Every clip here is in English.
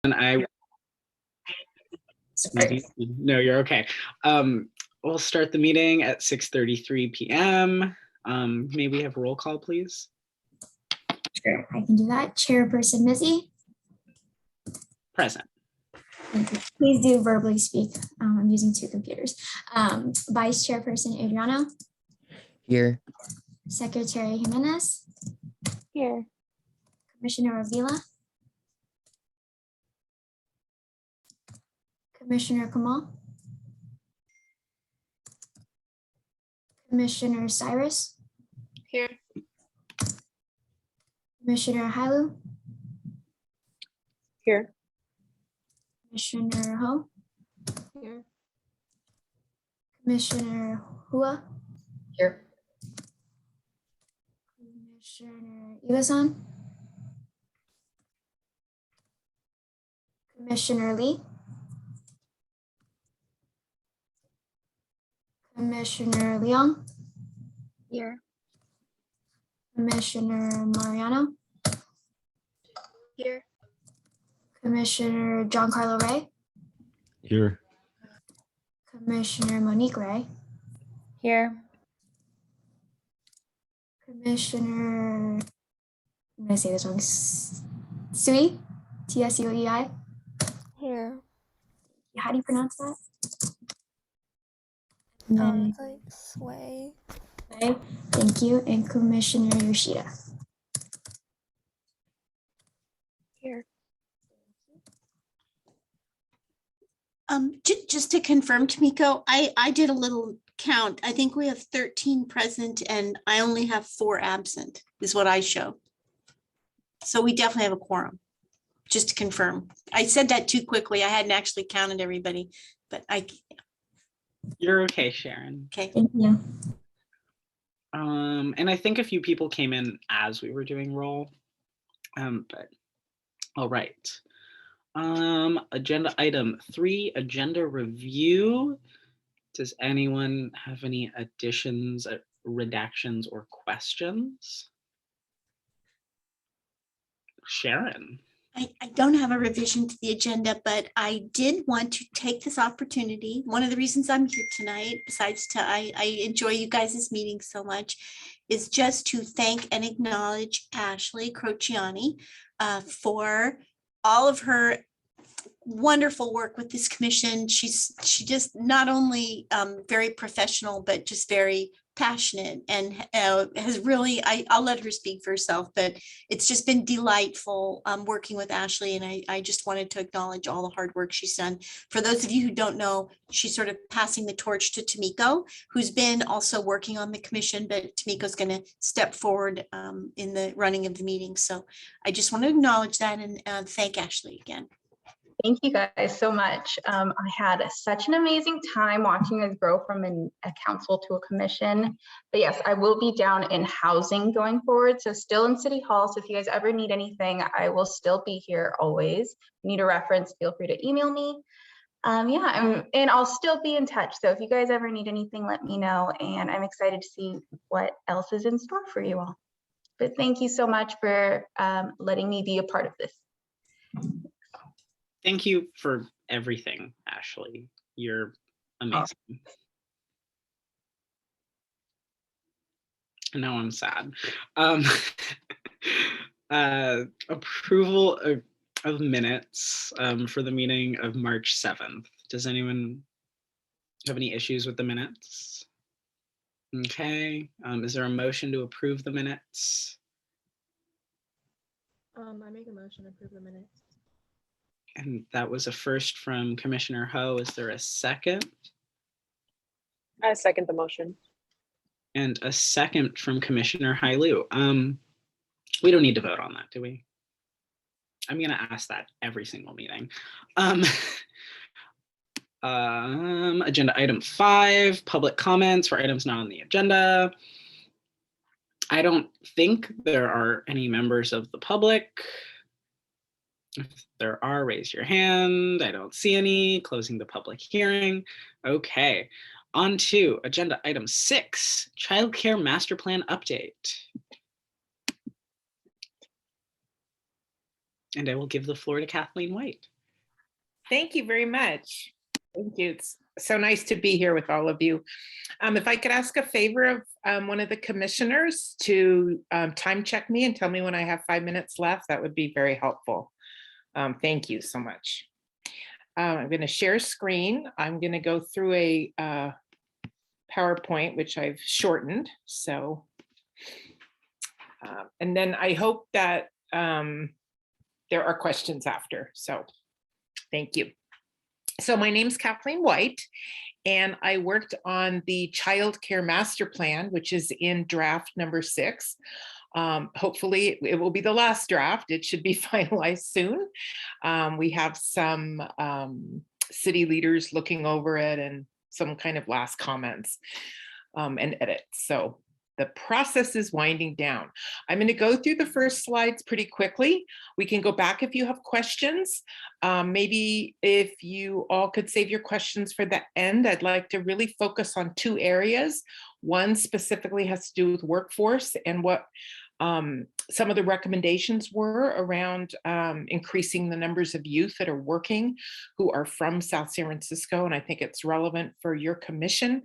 And no, you're okay. We'll start the meeting at 6:33 p.m. May we have roll call, please? Sure, I can do that. Chairperson Missy. Present. Thank you. Please do verbally speak. I'm using two computers. Vice Chairperson Adriano. Here. Secretary Jimenez. Here. Commissioner Avila. Commissioner Kamal. Commissioner Cyrus. Here. Commissioner Hailu. Here. Commissioner Ho. Here. Commissioner Hua. Here. Commissioner Iwasan. Commissioner Lee. Commissioner Leong. Here. Commissioner Mariano. Here. Commissioner Giancarlo Ray. Here. Commissioner Monique Ray. Here. Commissioner, I'm going to say this wrong, Sui, Tsuei. Here. How do you pronounce that? And then, Like sway. okay, thank you. And Commissioner Yoshida. Here. Just to confirm, Tamiko, I did a little count. I think we have 13 present and I only have 4 absent is what I show. So we definitely have a quorum, just to confirm. I said that too quickly. I hadn't actually counted everybody, but You're okay, Sharon. okay. Thank you. And I think a few people came in as we were doing roll. But all right. Agenda item 3, agenda review. Does anyone have any additions, redactions, or questions? Sharon. I don't have a revision to the agenda, but I did want to take this opportunity. One of the reasons I'm here tonight, besides I enjoy you guys' meetings so much, is just to thank and acknowledge Ashley Crociani for all of her wonderful work with this commission. She just not only very professional, but just very passionate and has really, I'll let her speak for herself, but it's just been delightful working with Ashley. And I just wanted to acknowledge all the hard work she's done. For those of you who don't know, she's sort of passing the torch to Tamiko, who's been also working on the commission, but Tamiko's going to step forward in the running of the meeting. So I just want to acknowledge that and thank Ashley again. Thank you guys so much. I had such an amazing time watching us grow from a council to a commission. But yes, I will be down in housing going forward. So still in City Hall. So if you guys ever need anything, I will still be here always. If you need a reference, feel free to email me. Yeah, and I'll still be in touch. So if you guys ever need anything, let me know. And I'm excited to see what else is in store for you all. But thank you so much for letting me be a part of this. Thank you for everything, Ashley. You're amazing. And now I'm sad. Approval of minutes for the meeting of March 7th. Does anyone have any issues with the minutes? Okay. Is there a motion to approve the minutes? I make a motion to approve the minutes. And that was a first from Commissioner Ho. Is there a second? I second the motion. And a second from Commissioner Hailu. We don't need to vote on that, do we? I'm going to ask that every single meeting. Agenda item 5, public comments for items not on the agenda. I don't think there are any members of the public. If there are, raise your hand. I don't see any. Closing the public hearing. Okay, on to agenda item 6, childcare master plan update. And I will give the floor to Kathleen White. Thank you very much. Thank you. It's so nice to be here with all of you. If I could ask a favor of one of the commissioners to time check me and tell me when I have 5 minutes left, that would be very helpful. Thank you so much. I'm going to share screen. I'm going to go through a PowerPoint, which I've shortened. So, and then I hope that there are questions after. So thank you. So my name's Kathleen White, and I worked on the Child Care Master Plan, which is in draft number 6. Hopefully it will be the last draft. It should be finalized soon. We have some city leaders looking over it and some kind of last comments and edits. So the process is winding down. I'm going to go through the first slides pretty quickly. We can go back if you have questions. Maybe if you all could save your questions for the end. I'd like to really focus on 2 areas. One specifically has to do with workforce and what some of the recommendations were around increasing the numbers of youth that are working who are from South San Francisco. And I think it's relevant for your commission.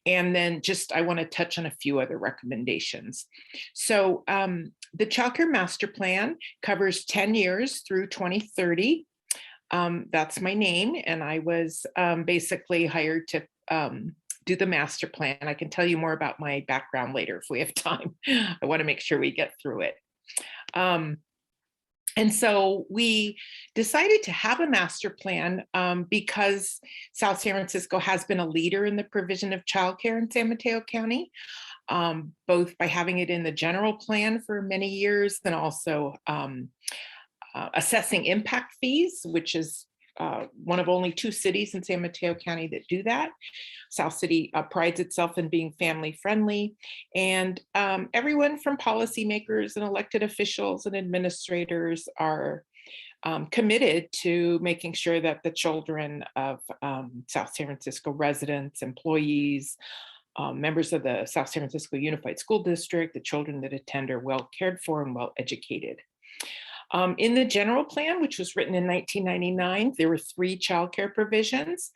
And then just, I want to touch on a few other recommendations. So the Child Care Master Plan covers 10 years through 2030. That's my name. And I was basically hired to do the master plan. I can tell you more about my background later if we have time. I want to make sure we get through it. And so we decided to have a master plan because South San Francisco has been a leader in the provision of childcare in San Mateo County, both by having it in the general plan for many years and also assessing impact fees, which is one of only 2 cities in San Mateo County that do that. South City prides itself in being family friendly, and everyone from policymakers and elected officials and administrators are committed to making sure that the children of South San Francisco residents, employees, members of the South San Francisco Unified School District, the children that attend are well cared for and well educated. In the general plan, which was written in 1999, there were 3 childcare provisions.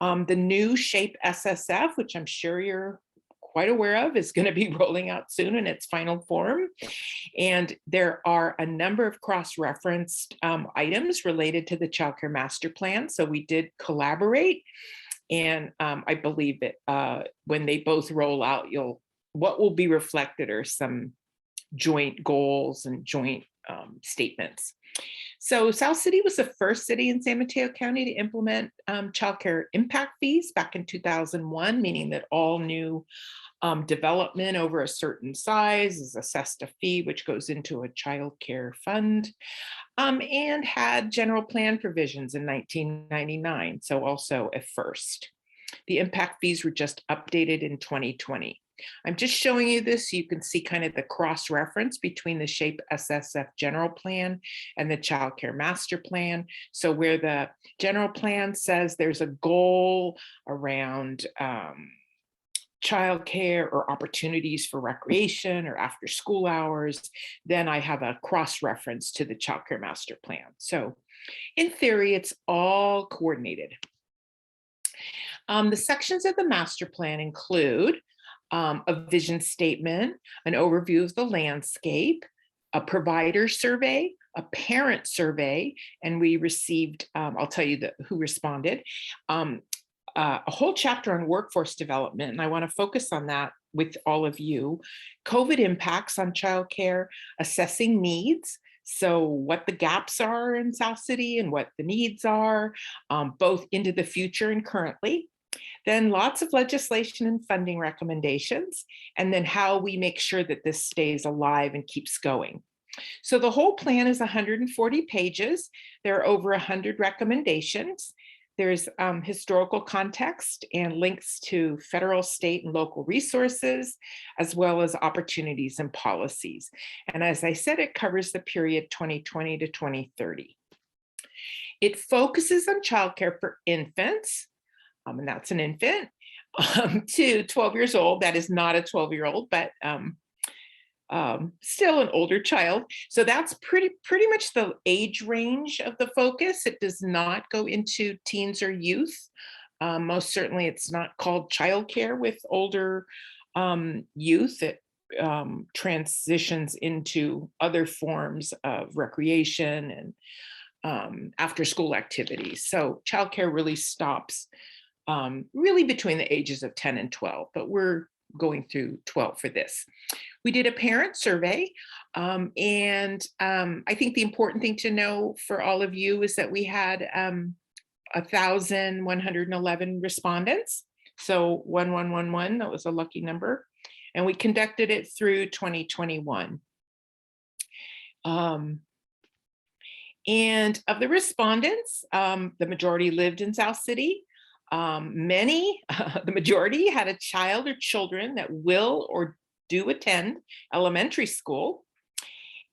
The new SHAPE SSF, which I'm sure you're quite aware of, is going to be rolling out soon in its final form. And there are a number of cross-referenced items related to the childcare master plan. So we did collaborate. And I believe that when they both roll out, what will be reflected are some joint goals and joint statements. So South City was the first city in San Mateo County to implement childcare impact fees back in 2001, meaning that all new development over a certain size is assessed a fee, which goes into a child care fund, and had general plan provisions in 1999, so also a first. The impact fees were just updated in 2020. I'm just showing you this so you can see kind of the cross-reference between the SHAPE SSF general plan and the child care master plan. So where the general plan says there's a goal around childcare or opportunities for recreation or after school hours, then I have a cross-reference to the child care master plan. So in theory, it's all coordinated. The sections of the master plan include a vision statement, an overview of the landscape, a provider survey, a parent survey, and we received, I'll tell you who responded, a whole chapter on workforce development, and I want to focus on that with all of you. COVID impacts on childcare, assessing needs, so what the gaps are in South City and what the needs are, both into the future and currently. Then lots of legislation and funding recommendations, and then how we make sure that this stays alive and keeps going. So the whole plan is 140 pages. There are over 100 recommendations. There's historical context and links to federal, state, and local resources, as well as opportunities and policies. And as I said, it covers the period 2020 to 2030. It focuses on childcare for infants, and that's an infant, to 12 years old. That is not a 12-year-old, but still an older child. So that's pretty much the age range of the focus. It does not go into teens or youth. Most certainly it's not called childcare with older youth. It transitions into other forms of recreation and after school activities. So childcare really stops really between the ages of 10 and 12, but we're going through 12 for this. We did a parent survey, and I think the important thing to know for all of you is that we had 1,111 respondents. So 1111, that was a lucky number. And we conducted it through 2021. And of the respondents, the majority lived in South City. The majority had a child or children that will or do attend elementary school.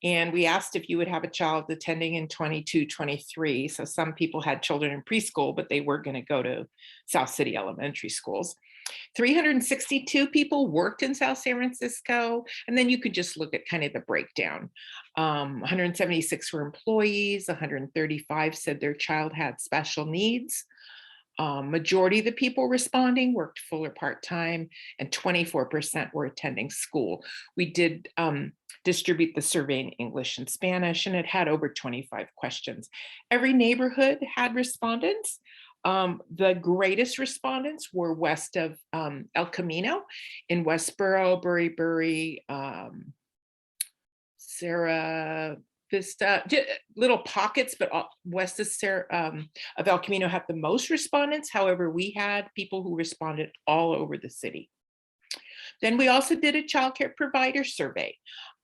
And we asked if you would have a child attending in 22, 23. So some people had children in preschool, but they were going to go to South City elementary schools. 362 people worked in South San Francisco. And then you could just look at kind of the breakdown. 176 were employees, 135 said their child had special needs. Majority of the people responding worked full or part-time, and 24% were attending school. We did distribute the survey in English and Spanish, and it had over 25 questions. Every neighborhood had respondents. The greatest respondents were west of El Camino in Westboro, Bury, Sarah Vista, little pockets, but west of El Camino had the most respondents. However, we had people who responded all over the city. Then we also did a childcare provider survey.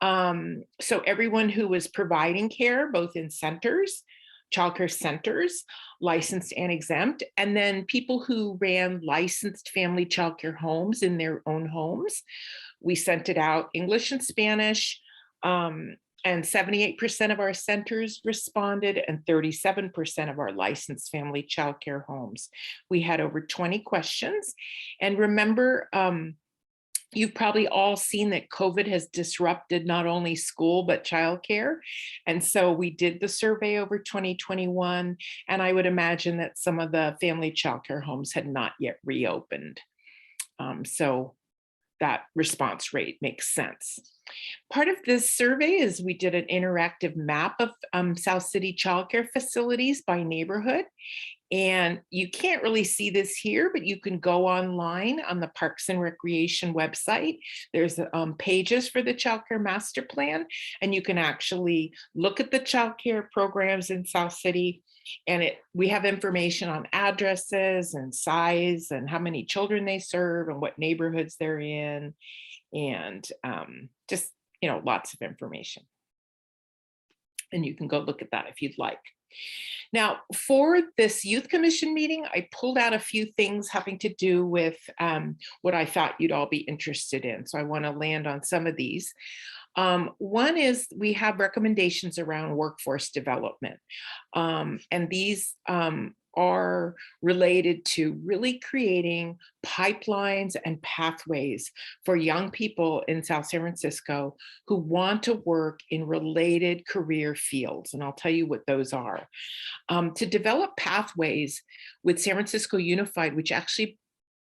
So everyone who was providing care, both in centers, childcare centers, licensed and exempt, and then people who ran licensed family childcare homes in their own homes. We sent it out English and Spanish. And 78% of our centers responded, and 37% of our licensed family childcare homes. We had over 20 questions. And remember, you've probably all seen that COVID has disrupted not only school, but childcare. And so we did the survey over 2021. And I would imagine that some of the family childcare homes had not yet reopened. So that response rate makes sense. Part of this survey is we did an interactive map of South City childcare facilities by neighborhood. And you can't really see this here, but you can go online on the Parks and Recreation website. There's pages for the childcare master plan, and you can actually look at the childcare programs in South City. And we have information on addresses and size and how many children they serve and what neighborhoods they're in, and just, lots of information. And you can go look at that if you'd like. Now, for this youth commission meeting, I pulled out a few things having to do with what I thought you'd all be interested in. So I want to land on some of these. One is we have recommendations around workforce development. And these are related to really creating pipelines and pathways for young people in South San Francisco who want to work in related career fields. And I'll tell you what those are. To develop pathways with San Francisco Unified, which actually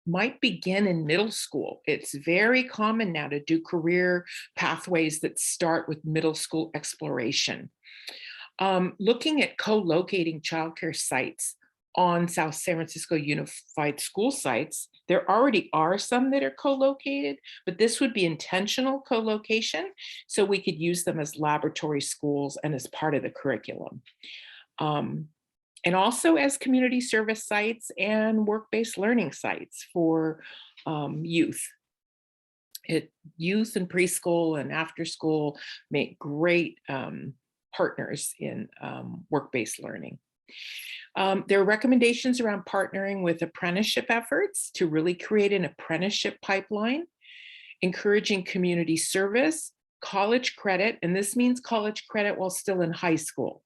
might begin in middle school. It's very common now to do career pathways that start with middle school exploration. Looking at co-locating childcare sites on South San Francisco Unified School sites. There already are some that are co-located, but this would be intentional co-location, so we could use them as laboratory schools and as part of the curriculum. And also as community service sites and work-based learning sites for youth. Youth and preschool and after school make great partners in work-based learning. There are recommendations around partnering with apprenticeship efforts to really create an apprenticeship pipeline, encouraging community service, college credit, and this means college credit while still in high school.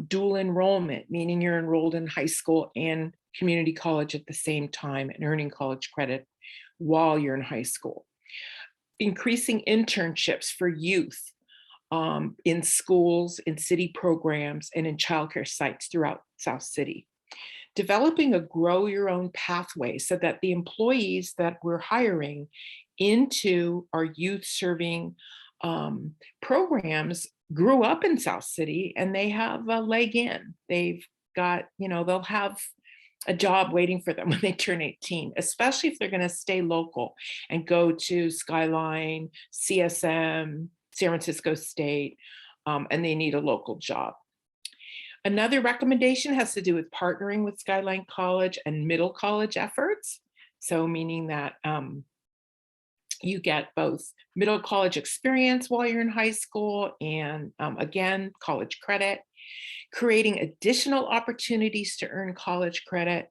Dual enrollment, meaning you're enrolled in high school and community college at the same time and earning college credit while you're in high school. increasing internships for youth in schools, in city programs, and in childcare sites throughout South City. Developing a grow your own pathway so that the employees that we're hiring into our youth serving programs grew up in South City and they have a leg in. They've got, they'll have a job waiting for them when they turn 18, especially if they're going to stay local and go to Skyline, CSM, San Francisco State, and they need a local job. Another recommendation has to do with partnering with Skyline College and middle college efforts. So meaning that you get both middle college experience while you're in high school and again, college credit, creating additional opportunities to earn college credit,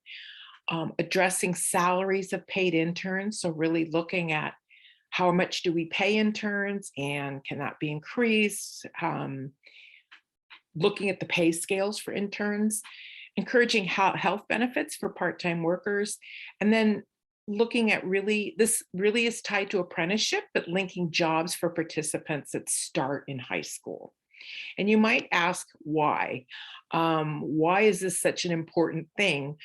addressing salaries of paid interns. So really looking at how much do we pay interns and can that be increased? Looking at the pay scales for interns, encouraging health benefits for part-time workers, and then looking at this really is tied to apprenticeship, but linking jobs for participants that start in high school. And you might ask why? Why is this such an important thing?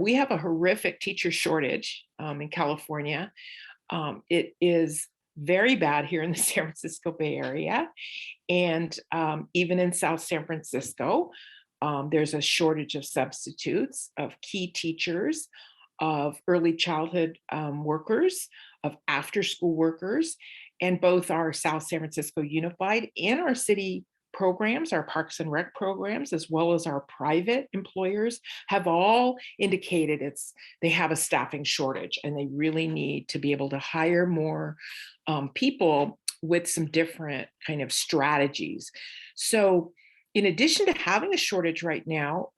We have a horrific teacher shortage in California. It is very bad here in the San Francisco Bay Area. And even in South San Francisco, there's a shortage of substitutes, of key teachers, of early childhood workers, of after-school workers, and both our South San Francisco Unified and our city programs, our Parks and Rec programs, as well as our private employers have all indicated they have a staffing shortage and they really need to be able to hire more people with some different kind of strategies. So in addition to having a shortage right now,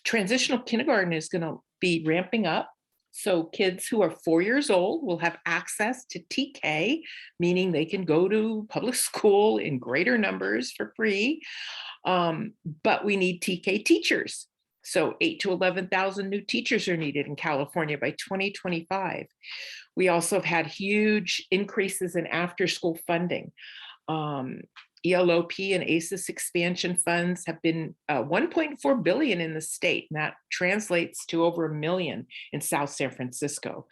transitional kindergarten is going to be ramping up. So kids who are 4 years old will have access to TK, meaning they can go to public school in greater numbers for free. But we need TK teachers. So 8,000 to 11,000 new teachers are needed in California by 2025. We also have had huge increases in after-school funding. ELOP and ACES expansion funds have been 1.4 billion in the state, and that translates to over 1 million in South San Francisco.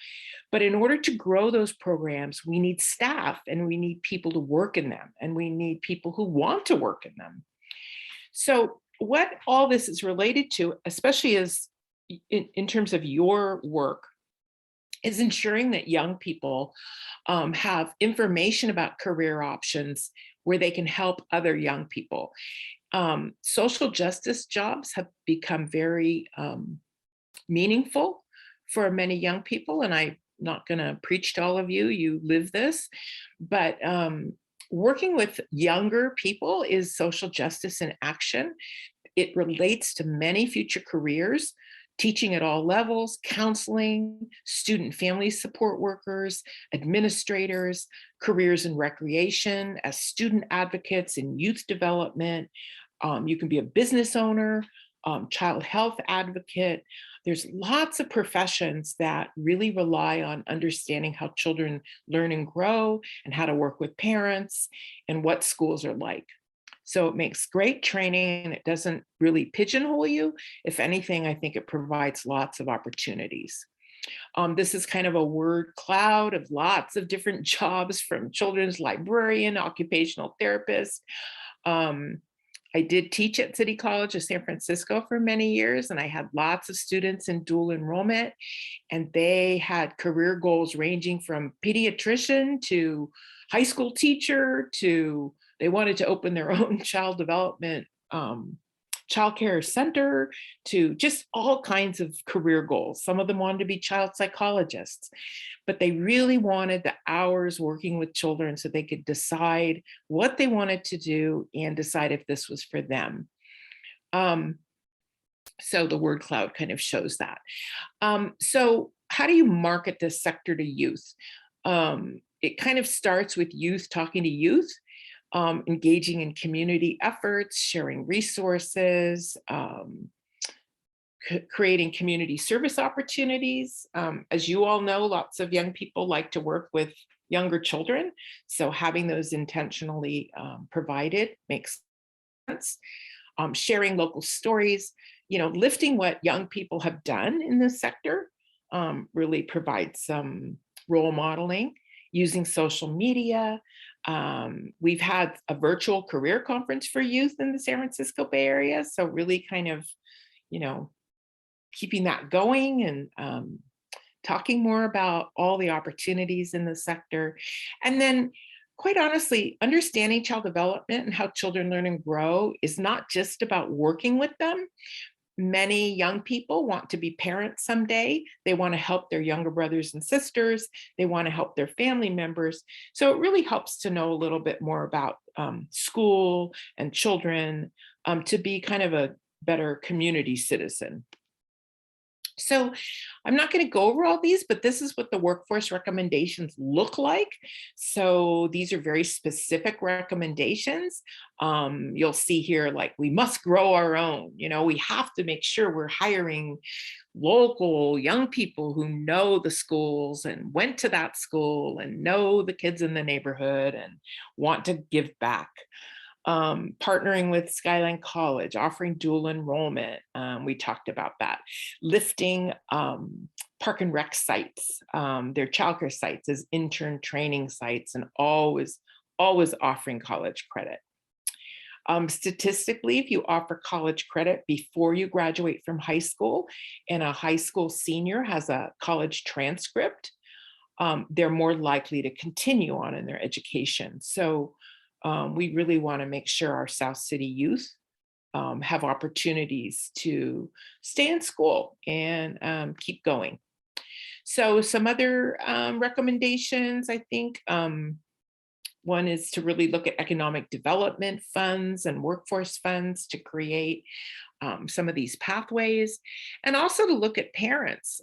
But in order to grow those programs, we need staff and we need people to work in them, and we need people who want to work in them. So what all this is related to, especially as in terms of your work, is ensuring that young people have information about career options where they can help other young people. Social justice jobs have become very meaningful for many young people, and I'm not going to preach to all of you, you live this, but working with younger people is social justice in action. It relates to many future careers, teaching at all levels, counseling, student family support workers, administrators, careers in recreation, as student advocates in youth development. You can be a business owner, child health advocate. There's lots of professions that really rely on understanding how children learn and grow and how to work with parents and what schools are like. So it makes great training and it doesn't really pigeonhole you. If anything, I think it provides lots of opportunities. This is kind of a word cloud of lots of different jobs, from children's librarian, occupational therapist. I did teach at City College of San Francisco for many years, and I had lots of students in dual enrollment, and they had career goals ranging from pediatrician to high school teacher to they wanted to open their own child development childcare center, to just all kinds of career goals. Some of them wanted to be child psychologists, but they really wanted the hours working with children so they could decide what they wanted to do and decide if this was for them. So the word cloud kind of shows that. So how do you market this sector to youth? It kind of starts with youth talking to youth. Engaging in community efforts, sharing resources, creating community service opportunities. As you all know, lots of young people like to work with younger children. So having those intentionally provided makes sense. Sharing local stories, lifting what young people have done in this sector really provides some role modeling. Using social media. We've had a virtual career conference for youth in the San Francisco Bay Area. So really kind of, keeping that going and talking more about all the opportunities in the sector. And then quite honestly, understanding child development and how children learn and grow is not just about working with them. Many young people want to be parents someday. They want to help their younger brothers and sisters. They want to help their family members. So it really helps to know a little bit more about school and children to be kind of a better community citizen. So I'm not going to go over all these, but this is what the workforce recommendations look like. So these are very specific recommendations. You'll see here, like, we must grow our own. We have to make sure we're hiring local young people who know the schools and went to that school and know the kids in the neighborhood and want to give back. Partnering with Skyline College, offering dual enrollment. We talked about that. Lifting park and rec sites, their childcare sites as intern training sites, and always offering college credit. Statistically, if you offer college credit before you graduate from high school and a high school senior has a college transcript, they're more likely to continue on in their education. So we really want to make sure our South City youth have opportunities to stay in school and keep going. So some other recommendations, I think, one is to really look at economic development funds and workforce funds to create some of these pathways, and also to look at parents.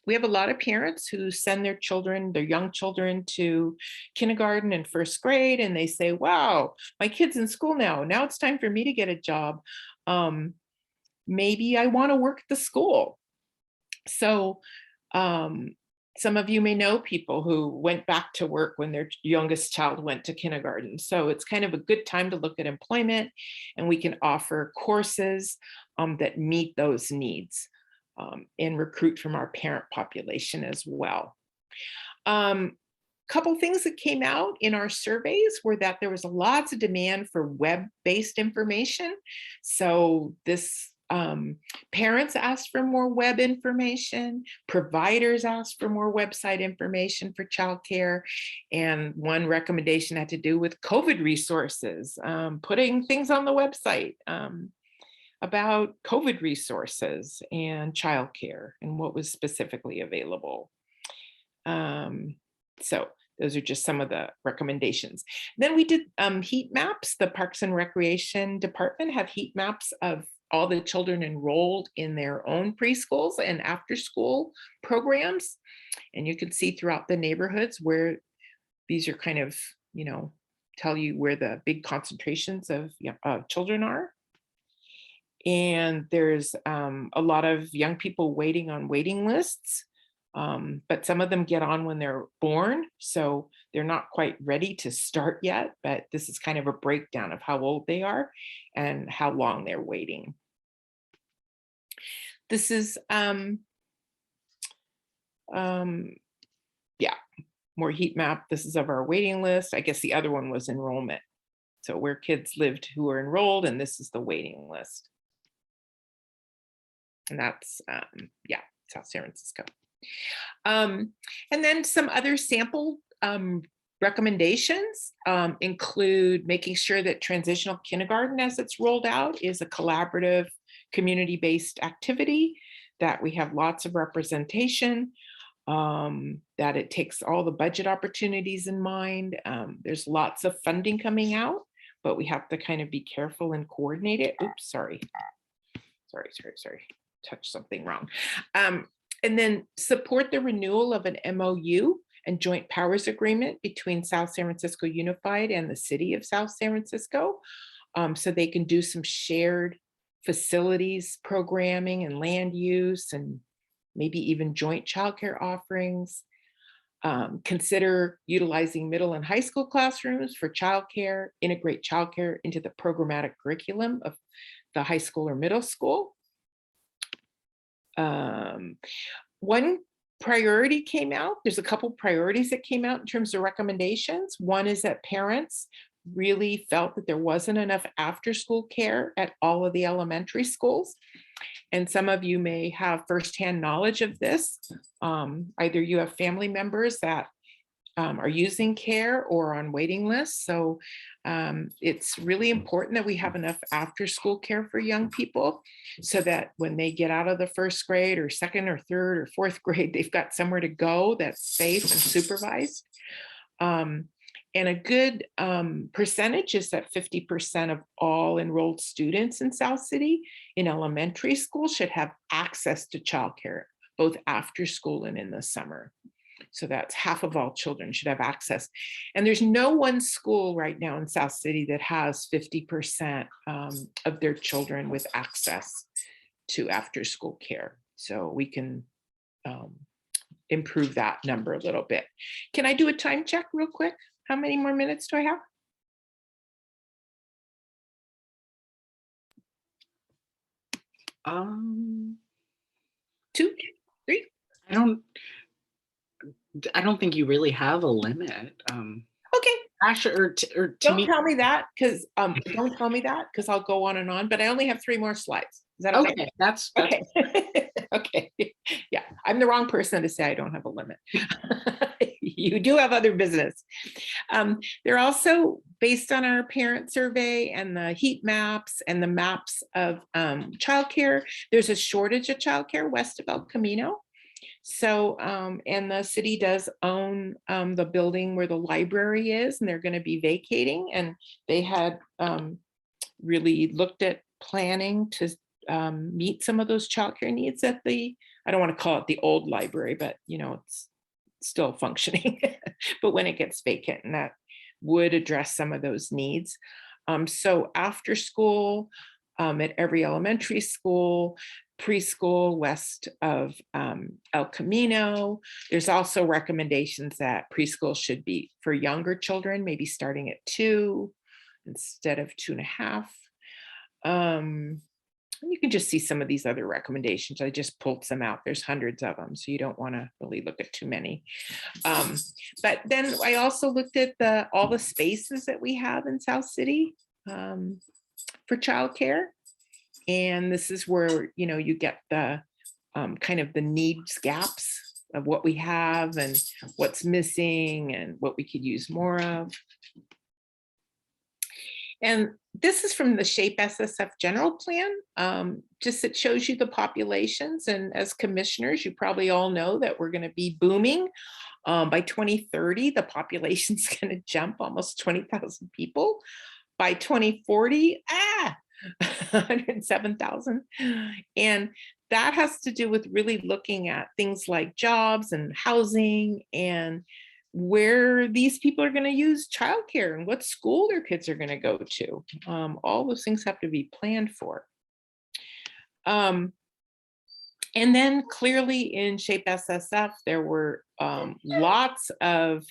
We have a lot of parents who send their young children to kindergarten and first grade, and they say, wow, my kid's in school now. Now it's time for me to get a job. Maybe I want to work at the school. So some of you may know people who went back to work when their youngest child went to kindergarten. So it's kind of a good time to look at employment, and we can offer courses that meet those needs. And recruit from our parent population as well. Couple things that came out in our surveys were that there was lots of demand for web-based information. So this parents asked for more web information, providers asked for more website information for childcare, and one recommendation had to do with COVID resources, putting things on the website. About COVID resources and childcare and what was specifically available. So those are just some of the recommendations. Then we did heat maps. The Parks and Recreation Department have heat maps of all the children enrolled in their own preschools and after school programs. And you can see throughout the neighborhoods where these are kind of, tell you where the big concentrations of children are. And there's a lot of young people waiting on waiting lists, but some of them get on when they're born, so they're not quite ready to start yet, but this is kind of a breakdown of how old they are and how long they're waiting. This is, more heat map. This is of our waiting list. I guess the other one was enrollment. So where kids lived who were enrolled, and this is the waiting list. And that's, South San Francisco. And then some other sample recommendations include making sure that transitional kindergarten, as it's rolled out, is a collaborative, community-based activity, that we have lots of representation, that it takes all the budget opportunities in mind. There's lots of funding coming out, but we have to kind of be careful and coordinate it. Oops, sorry. Touched something wrong. And then support the renewal of an MOU and joint powers agreement between South San Francisco Unified and the city of South San Francisco, so they can do some shared facilities programming and land use, and maybe even joint childcare offerings. Consider utilizing middle and high school classrooms for childcare, integrate childcare into the programmatic curriculum of the high school or middle school. One priority came out. There's a couple priorities that came out in terms of recommendations. One is that parents really felt that there wasn't enough after-school care at all of the elementary schools. And some of you may have firsthand knowledge of this. Either you have family members that are using care or on waiting lists. So it's really important that we have enough after-school care for young people so that when they get out of the first grade or second or third or fourth grade, they've got somewhere to go that's safe and supervised. And a good percentage is that 50% of all enrolled students in South City in elementary school should have access to childcare, both after school and in the summer. So that's half of all children should have access. And there's no one school right now in South City that has 50% of their children with access to after school care. So we can improve that number a little bit. Can I do a time check real quick? How many more minutes do I have? Two, three. I don't think you really have a limit. Okay. Actually, or to Don't me, tell me that because don't tell me that because I'll go on and on. But I only have 3 more slides. Is that okay? okay, that's Okay. Okay. Yeah, I'm the wrong person to say I don't have a limit. You do have other business. They're also based on our parent survey and the heat maps and the maps of childcare. There's a shortage of childcare west of El Camino. So, and the city does own the building where the library is, and they're going to be vacating. And they had really looked at planning to meet some of those childcare needs at the, I don't want to call it the old library, but you know, it's still functioning, but when it gets vacant, and that would address some of those needs. So after school at every elementary school, preschool west of El Camino. There's also recommendations that preschool should be for younger children, maybe starting at 2 instead of 2.5. You can just see some of these other recommendations. I just pulled some out. There's hundreds of them, so you don't want to really look at too many. But then I also looked at all the spaces that we have in South City for childcare. And this is where, you know, you get the kind of the needs gaps of what we have and what's missing and what we could use more of. And this is from the SHAPE SSF general plan. Just it shows you the populations. And as commissioners, you probably all know that we're going to be booming. By 2030, the population's going to jump almost 20,000 people. By 2040, 107,000. And that has to do with really looking at things like jobs and housing and where these people are going to use childcare and what school their kids are going to go to. All those things have to be planned for. And then clearly in SHAPE SSF, there were lots of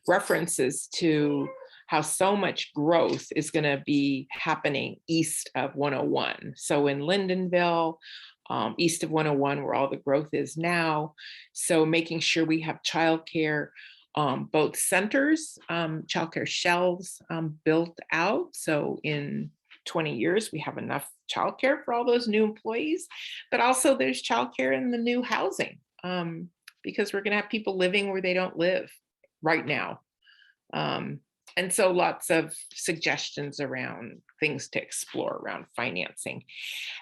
references to how so much growth is going to be happening east of 101. So in Lyndonville, east of 101, where all the growth is now. So making sure we have childcare, both centers, childcare shelves built out. So in 20 years, we have enough childcare for all those new employees, but also there's childcare in the new housing because we're going to have people living where they don't live right now. And so lots of suggestions around things to explore around financing.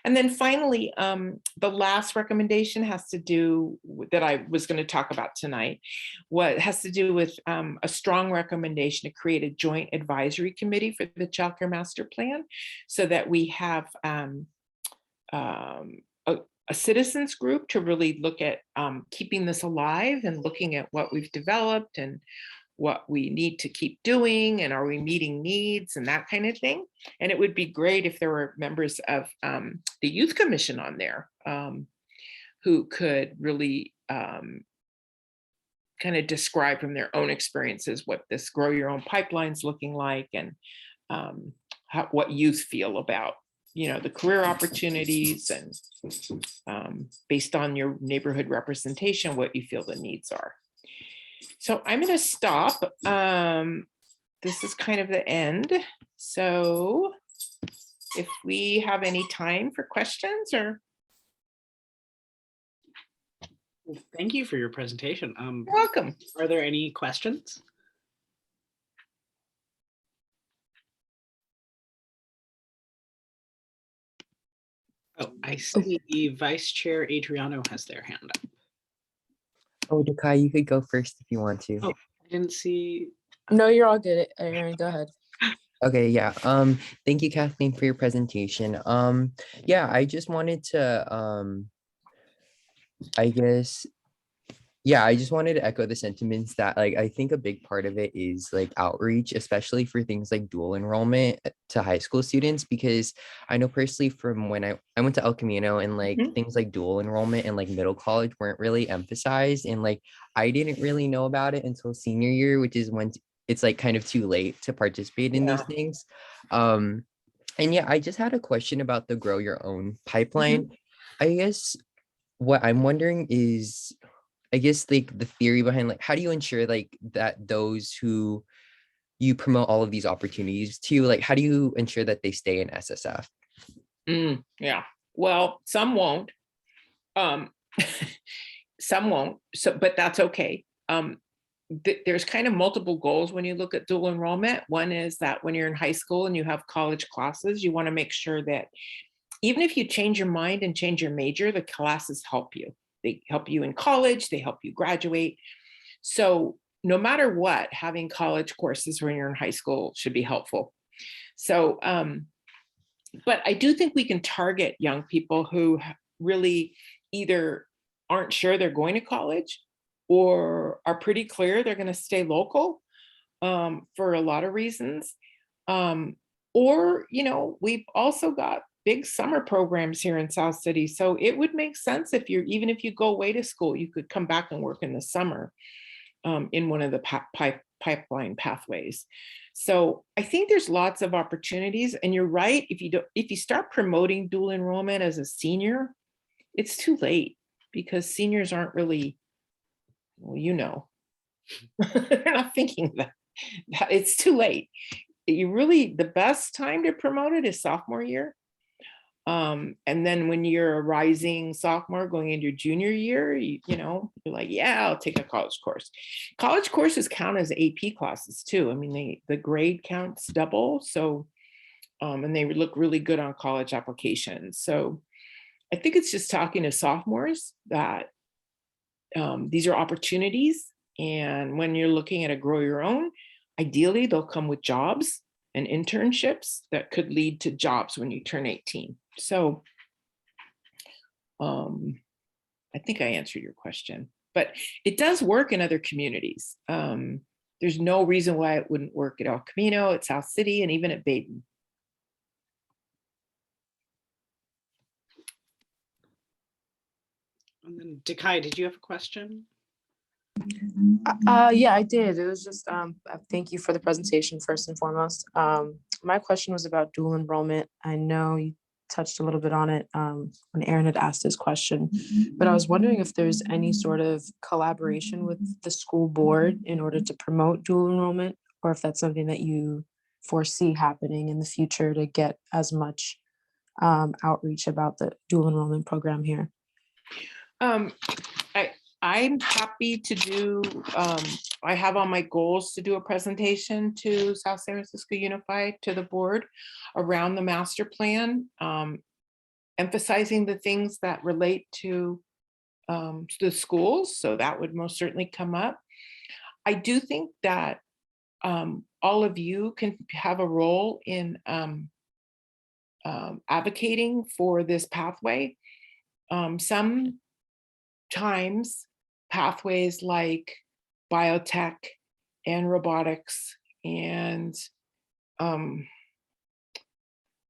And then finally, the last recommendation has to do that I was going to talk about tonight. What has to do with a strong recommendation to create a joint advisory committee for the Child Care Master Plan so that we have a citizens group to really look at keeping this alive and looking at what we've developed and what we need to keep doing and are we meeting needs and that kind of thing. And it would be great if there were members of the Youth Commission on there who could really kind of describe from their own experiences what this grow your own pipeline's looking like, and what youth feel about, the career opportunities, and based on your neighborhood representation, what you feel the needs are. So I'm going to stop. This is kind of the end. So if we have any time for questions or. Well, thank you for your presentation. You're welcome. Are there any questions? Oh, I see Vice Chair Adriano has their hand up. Oh, Dekai, you could go first if you want to. Oh, I didn't see. No, you're all good, Aaron. Go ahead. Okay, yeah. Thank you, Kathleen, for your presentation. Yeah, I just wanted to I guess, yeah, I just wanted to echo the sentiments that, like, I think a big part of it is like outreach, especially for things like dual enrollment to high school students, because I know personally from when I went to El Camino, and like things like dual enrollment and like middle college weren't really emphasized, and like I didn't really know about it until senior year, which is when it's like kind of too late to participate in these things. And yeah, I just had a question about the grow your own pipeline. I guess what I'm wondering is, I guess like the theory behind, like, how do you ensure like that those who you promote all of these opportunities to, like, how do you ensure that they stay in SSF? Yeah, well, some won't. Some won't. So, but that's okay. There's kind of multiple goals when you look at dual enrollment. One is that when you're in high school and you have college classes, you want to make sure that even if you change your mind and change your major, the classes help you. They help you in college, they help you graduate. So no matter what, having college courses when you're in high school should be helpful. So, but I do think we can target young people who really either aren't sure they're going to college or are pretty clear they're going to stay local for a lot of reasons. Or, we've also got big summer programs here in South City. So it would make sense even if you go away to school, you could come back and work in the summer in one of the pipeline pathways. So I think there's lots of opportunities, and you're right. If you start promoting dual enrollment as a senior, it's too late, because seniors aren't really, well, they're not thinking that it's too late. The best time to promote it is sophomore year. And then when you're a rising sophomore going into your junior year, you're like, yeah, I'll take a college course. College courses count as AP classes too. I mean, the grade counts double. So, and they look really good on college applications. So I think it's just talking to sophomores that these are opportunities. And when you're looking at a grow your own, ideally they'll come with jobs and internships that could lead to jobs when you turn 18. So I think I answered your question, but it does work in other communities. There's no reason why it wouldn't work at El Camino, at South City, and even at Baden. And then Dekai, did you have a question? Yeah, I did. It was just thank you for the presentation first and foremost. My question was about dual enrollment. I know you touched a little bit on it when Aaron had asked his question, but I was wondering if there's any sort of collaboration with the school board in order to promote dual enrollment, or if that's something that you foresee happening in the future to get as much outreach about the dual enrollment program here. I'm happy to do, I have on my goals to do a presentation to South San Francisco Unified, to the board, around the master plan, emphasizing the things that relate to the schools. So that would most certainly come up. I do think that all of you can have a role in advocating for this pathway. Sometimes pathways like biotech and robotics and I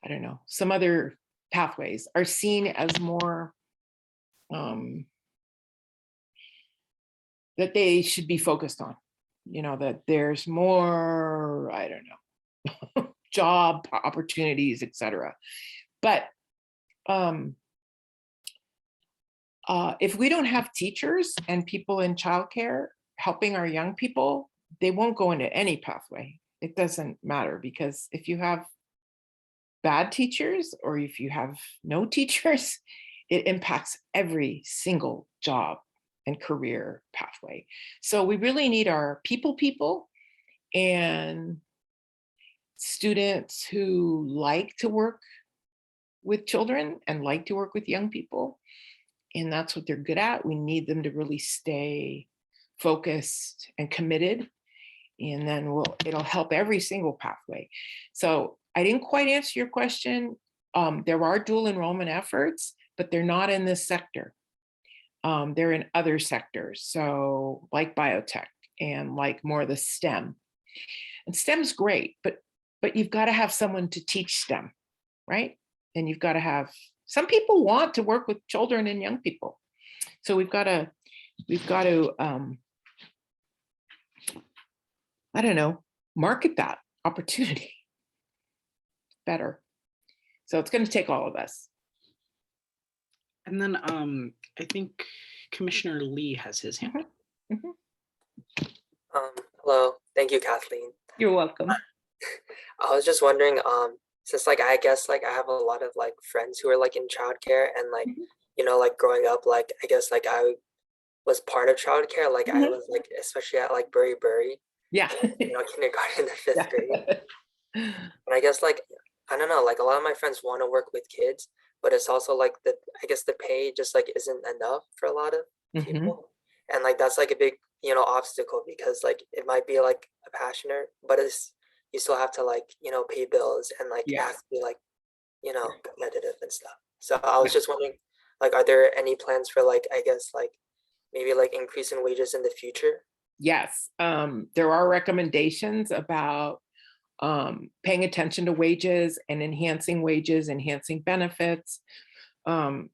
don't know, some other pathways are seen as more that they should be focused on. You know, that there's more, I don't know, job opportunities, etc. But if we don't have teachers and people in childcare helping our young people, they won't go into any pathway. It doesn't matter, because if you have bad teachers or if you have no teachers, it impacts every single job and career pathway. So we really need our people and students who like to work with children and like to work with young people. And that's what they're good at. We need them to really stay focused and committed. And then it'll help every single pathway. So I didn't quite answer your question. There are dual enrollment efforts, but they're not in this sector. They're in other sectors. So like biotech and like more of the STEM. And STEM's great, but you've got to have someone to teach STEM, right? And you've got to have, some people want to work with children and young people. So we've got to I don't know, market that opportunity better. So it's going to take all of us. And then I think Commissioner Lee has his hand up. Hello, thank you, Kathleen. You're welcome. I was just wondering, since like I guess like I have a lot of like friends who are like in childcare, and like you know, like growing up, like I guess like I was part of childcare, like I was like especially at like Bury, Yeah. you know, kindergarten to fifth Yeah. grade. And I guess like I don't know, like a lot of my friends want to work with kids, but it's also like I guess the pay just like isn't enough for a lot of people, and like that's like a big, you know, obstacle, because like it might be like a passionate, but it's, you still have to like, you know, pay bills and like Yeah. have to be like, you know, competitive and stuff. So I was just wondering, like, are there any plans for like, I guess like maybe like increasing wages in the future? Yes, there are recommendations about paying attention to wages and enhancing wages, enhancing benefits. I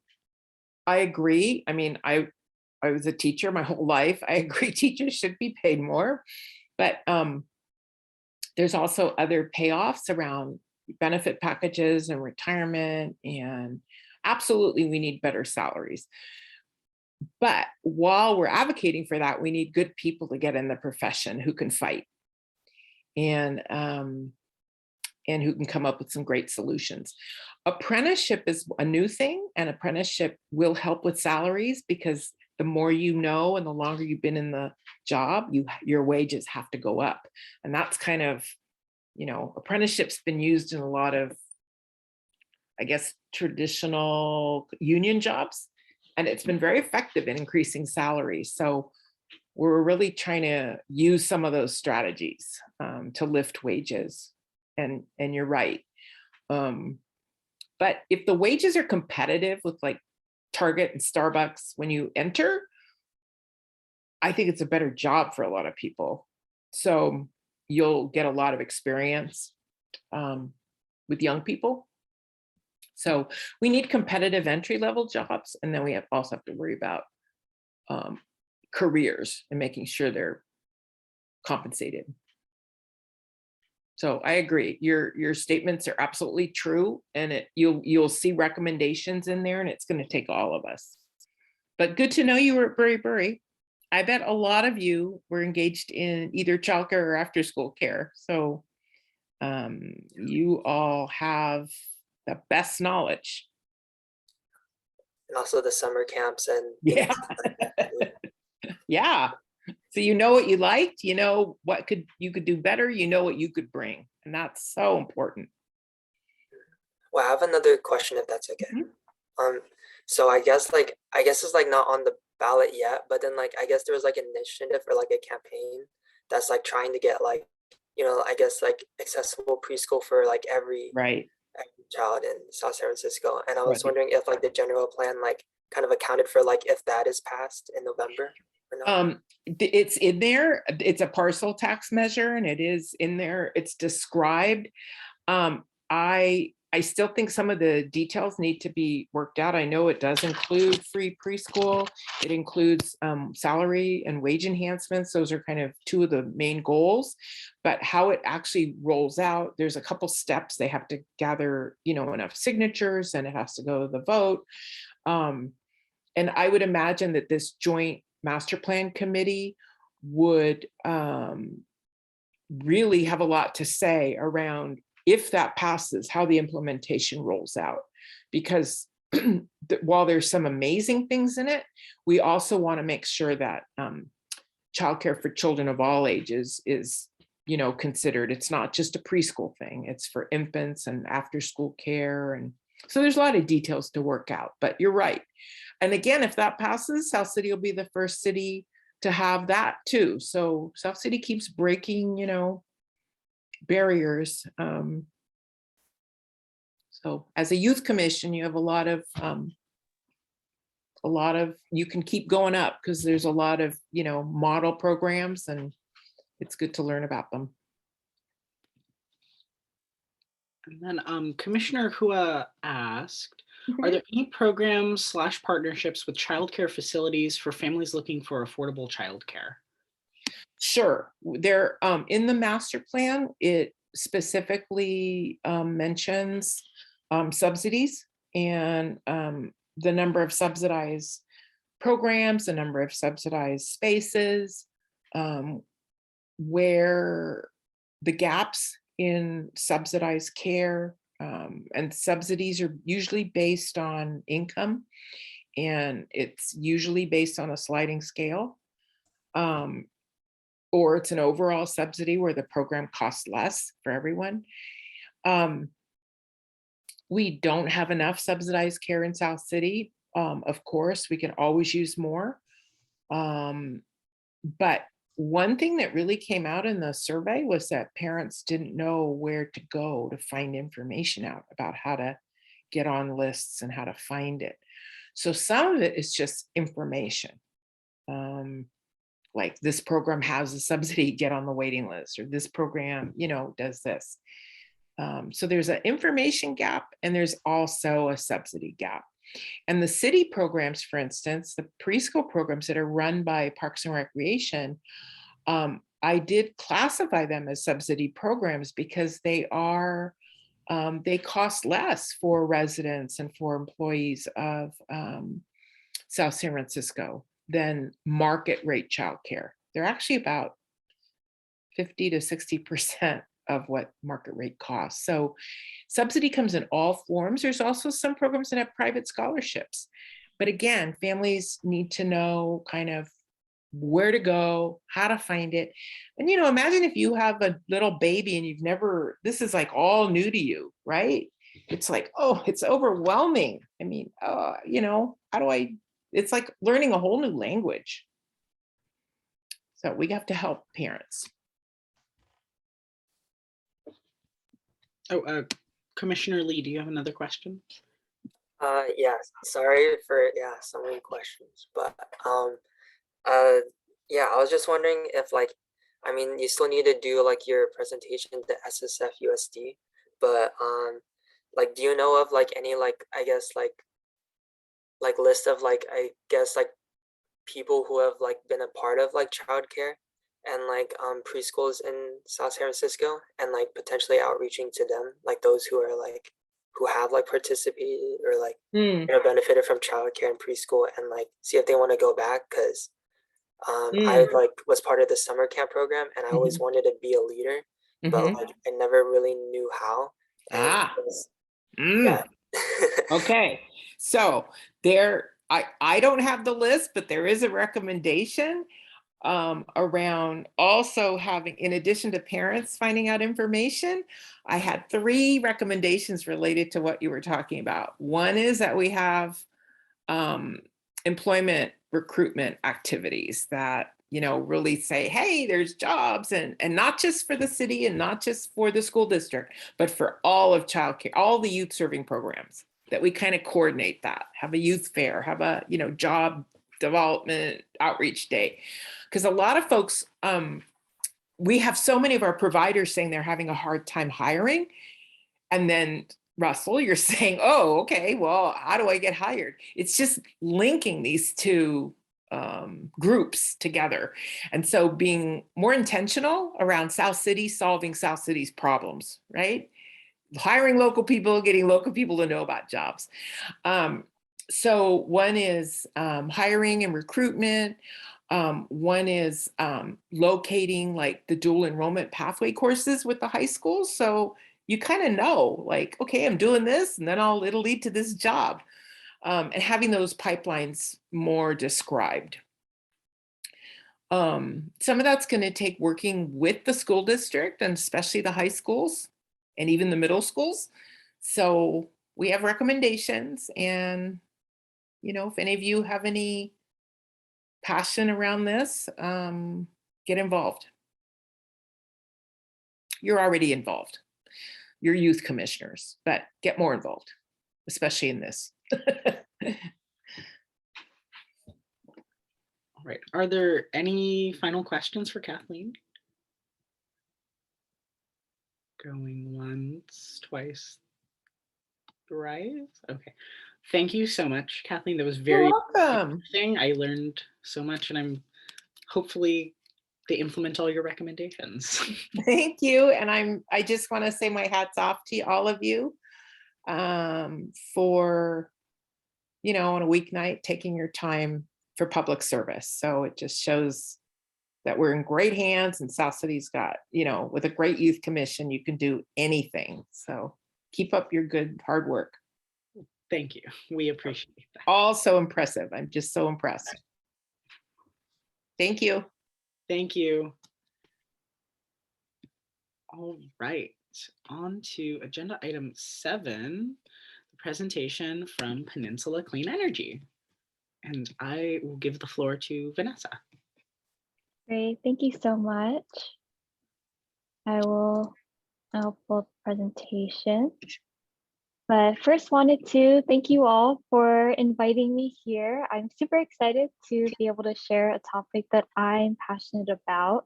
agree. I mean, I was a teacher my whole life. I agree teachers should be paid more, but there's also other payoffs around benefit packages and retirement, and absolutely we need better salaries. But while we're advocating for that, we need good people to get in the profession who can fight and who can come up with some great solutions. Apprenticeship is a new thing, and apprenticeship will help with salaries, because the more you know and the longer you've been in the job, your wages have to go up. And that's kind of, you know, apprenticeship's been used in a lot of, I guess, traditional union jobs, and it's been very effective in increasing salaries. So we're really trying to use some of those strategies to lift wages. And you're right. But if the wages are competitive with like Target and Starbucks when you enter, I think it's a better job for a lot of people. So you'll get a lot of experience with young people. So we need competitive entry-level jobs, and then we also have to worry about careers and making sure they're compensated. So I agree. Your statements are absolutely true, and you'll see recommendations in there, and it's going to take all of us. But good to know you were at Bury. I bet a lot of you were engaged in either childcare or after-school care. So you all have the best knowledge. And also the summer camps and Yeah. Yeah. So you know what you liked, you know what you could do better, you know what you could bring, and that's so important. Well, I have another question, if that's okay. So I guess it's like not on the ballot yet, but then like I guess there was like an initiative or like a campaign that's like trying to get like, you know, I guess like accessible preschool for like every child in South San Francisco. And I was wondering if like the general plan like kind of accounted for like if that is passed in November or not. It's in there. It's a parcel tax measure, and it is in there. It's described. I I still think some of the details need to be worked out. I know it does include free preschool. It includes salary and wage enhancements. Those are kind of two of the main goals, but how it actually rolls out, there's a couple steps. They have to gather, enough signatures, and it has to go to the vote. And I would imagine that this joint master plan committee would really have a lot to say around, if that passes, how the implementation rolls out. Because while there's some amazing things in it, we also want to make sure that childcare for children of all ages is, considered. It's not just a preschool thing. It's for infants and after school care. And so there's a lot of details to work out, but you're right. And again, if that passes, South City will be the first city to have that too. So South City keeps breaking, barriers. So as a youth commission, you have a lot of, you can keep going up because there's a lot of, model programs, and it's good to learn about them. And then Commissioner Hua asked, are there any programs / partnerships with childcare facilities for families looking for affordable childcare? Sure. There, in the master plan, it specifically mentions subsidies and the number of subsidized programs, the number of subsidized spaces, where the gaps in subsidized care, and subsidies are usually based on income, and it's usually based on a sliding scale, or it's an overall subsidy where the program costs less for everyone. We don't have enough subsidized care in South City. Of course, we can always use more. But one thing that really came out in the survey was that parents didn't know where to go to find information out about how to get on lists and how to find it. So some of it is just information. Like this program has a subsidy, get on the waiting list, or this program, does this. So there's an information gap, and there's also a subsidy gap. And the city programs, for instance, the preschool programs that are run by Parks and Recreation, I did classify them as subsidy programs because they are, they cost less for residents and for employees of South San Francisco than market rate childcare. They're actually about 50 to 60% of what market rate costs. So subsidy comes in all forms. There's also some programs that have private scholarships. But again, families need to know kind of where to go, how to find it. And, imagine if you have a little baby and you've never, this is like all new to you, right? It's like, oh, it's overwhelming. I mean, how do I, it's like learning a whole new language. So we have to help parents. Oh, Commissioner Lee, do you have another question? Yeah, sorry for so many questions, but yeah, I was just wondering if you still need to do your presentation to SSF USD, but do you know of any list of people who have been a part of childcare and preschools in South San Francisco, and potentially outreaching to them, those who are who have participated or benefited from childcare and preschool, and see if they want to go back, because I was part of the summer camp program, and I always wanted to be a leader, but I never really knew how. Yeah. Okay, so there, I don't have the list, but there is a recommendation around also having, in addition to parents finding out information, I had 3 recommendations related to what you were talking about. One is that we have employment recruitment activities that, really say, hey, there's jobs, and not just for the city and not just for the school district, but for all of childcare, all the youth serving programs, that we kind of coordinate that, have a youth fair, have a, job development outreach day. Because a lot of folks, we have so many of our providers saying they're having a hard time hiring. And then Russell, you're saying, oh, okay, well, how do I get hired? It's just linking these two groups together. And so being more intentional around South City, solving South City's problems, right? Hiring local people, getting local people to know about jobs. So one is hiring and recruitment. One is locating like the dual enrollment pathway courses with the high schools. So you kind of know like, okay, I'm doing this and then it'll lead to this job. And having those pipelines more described. Some of that's going to take working with the school district and especially the high schools and even the middle schools. So we have recommendations, and you know, if any of you have any passion around this, get involved. You're already involved. You're youth commissioners, but get more involved, especially in this. All right. Are there any final questions for Kathleen? Going once, twice, thrice. Okay. Thank you so much, Kathleen. That was very welcome. interesting. I learned so much, and I'm hopefully they implement all your recommendations. Thank you. And I just want to say my hat's off to all of you for, you know, on a weeknight, taking your time for public service. So it just shows that we're in great hands, and South City's got, you know, with a great youth commission, you can do anything. So keep up your good hard work. Thank you. We appreciate that. All so impressive. I'm just so impressed. Thank you. Thank you. All right, on to agenda item 7, the presentation from Peninsula Clean Energy. And I will give the floor to Vanessa. Great, thank you so much. I will now pull up the presentation. But first wanted to thank you all for inviting me here. I'm super excited to be able to share a topic that I'm passionate about,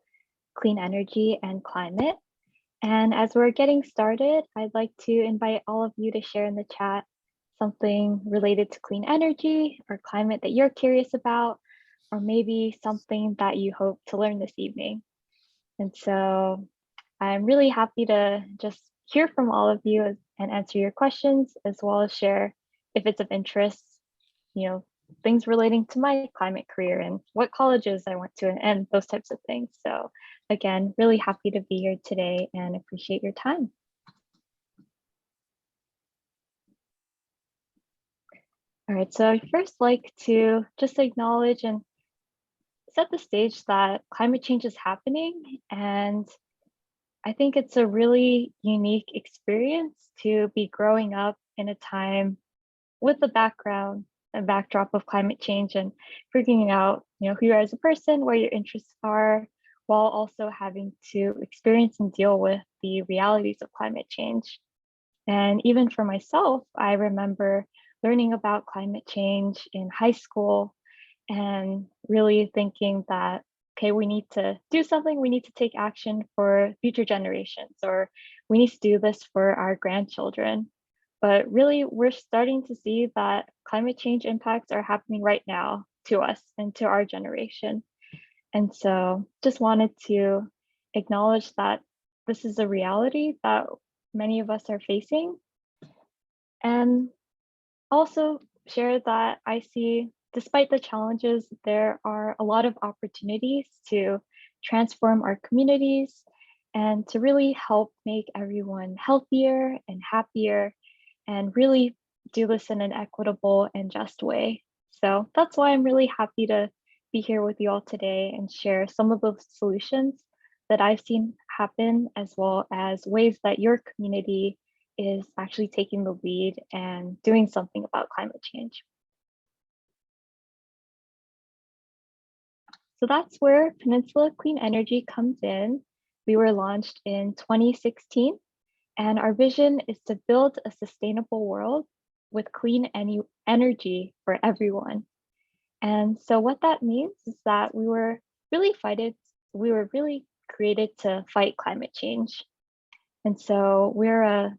clean energy and climate. And as we're getting started, I'd like to invite all of you to share in the chat something related to clean energy or climate that you're curious about, or maybe something that you hope to learn this evening. And so I'm really happy to just hear from all of you and answer your questions, as well as share, if it's of interest, you know, things relating to my climate career and what colleges I went to and those types of things. So again, really happy to be here today and appreciate your time. All right, so I'd first like to just acknowledge and set the stage that climate change is happening, and I think it's a really unique experience to be growing up in a time with the background and backdrop of climate change and figuring out, you know, who you are as a person, where your interests are, while also having to experience and deal with the realities of climate change. And even for myself, I remember learning about climate change in high school and really thinking that, okay, we need to do something, we need to take action for future generations, or we need to do this for our grandchildren. But really, we're starting to see that climate change impacts are happening right now to us and to our generation. And so just wanted to acknowledge that this is a reality that many of us are facing. And also share that I see, despite the challenges, there are a lot of opportunities to transform our communities and to really help make everyone healthier and happier, and really do this in an equitable and just way. So that's why I'm really happy to be here with you all today and share some of the solutions that I've seen happen, as well as ways that your community is actually taking the lead and doing something about climate change. So that's where Peninsula Clean Energy comes in. We were launched in 2016, and our vision is to build a sustainable world with clean energy for everyone. And so what that means is that we were really created to fight climate change. And so we're a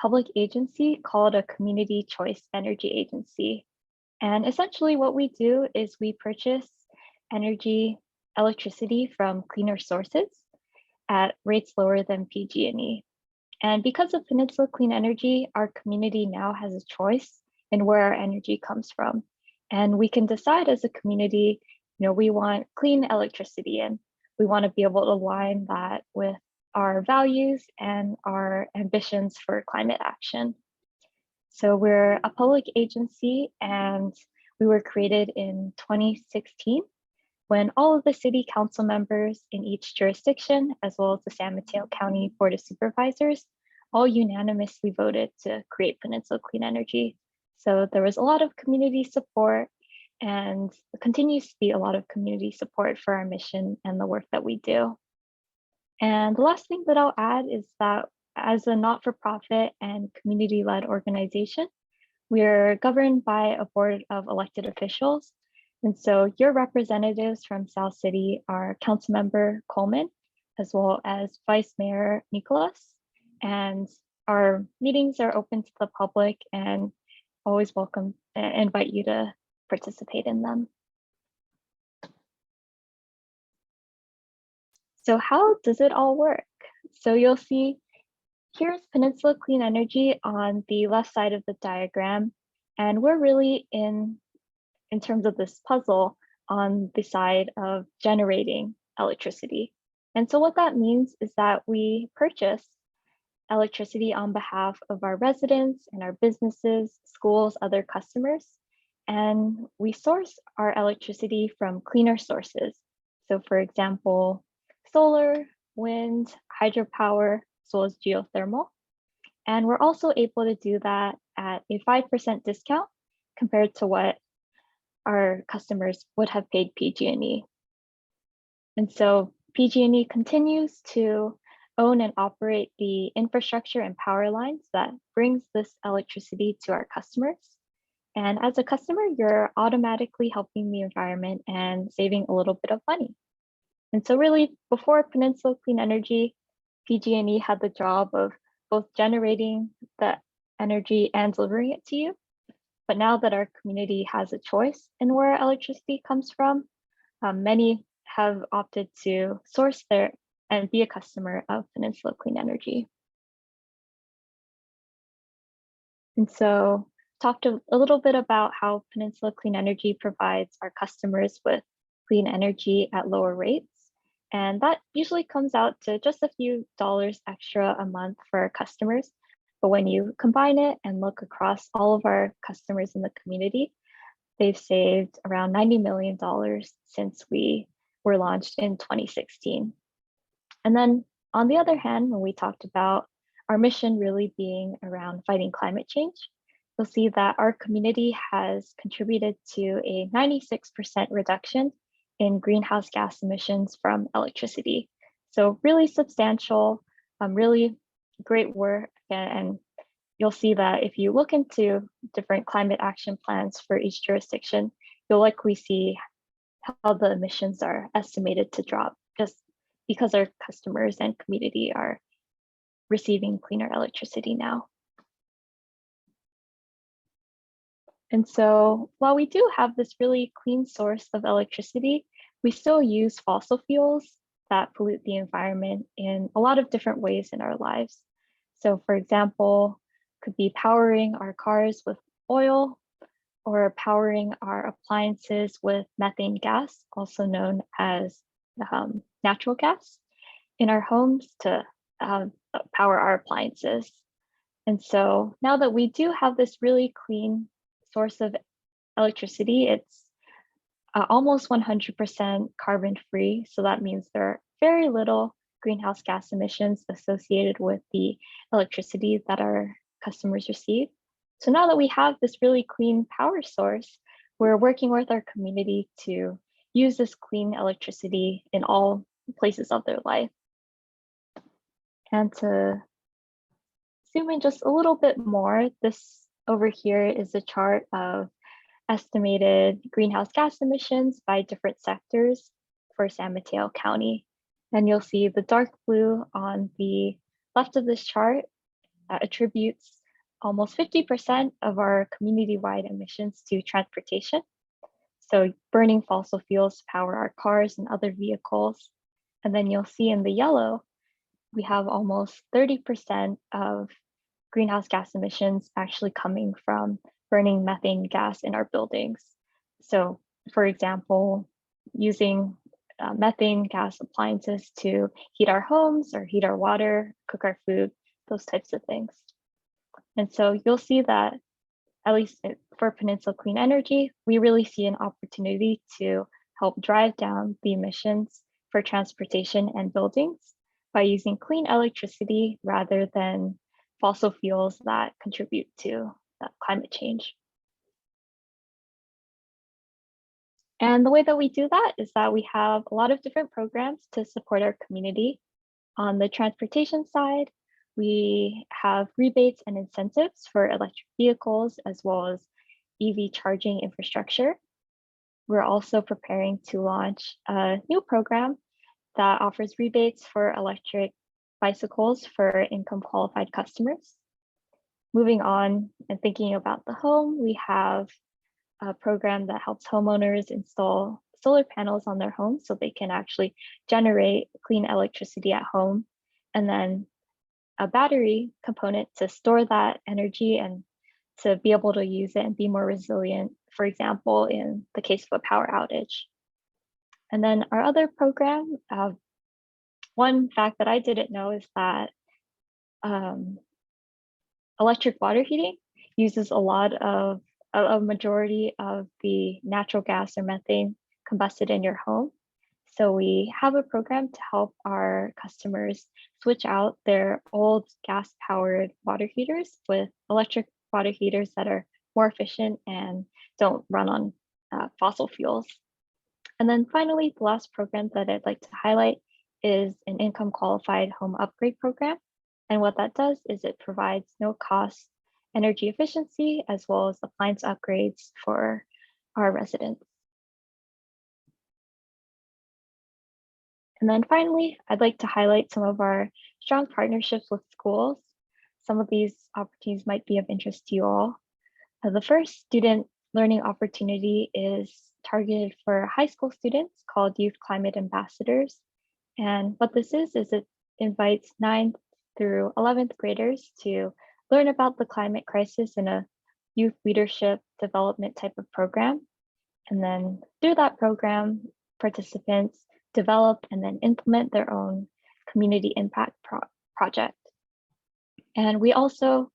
public agency called a Community Choice Energy Agency. And essentially what we do is we purchase electricity from cleaner sources at rates lower than PG&E. And because of Peninsula Clean Energy, our community now has a choice in where our energy comes from. And we can decide as a community, we want clean electricity and we want to be able to align that with our values and our ambitions for climate action. So we're a public agency and we were created in 2016 when all of the city council members in each jurisdiction, as well as the San Mateo County Board of Supervisors, all unanimously voted to create Peninsula Clean Energy. So there was a lot of community support and continues to be a lot of community support for our mission and the work that we do. And the last thing that I'll add is that as a not-for-profit and community-led organization, we're governed by a board of elected officials. And so your representatives from South City are Councilmember Coleman, as well as Vice Mayor Nicholas. And our meetings are open to the public and always welcome and invite you to participate in them. So how does it all work? So you'll see here's Peninsula Clean Energy on the left side of the diagram. And we're really in terms of this puzzle on the side of generating electricity. And so what that means is that we purchase electricity on behalf of our residents and our businesses, schools, other customers. And we source our electricity from cleaner sources. So for example, solar, wind, hydropower, as well as geothermal. And we're also able to do that at a 5% discount compared to what our customers would have paid PG&E. And so PG&E continues to own and operate the infrastructure and power lines that brings this electricity to our customers. And as a customer, you're automatically helping the environment and saving a little bit of money. And so really, before Peninsula Clean Energy, PG&E had the job of both generating the energy and delivering it to you. But now that our community has a choice in where electricity comes from, many have opted to source their and be a customer of Peninsula Clean Energy. And so talked a little bit about how Peninsula Clean Energy provides our customers with clean energy at lower rates. And that usually comes out to just a few dollars extra a month for our customers. But when you combine it and look across all of our customers in the community, they've saved around $90 million since we were launched in 2016. And then on the other hand, when we talked about our mission really being around fighting climate change, you'll see that our community has contributed to a 96% reduction in greenhouse gas emissions from electricity. So really substantial, really great work. And you'll see that if you look into different climate action plans for each jurisdiction, you'll likely see how the emissions are estimated to drop just because our customers and community are receiving cleaner electricity now. And so while we do have this really clean source of electricity, we still use fossil fuels that pollute the environment in a lot of different ways in our lives. So for example, could be powering our cars with oil or powering our appliances with methane gas, also known as natural gas, in our homes to power our appliances. And so now that we do have this really clean source of electricity, it's almost 100% carbon free. So that means there are very little greenhouse gas emissions associated with the electricity that our customers receive. So now that we have this really clean power source, we're working with our community to use this clean electricity in all places of their life. And to zoom in just a little bit more, this over here is a chart of estimated greenhouse gas emissions by different sectors for San Mateo County. And you'll see the dark blue on the left of this chart attributes almost 50% of our community-wide emissions to transportation. So burning fossil fuels to power our cars and other vehicles. And then you'll see in the yellow, we have almost 30% of greenhouse gas emissions actually coming from burning methane gas in our buildings. So for example, using methane gas appliances to heat our homes or heat our water, cook our food, those types of things. And so you'll see that, at least for Peninsula Clean Energy, we really see an opportunity to help drive down the emissions for transportation and buildings by using clean electricity rather than fossil fuels that contribute to climate change. And the way that we do that is that we have a lot of different programs to support our community. On the transportation side, we have rebates and incentives for electric vehicles as well as EV charging infrastructure. We're also preparing to launch a new program that offers rebates for electric bicycles for income qualified customers. Moving on and thinking about the home, we have a program that helps homeowners install solar panels on their homes so they can actually generate clean electricity at home, and then a battery component to store that energy and to be able to use it and be more resilient, for example, in the case of a power outage. And then our other program, one fact that I didn't know is that electric water heating uses a lot of a majority of the natural gas or methane combusted in your home. So we have a program to help our customers switch out their old gas-powered water heaters with electric water heaters that are more efficient and don't run on fossil fuels. And then finally, the last program that I'd like to highlight is an income qualified home upgrade program. And what that does is it provides no cost energy efficiency as well as appliance upgrades for our residents. And then finally, I'd like to highlight some of our strong partnerships with schools. Some of these opportunities might be of interest to you all. The first student learning opportunity is targeted for high school students called Youth Climate Ambassadors. And what this is it invites 9th through 11th graders to learn about the climate crisis in a youth leadership development type of program. And then through that program, participants develop and then implement their own community impact project. And we also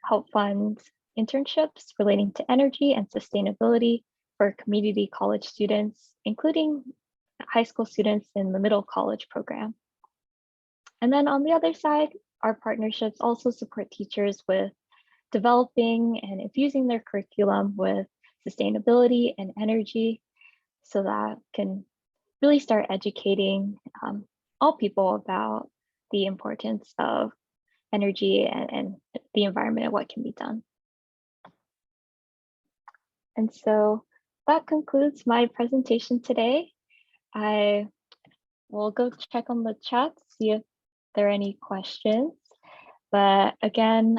help fund internships relating to energy and sustainability for community college students, including high school students in the middle college program. And then on the other side, our partnerships also support teachers with developing and infusing their curriculum with sustainability and energy so that can really start educating all people about the importance of energy and the environment and what can be done. And so that concludes my presentation today. I will go check on the chat to see if there are any questions. But again,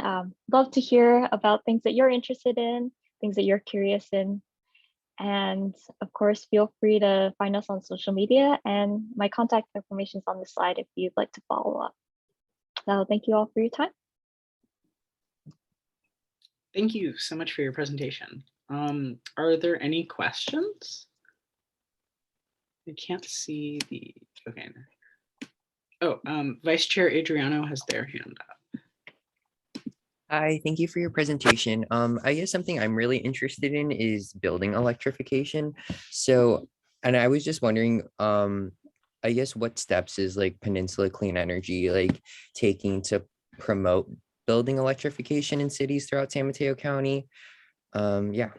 love to hear about things that you're interested in, things that you're curious in. And of course, feel free to find us on social media, and my contact information is on the slide if you'd like to follow up. So thank you all for your time. Thank you so much for your presentation. Are there any questions? I can't see the, okay. Oh, Vice Chair Adriano has their hand up. Hi, thank you for your presentation. I guess something I'm really interested in is building electrification. So, and I was just wondering, I guess what steps is like Peninsula Clean Energy like taking to promote building electrification in cities throughout San Mateo County? Yeah.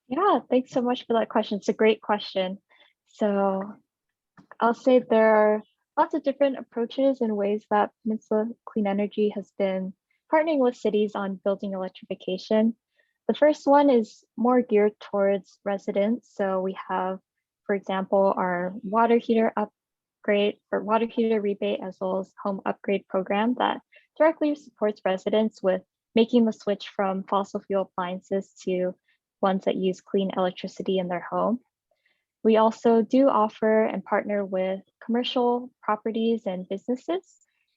Yeah, thanks so much for that question. It's a great question. So I'll say there are lots of different approaches and ways that Peninsula Clean Energy has been partnering with cities on building electrification. The first one is more geared towards residents. So we have, for example, our water heater upgrade or water heater rebate as well as home upgrade program that directly supports residents with making the switch from fossil fuel appliances to ones that use clean electricity in their home. We also do offer and partner with commercial properties and businesses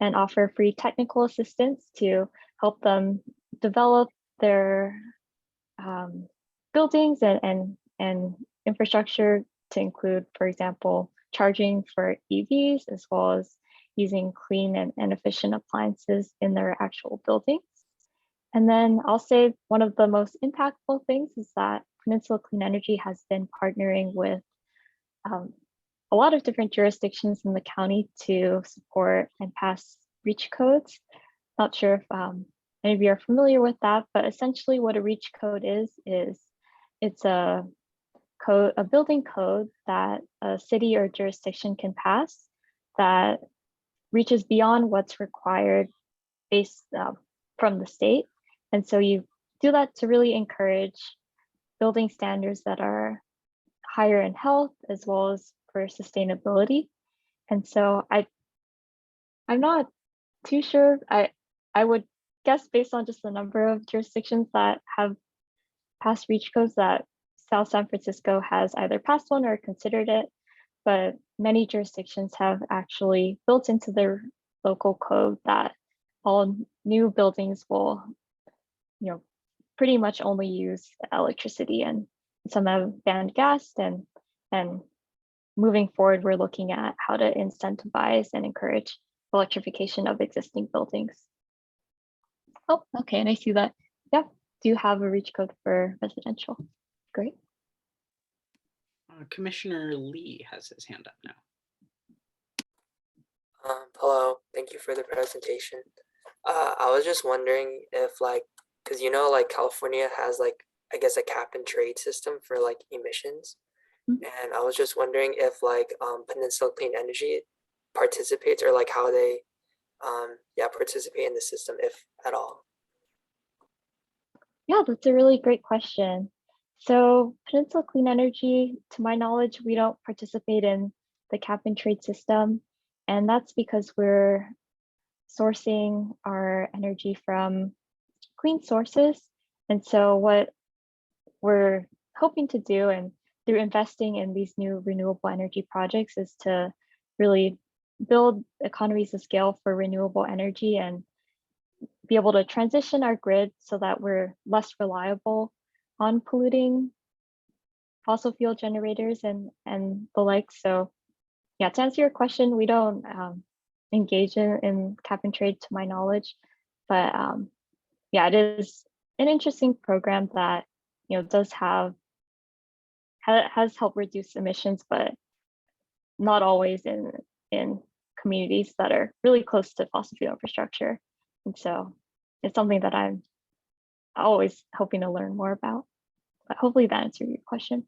and offer free technical assistance to help them develop their buildings and infrastructure to include, for example, charging for EVs, as well as using clean and efficient appliances in their actual buildings. And then I'll say one of the most impactful things is that Peninsula Clean Energy has been partnering with a lot of different jurisdictions in the county to support and pass REACH codes. Not sure if any of you are familiar with that, but essentially what a REACH code is it's a building code that a city or jurisdiction can pass that reaches beyond what's required based from the state. And so you do that to really encourage building standards that are higher in health as well as for sustainability. And so I'm not too sure. I would guess based on just the number of jurisdictions that have passed REACH codes that South San Francisco has either passed one or considered it, but many jurisdictions have actually built into their local code that all new buildings will, pretty much only use electricity, and some have banned gas, and moving forward, we're looking at how to incentivize and encourage electrification of existing buildings. Oh, okay, and I see that, yeah, do you have a REACH code for residential? Great. Commissioner Lee has his hand up now. Hello, thank you for the presentation. I was just wondering if because California has I guess a cap and trade system for emissions. And I was just wondering if Peninsula Clean Energy participates or how they participate in the system, if at all. Yeah, that's a really great question. So Peninsula Clean Energy, to my knowledge, we don't participate in the cap and trade system. And that's because we're sourcing our energy from clean sources. And so what we're hoping to do, and through investing in these new renewable energy projects, is to really build economies of scale for renewable energy and be able to transition our grid so that we're less reliable on polluting fossil fuel generators and the like. So yeah, to answer your question, we don't engage in cap and trade to my knowledge, but yeah, it is an interesting program that does has helped reduce emissions, but not always in communities that are really close to fossil fuel infrastructure. And so it's something that I'm always hoping to learn more about, but hopefully that answered your question.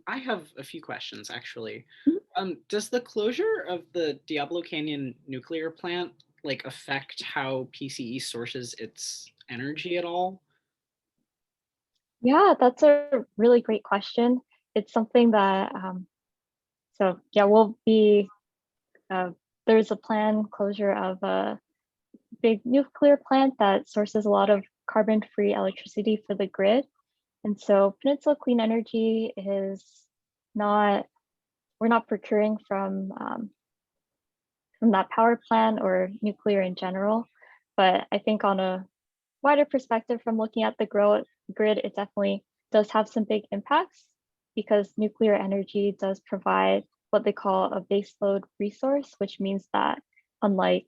I have a few questions, actually. Mm-hmm. Does the closure of the Diablo Canyon nuclear plant affect how PCE sources its energy at all? Yeah, that's a really great question. It's something that, so yeah, we'll be, there's a planned closure of a big nuclear plant that sources a lot of carbon-free electricity for the grid. And so Peninsula Clean Energy is we're not procuring from that power plant or nuclear in general. But I think on a wider perspective from looking at the grid, it definitely does have some big impacts, because nuclear energy does provide what they call a baseload resource, which means that unlike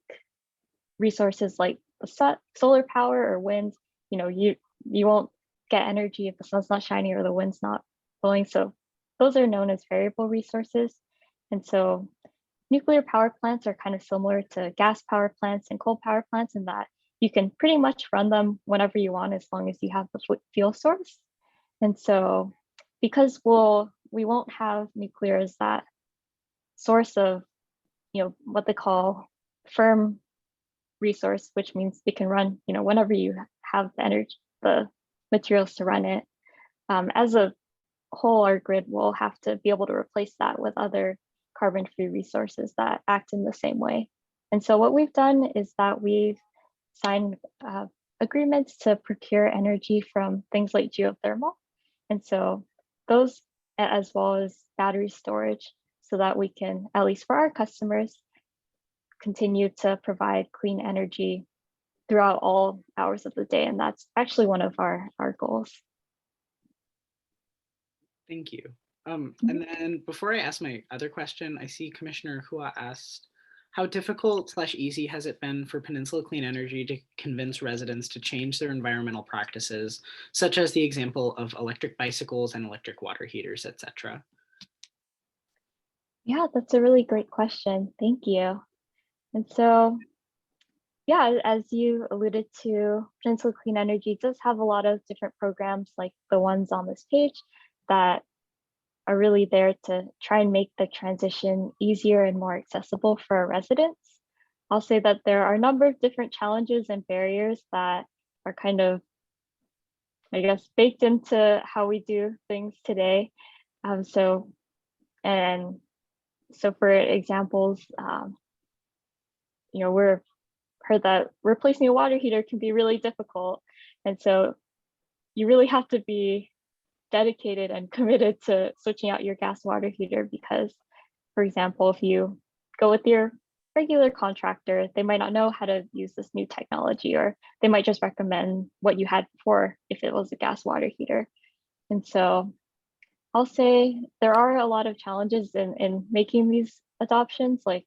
resources like the solar power or wind, you won't get energy if the sun's not shining or the wind's not blowing. So those are known as variable resources. And so nuclear power plants are kind of similar to gas power plants and coal power plants in that you can pretty much run them whenever you want, as long as you have the fuel source. And so because we won't have nuclear as that source of, what they call firm resource, which means they can run, whenever you have the energy, the materials to run it. As a whole, our grid will have to be able to replace that with other carbon-free resources that act in the same way. And so what we've done is that we've signed agreements to procure energy from things like geothermal. And so those, as well as battery storage, so that we can, at least for our customers, continue to provide clean energy throughout all hours of the day. And that's actually one of our goals. Thank you. And then before I ask my other question, I see Commissioner Hua asked, how difficult / easy has it been for Peninsula Clean Energy to convince residents to change their environmental practices, such as the example of electric bicycles and electric water heaters, etc.? Yeah, that's a really great question. Thank you. And so, yeah, as you alluded to, Peninsula Clean Energy does have a lot of different programs like the ones on this page that are really there to try and make the transition easier and more accessible for our residents. I'll say that there are a number of different challenges and barriers that are kind of, I guess, baked into how we do things today. So for examples, we're heard that replacing a water heater can be really difficult. And so you really have to be dedicated and committed to switching out your gas water heater because, for example, if you go with your regular contractor, they might not know how to use this new technology, or they might just recommend what you had before if it was a gas water heater. And so I'll say there are a lot of challenges in making these adoptions, like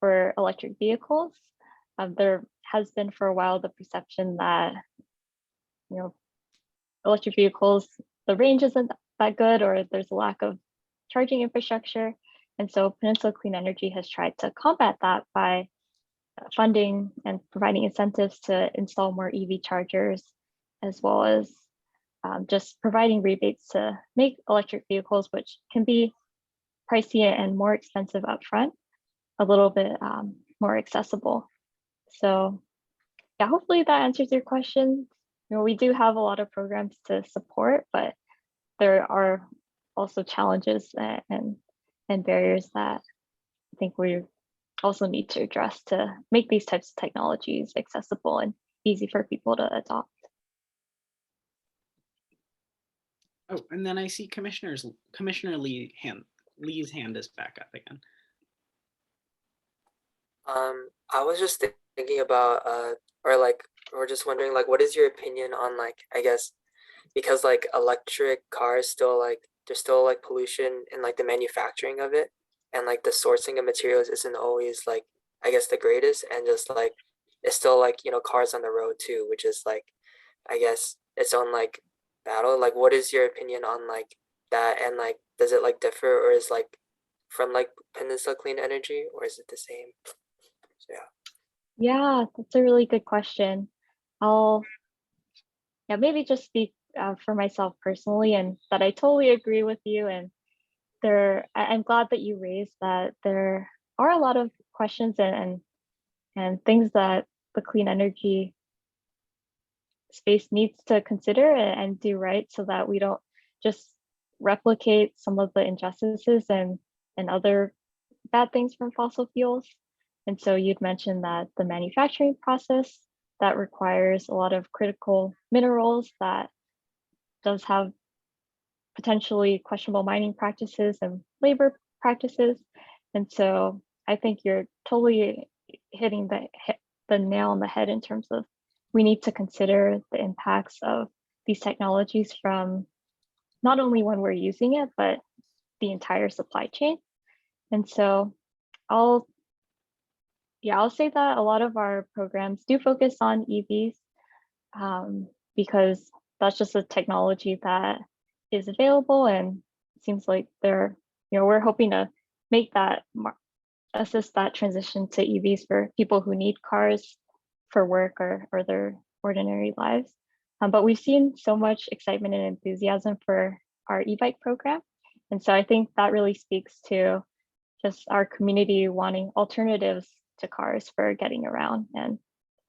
for electric vehicles. There has been for a while the perception that, electric vehicles, the range isn't that good, or there's a lack of charging infrastructure. And so Peninsula Clean Energy has tried to combat that by funding and providing incentives to install more EV chargers, as well as just providing rebates to make electric vehicles, which can be pricey and more expensive upfront, a little bit more accessible. So yeah, hopefully that answers your question. We do have a lot of programs to support, but there are also challenges and barriers that I think we also need to address to make these types of technologies accessible and easy for people to adopt. Oh, and then I see Commissioner Lee's hand is back up again. I was just thinking about we're just wondering, like, what is your opinion on, like, I guess, because like electric cars still, like, there's still like pollution in like the manufacturing of it, and like the sourcing of materials isn't always, like, I guess, the greatest, and just like it's still like, cars on the road too, which is like, I guess, its own like battle. Like, what is your opinion on like that, and like does it like differ, or is like from like Peninsula Clean Energy, or is it the same? So Yeah, that's a really good question. I'll maybe just speak for myself personally, and that I totally agree with you. And I'm glad that you raised that. There are a lot of questions and things that the clean energy space needs to consider and do right, so that we don't just replicate some of the injustices and other bad things from fossil fuels. And so you'd mentioned that the manufacturing process that requires a lot of critical minerals that does have potentially questionable mining practices and labor practices. And so I think you're totally hitting the nail on the head in terms of we need to consider the impacts of these technologies from not only when we're using it, but the entire supply chain. And so I'll say that a lot of our programs do focus on EVs because that's just a technology that is available, and it seems like we're hoping to make that assist that transition to EVs for people who need cars for work or their ordinary lives. But we've seen so much excitement and enthusiasm for our e-bike program. And so I think that really speaks to just our community wanting alternatives to cars for getting around. And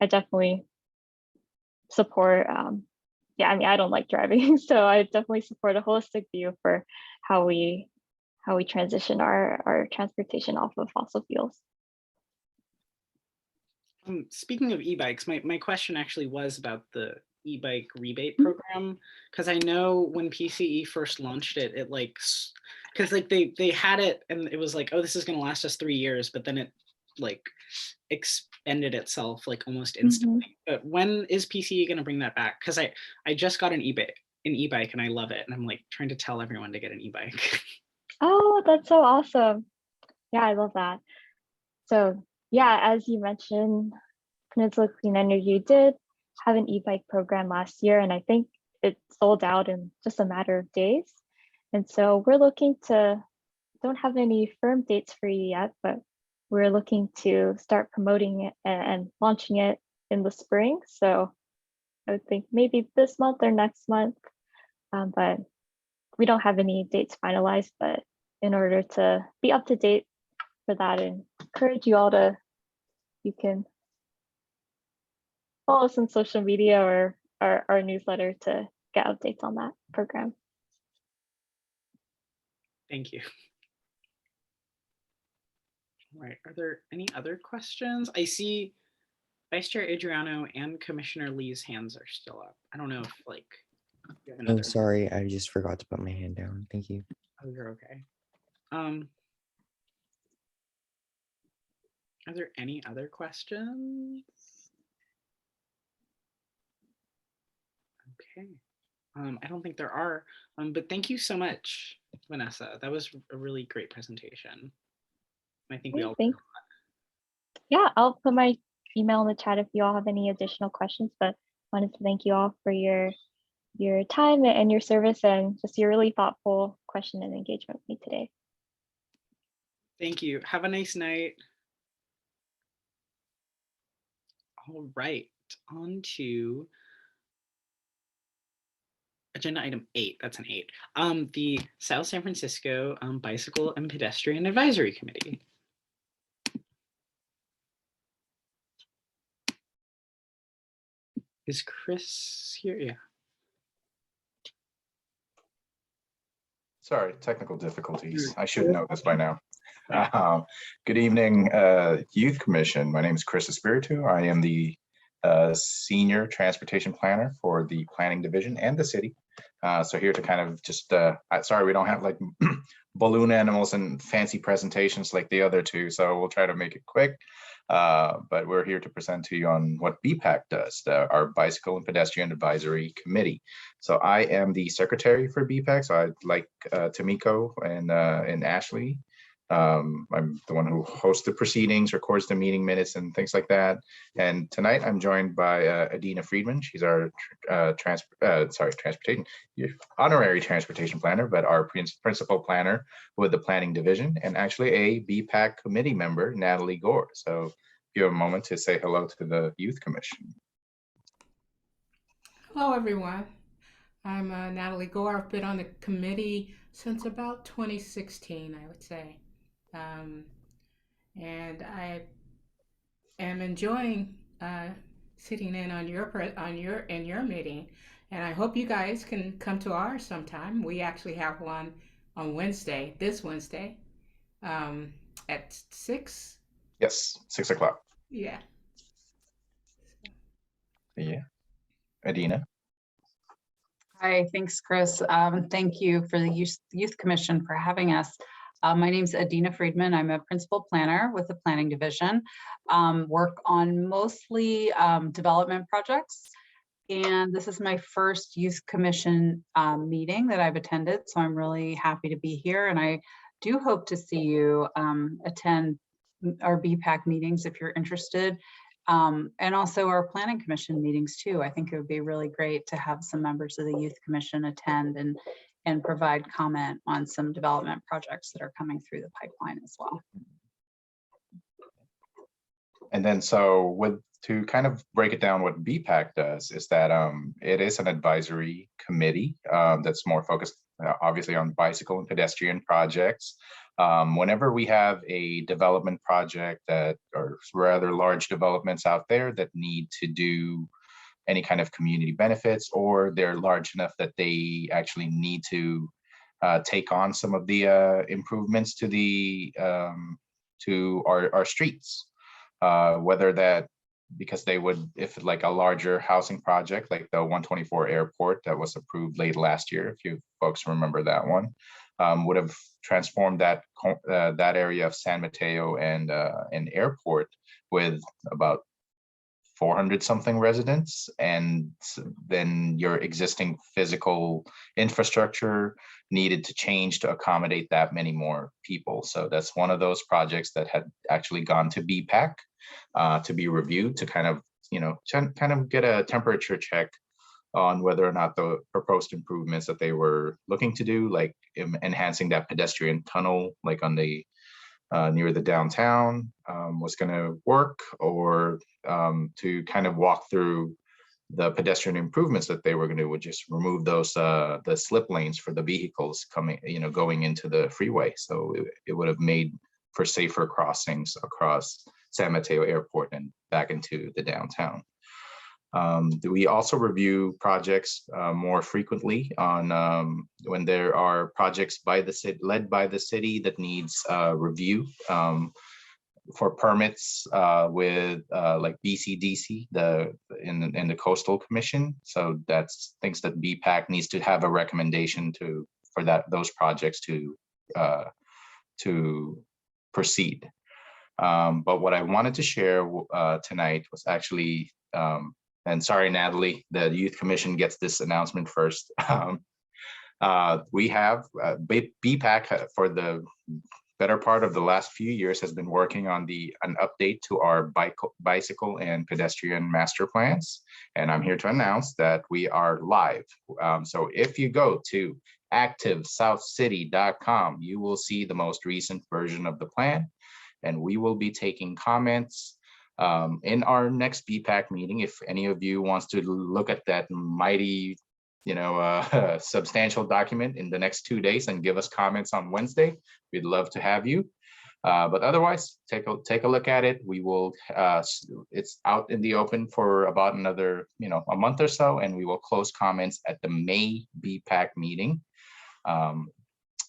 I definitely support, I don't like driving, so I definitely support a holistic view for how we transition our transportation off of fossil fuels. Speaking of e-bikes, my question actually was about the e-bike rebate program, because I know when PCE first launched it, it like, because like they had it and it was like, oh, this is going to last us 3 years, but then it like expended itself like almost instantly. But when is PCE going to bring that back? Because I just got an e-bike and I love it, and I'm like trying to tell everyone to get an e-bike. Oh, that's so awesome. Yeah, I love that. So yeah, as you mentioned, Peninsula Clean Energy did have an e-bike program last year, and I think it sold out in just a matter of days. And so we're looking to, don't have any firm dates for you yet, but we're looking to start promoting it and launching it in the spring. So I would think maybe this month or next month, but we don't have any dates finalized. But in order to be up to date for that and encourage you all to, you can follow us on social media or our newsletter to get updates on that program. Thank you. All right, are there any other questions? I see Vice Chair Adriano and Commissioner Lee's hands are still up. I don't know if like you have Oh, another. sorry, I just forgot to put my hand down. Thank you. Oh, you're okay. Are there any other questions? Okay. I don't think there are, but thank you so much, Vanessa. That was a really great presentation. I think we all learned a lot. Yeah, I'll put my email in the chat if you all have any additional questions, but wanted to thank you all for your time and your service and just your really thoughtful question and engagement with me today. Thank you. Have a nice night. All right, on to agenda item 8. That's an 8. The South San Francisco Bicycle and Pedestrian Advisory Committee. Is Chris here? Yeah. Sorry, technical difficulties. I should know this by now. Good evening, Youth Commission. My name is Chris Espiritu. I am the Senior Transportation Planner for the Planning Division and the city. So here to kind of just, sorry, we don't have like balloon animals and fancy presentations like the other two, so we'll try to make it quick. But we're here to present to you on what BPAC does, our Bicycle and Pedestrian Advisory Committee. So I am the secretary for BPAC, so I'd like Tamiko and Ashley. I'm the one who hosts the proceedings, records the meeting minutes and things like that. And tonight I'm joined by Adina Friedman. She's our honorary transportation planner, but our principal planner with the planning division, and actually a BPAC committee member, Natalie Gore. So if you have a moment to say hello to the Youth Commission. Hello, everyone. I'm Natalie Gore. I've been on the committee since about 2016, I would say. And I am enjoying sitting in on your meeting, and I hope you guys can come to ours sometime. We actually have one on Wednesday, this Wednesday, at 6. Yes, 6 o'clock. Yeah. Yeah. Adina. Hi, thanks, Chris. Thank you for the Youth Commission for having us. My name is Adina Friedman. I'm a principal planner with the Planning Division. Work on mostly development projects. And this is my first Youth Commission meeting that I've attended. So I'm really happy to be here. And I do hope to see you attend our BPAC meetings if you're interested. And also our Planning Commission meetings too. I think it would be really great to have some members of the Youth Commission attend and provide comment on some development projects that are coming through the pipeline as well. And then so to kind of break it down, what BPAC does is that it is an advisory committee that's more focused obviously on bicycle and pedestrian projects. Whenever we have a development project that, or rather large developments out there that need to do any kind of community benefits, or they're large enough that they actually need to take on some of the improvements to the to our streets, whether that because they would, if like a larger housing project like the 124 airport that was approved late last year, if you folks remember that one, would have transformed that that area of San Mateo and an airport with about 400 something residents, and then your existing physical infrastructure needed to change to accommodate that many more people. So that's one of those projects that had actually gone to BPAC to be reviewed, to kind of, you know, kind of get a temperature check on whether or not the proposed improvements that they were looking to do, like enhancing that pedestrian tunnel, like on the near the downtown, was going to work, or to kind of walk through the pedestrian improvements that they were going to would just remove those the slip lanes for the vehicles coming, you know, going into the freeway. So it would have made for safer crossings across San Mateo Airport and back into the downtown. We also review projects more frequently on when there are projects by the city, led by the city, that needs review for permits with like BCDC, in the Coastal Commission. So that's things that BPAC needs to have a recommendation to for those projects to proceed. But what I wanted to share tonight was actually, and sorry, Natalie, the Youth Commission gets this announcement first. We have BPAC for the better part of the last few years has been working on an update to our bicycle and pedestrian master plans. And I'm here to announce that we are live. So if you go to activesouthcity.com, you will see the most recent version of the plan. And we will be taking comments in our next BPAC meeting. If any of you wants to look at that mighty, you know, substantial document in the next 2 days and give us comments on Wednesday, we'd love to have you. But otherwise, take a look at it. We will. It's out in the open for about another, you know, a month or so, and we will close comments at the May BPAC meeting.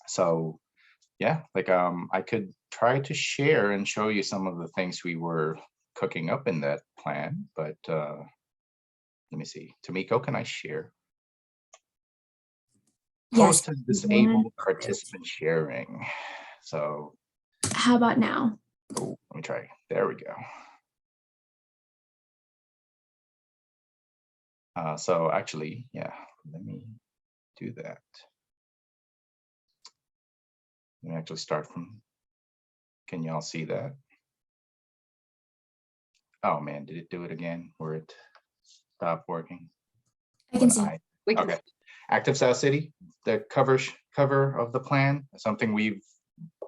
So yeah, like I could try to share and show you some of the things we were cooking up in that plan, but let me see. Tamiko, can I share? Yes. Post to disable participant sharing. So How about now? oh, let me try. There we go. So actually, yeah, let me do that. Let me actually start from, can y'all see that? Oh man, did it do it again where it stopped working? I can see. Okay. Active South City, the cover of the plan, something we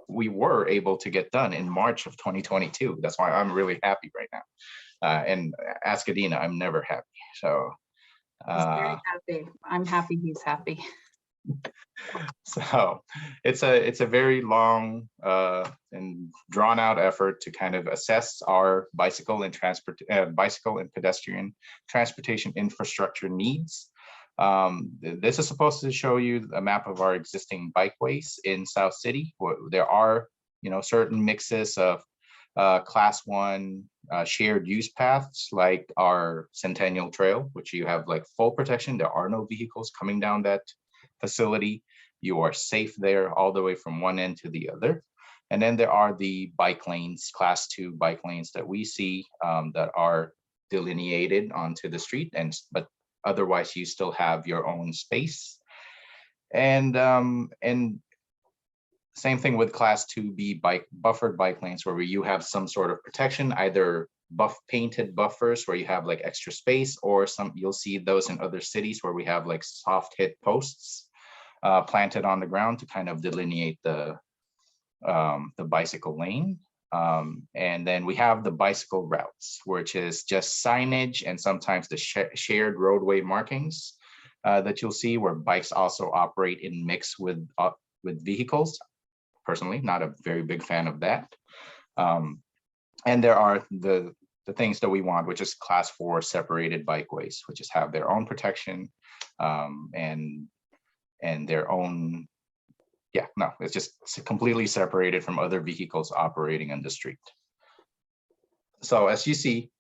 were able to get done in March of 2022. That's why I'm really happy right now. And ask Adina, I'm never happy. So He's very happy. I'm happy he's happy. So it's a very long and drawn out effort to kind of assess our bicycle and pedestrian transportation infrastructure needs. This is supposed to show you a map of our existing bikeways in South City. There are, you know, certain mixes of class 1 shared use paths, like our Centennial Trail, which you have like full protection. There are no vehicles coming down that facility. You are safe there all the way from one end to the other. And then there are the bike lanes, class 2 bike lanes that we see that are delineated onto the street, but otherwise you still have your own space. And same thing with class 2B buffered bike lanes, where you have some sort of protection, either painted buffers where you have like extra space, or you'll see those in other cities where we have like soft hit posts planted on the ground to kind of delineate the bicycle lane. And then we have the bicycle routes, which is just signage and sometimes the shared roadway markings that you'll see, where bikes also operate in mix with vehicles. Personally, not a very big fan of that. And there are the things that we want, which is class 4 separated bikeways, which just have their own protection and their own, yeah, no, it's just completely separated from other vehicles operating on the street. So as you see,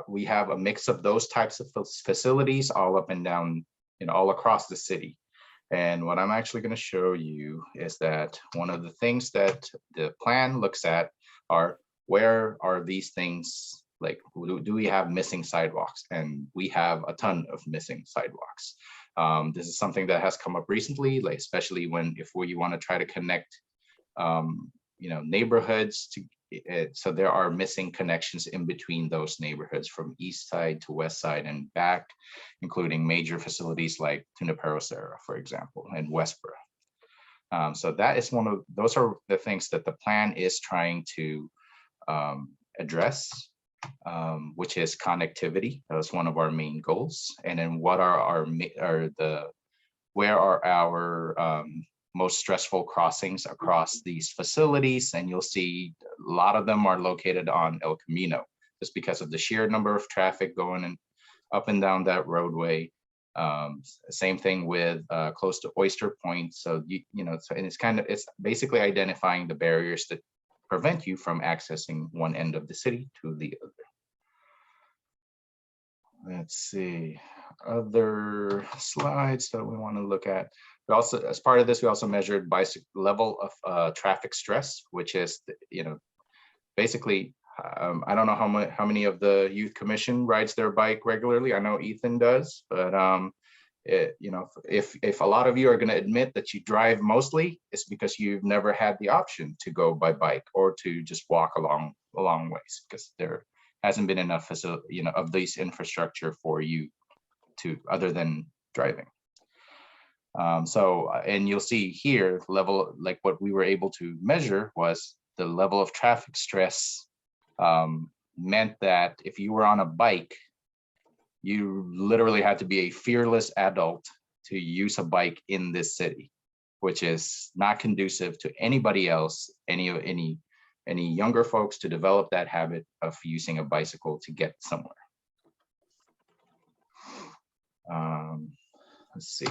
we have a mix of those types of facilities all up and down, all across the city. And what I'm actually going to show you is that one of the things that the plan looks at are, where are these things, like, do we have missing sidewalks? And we have a ton of missing sidewalks. This is something that has come up recently, like especially if we want to try to connect, neighborhoods to. So there are missing connections in between those neighborhoods from east side to west side and back, including major facilities like Tunapero Serra, for example, and Westboro. So that is those are the things that the plan is trying to address, which is connectivity. That's one of our main goals. And then what are where are our most stressful crossings across these facilities? And you'll see a lot of them are located on El Camino, just because of the sheer number of traffic going up and down that roadway. Same thing with close to Oyster Point. So and it's basically identifying the barriers that prevent you from accessing one end of the city to the other. Let's see, other slides that we want to look at. We also, as part of this, we also measured level of traffic stress, which is, basically, I don't know how many of the youth commission rides their bike regularly. I know Ethan does, but if a lot of you are going to admit that you drive mostly, it's because you've never had the option to go by bike or to just walk a long ways, because there hasn't been enough of this infrastructure for you to, other than driving. And you'll see here, level, like what we were able to measure was the level of traffic stress meant that if you were on a bike, you literally had to be a fearless adult to use a bike in this city, which is not conducive to anybody else, any younger folks to develop that habit of using a bicycle to get somewhere. Let's see.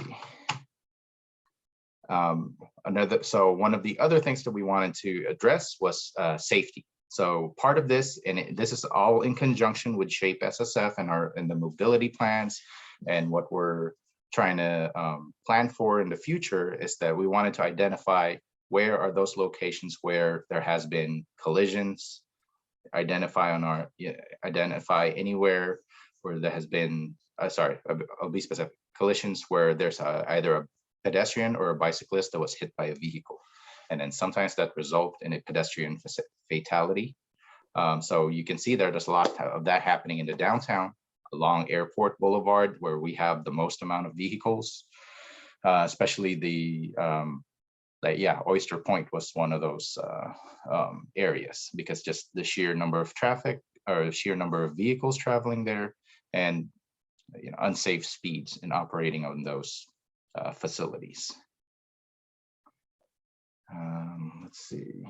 So one of the other things that we wanted to address was safety. So part of this, and this is all in conjunction with Shape SSF and the mobility plans, and what we're trying to plan for in the future is that we wanted to identify where are those locations where there has been collisions, identify anywhere where there has been, I'll be specific, collisions where there's either a pedestrian or a bicyclist that was hit by a vehicle. And then sometimes that result in a pedestrian fatality. So you can see there's a lot of that happening in the downtown, along Airport Boulevard, where we have the most amount of vehicles, especially Oyster Point was one of those areas, because just the sheer number of traffic or sheer number of vehicles traveling there, and unsafe speeds in operating on those facilities. Let's see.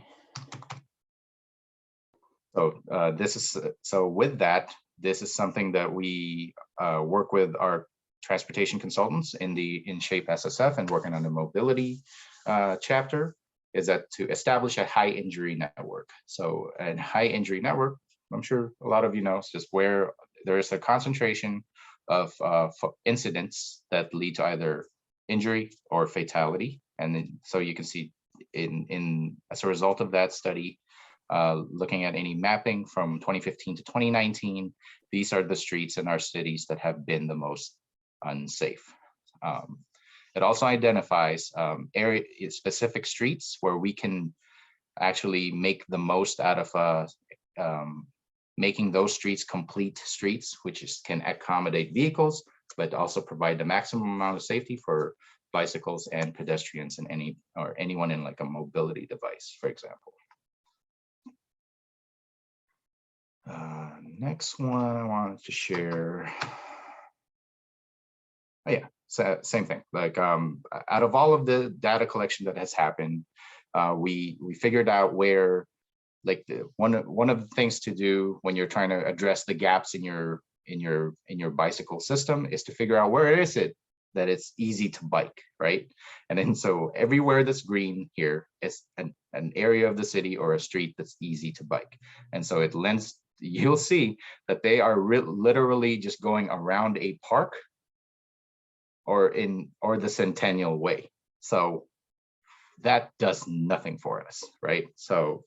So with that, this is something that we work with our transportation consultants in Shape SSF and working on the mobility chapter, is that to establish a high injury network. So a high injury network, I'm sure a lot of you know, is just where there is a concentration of incidents that lead to either injury or fatality. And then, so you can see as a result of that study, looking at any mapping from 2015 to 2019, these are the streets in our cities that have been the most unsafe. It also identifies specific streets where we can actually make the most out of making those streets complete streets, which can accommodate vehicles, but also provide the maximum amount of safety for bicycles and pedestrians and anyone in like a mobility device, for example. Next one I wanted to share. Oh yeah, so same thing. Like out of all of the data collection that has happened, we figured out where, like one of the things to do when you're trying to address the gaps in your bicycle system is to figure out where is it that it's easy to bike, right? And then so everywhere that's green here is an area of the city or a street that's easy to bike. And so it lends, you'll see that they are literally just going around a park or the Centennial Way. So that does nothing for us, right? So,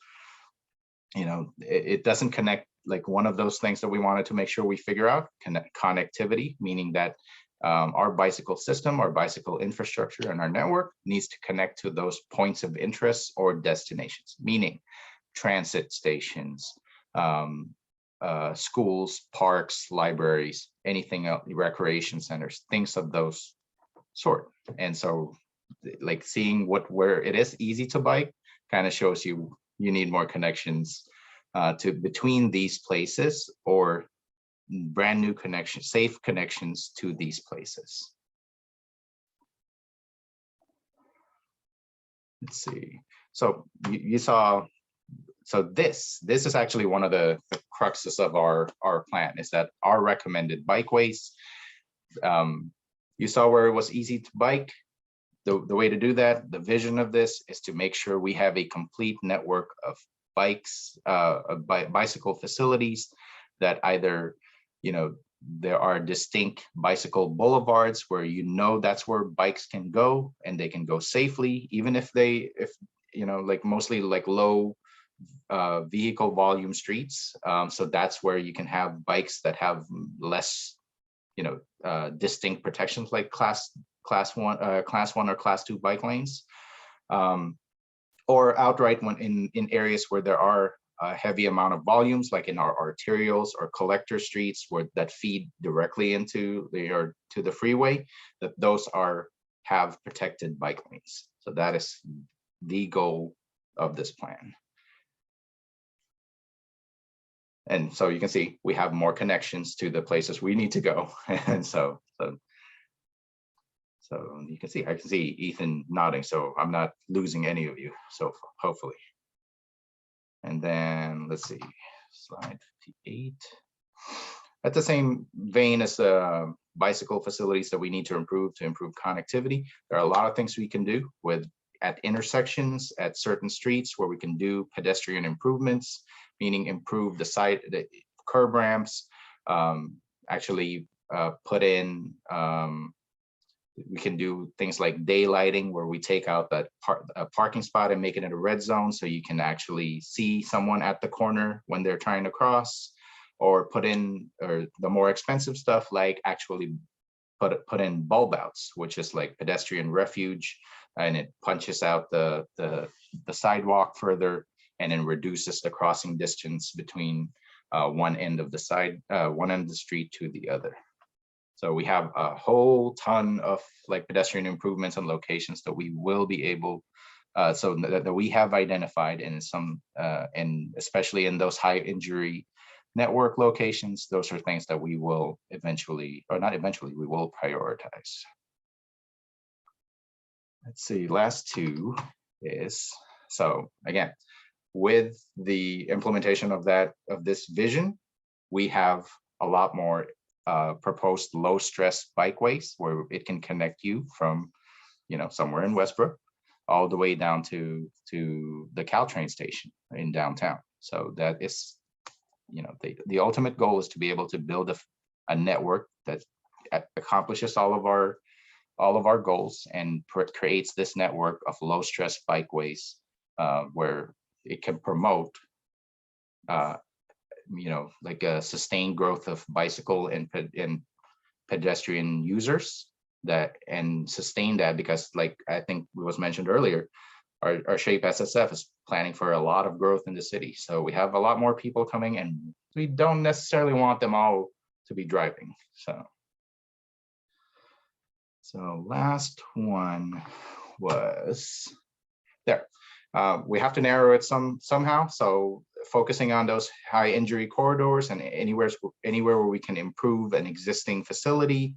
you know, it doesn't connect, like one of those things that we wanted to make sure we figure out, connectivity, meaning that our bicycle system, our bicycle infrastructure, and our network needs to connect to those points of interest or destinations, meaning transit stations, schools, parks, libraries, anything else, recreation centers, things of those sort. And so, like, seeing where it is easy to bike kind of shows you need more connections to between these places, or brand new connections, safe connections to these places. Let's see. So you saw, so this is actually one of the cruxes of our plan, is that our recommended bikeways. You saw where it was easy to bike. The way to do that, the vision of this is to make sure we have a complete network of bikes, bicycle facilities that either, you know, there are distinct bicycle boulevards where you know that's where bikes can go and they can go safely, even if you know, like mostly like low vehicle volume streets. So that's where you can have bikes that have less, you know, distinct protections, like class 1 or class 2 bike lanes, or outright when in areas where there are a heavy amount of volumes, like in our arterials or collector streets that feed directly into the freeway, that those have protected bike lanes. So that is the goal of this plan. And so you can see we have more connections to the places we need to go. And so you can see, I can see Ethan nodding, so I'm not losing any of you, so hopefully. And then let's see, slide 58. At the same vein as the bicycle facilities that we need to improve connectivity, there are a lot of things we can do at intersections, at certain streets, where we can do pedestrian improvements, meaning improve the curb ramps, actually put in, we can do things like daylighting, where we take out that parking spot and make it in a red zone, so you can actually see someone at the corner when they're trying to cross, or put in, or the more expensive stuff, like actually put in bulb outs, which is like pedestrian refuge, and it punches out the sidewalk further, and then reduces the crossing distance between one end of the street to the other. So we have a whole ton of like pedestrian improvements and locations that we will be able, so that we have identified in some, and especially in those high injury network locations, those are things that we will eventually, or not eventually, we will prioritize. Let's see, last two is, so again, with the implementation of this vision, we have a lot more proposed low stress bikeways, where it can connect you from, you know, somewhere in Westbrook all the way down to the Caltrain station in downtown. So that is, you know, the ultimate goal is to be able to build a network that accomplishes all of our goals, and creates this network of low stress bikeways, where it can promote you know, like a sustained growth of bicycle and pedestrian users, and sustain that, because like I think it was mentioned earlier, our SHAPE SSF is planning for a lot of growth in the city. So we have a lot more people coming, and we don't necessarily want them all to be driving. So last one was there. We have to narrow it somehow. So focusing on those high injury corridors, and anywhere where we can improve an existing facility,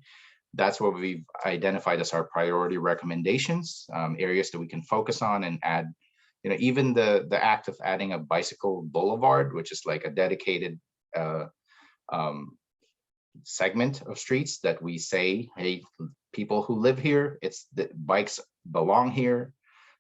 that's what we've identified as our priority recommendations, areas that we can focus on and add, you know, even the act of adding a bicycle boulevard, which is like a dedicated segment of streets that we say, hey, people who live here, the bikes belong here,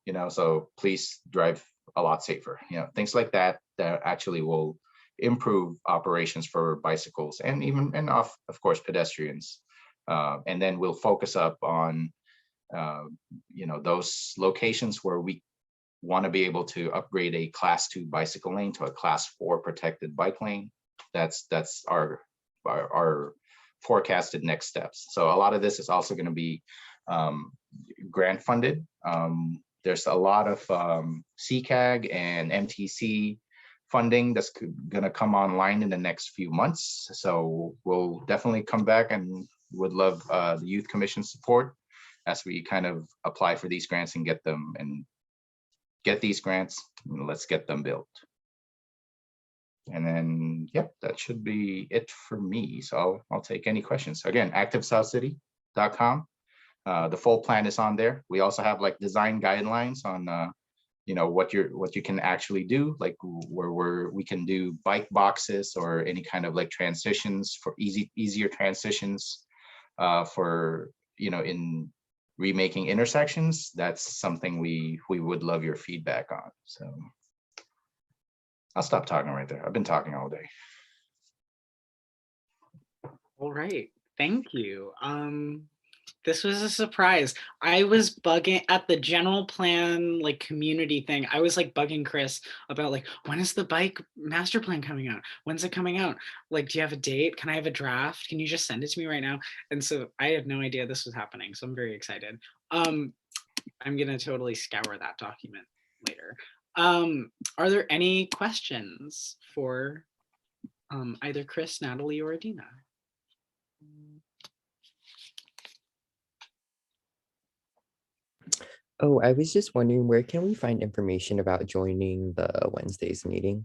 you know, so please drive a lot safer, you know, things like that actually will improve operations for bicycles and even, and of course, pedestrians. And then we'll focus up on, those locations where we want to be able to upgrade a class 2 bicycle lane to a class 4 protected bike lane. That's our forecasted next steps. So a lot of this is also going to be grant funded. There's a lot of CCAG and MTC funding that's going to come online in the next few months. So we'll definitely come back and would love the Youth Commission support as we kind of apply for these grants and get them, and get these grants, and let's get them built. And then, yep, that should be it for me. So I'll take any questions. Again, activesouthcity.com. The full plan is on there. We also have like design guidelines on, what you can actually do, like where we can do bike boxes or any kind of like transitions for easier transitions for, in remaking intersections. That's something we would love your feedback on. So I'll stop talking right there. I've been talking all day. All right, thank you. This was a surprise. I was bugging at the general plan, like community thing. I was like bugging Chris about like, when is the bike master plan coming out? When's it coming out? Like, do you have a date? Can I have a draft? Can you just send it to me right now? And so I had no idea this was happening. So I'm very excited. I'm gonna totally scour that document later. Are there any questions for either Chris, Natalie, or Adina? Oh, I was just wondering, where can we find information about joining the Wednesday's meeting?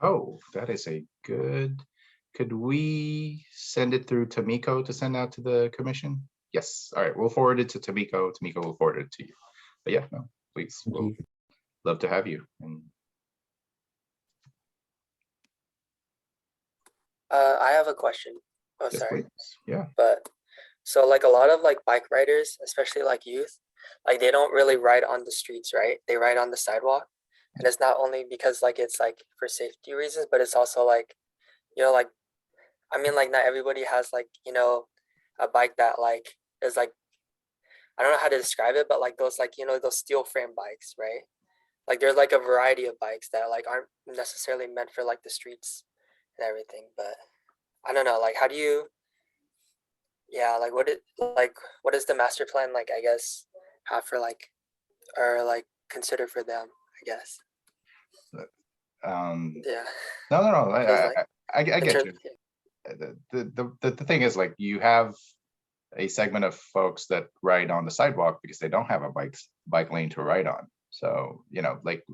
Oh, that is a good, could we send it through Tamiko to send out to the commission? Yes, all right, we'll forward it to Tamiko. Tamiko will forward it to you. But yeah, no, please, we'll love to have you. And I have a question. Oh, yes, sorry. please. Yeah. But so like a lot of like bike riders, especially like youth, like they don't really ride on the streets, right? They ride on the sidewalk. And it's not only because like it's like for safety reasons, but it's also like, like, I mean, like not everybody has like, a bike that like is like, I don't know how to describe it, but like those like, those steel frame bikes, right? Like there's like a variety of bikes that like aren't necessarily meant for like the streets and everything. But I don't know, like how do you, like what is the master plan like, I guess, have for like, or like consider for them, I guess. Yeah. No, Like, I get you. The thing is, like, you have a segment of folks that ride on the sidewalk because they don't have a bike lane to ride on. So, like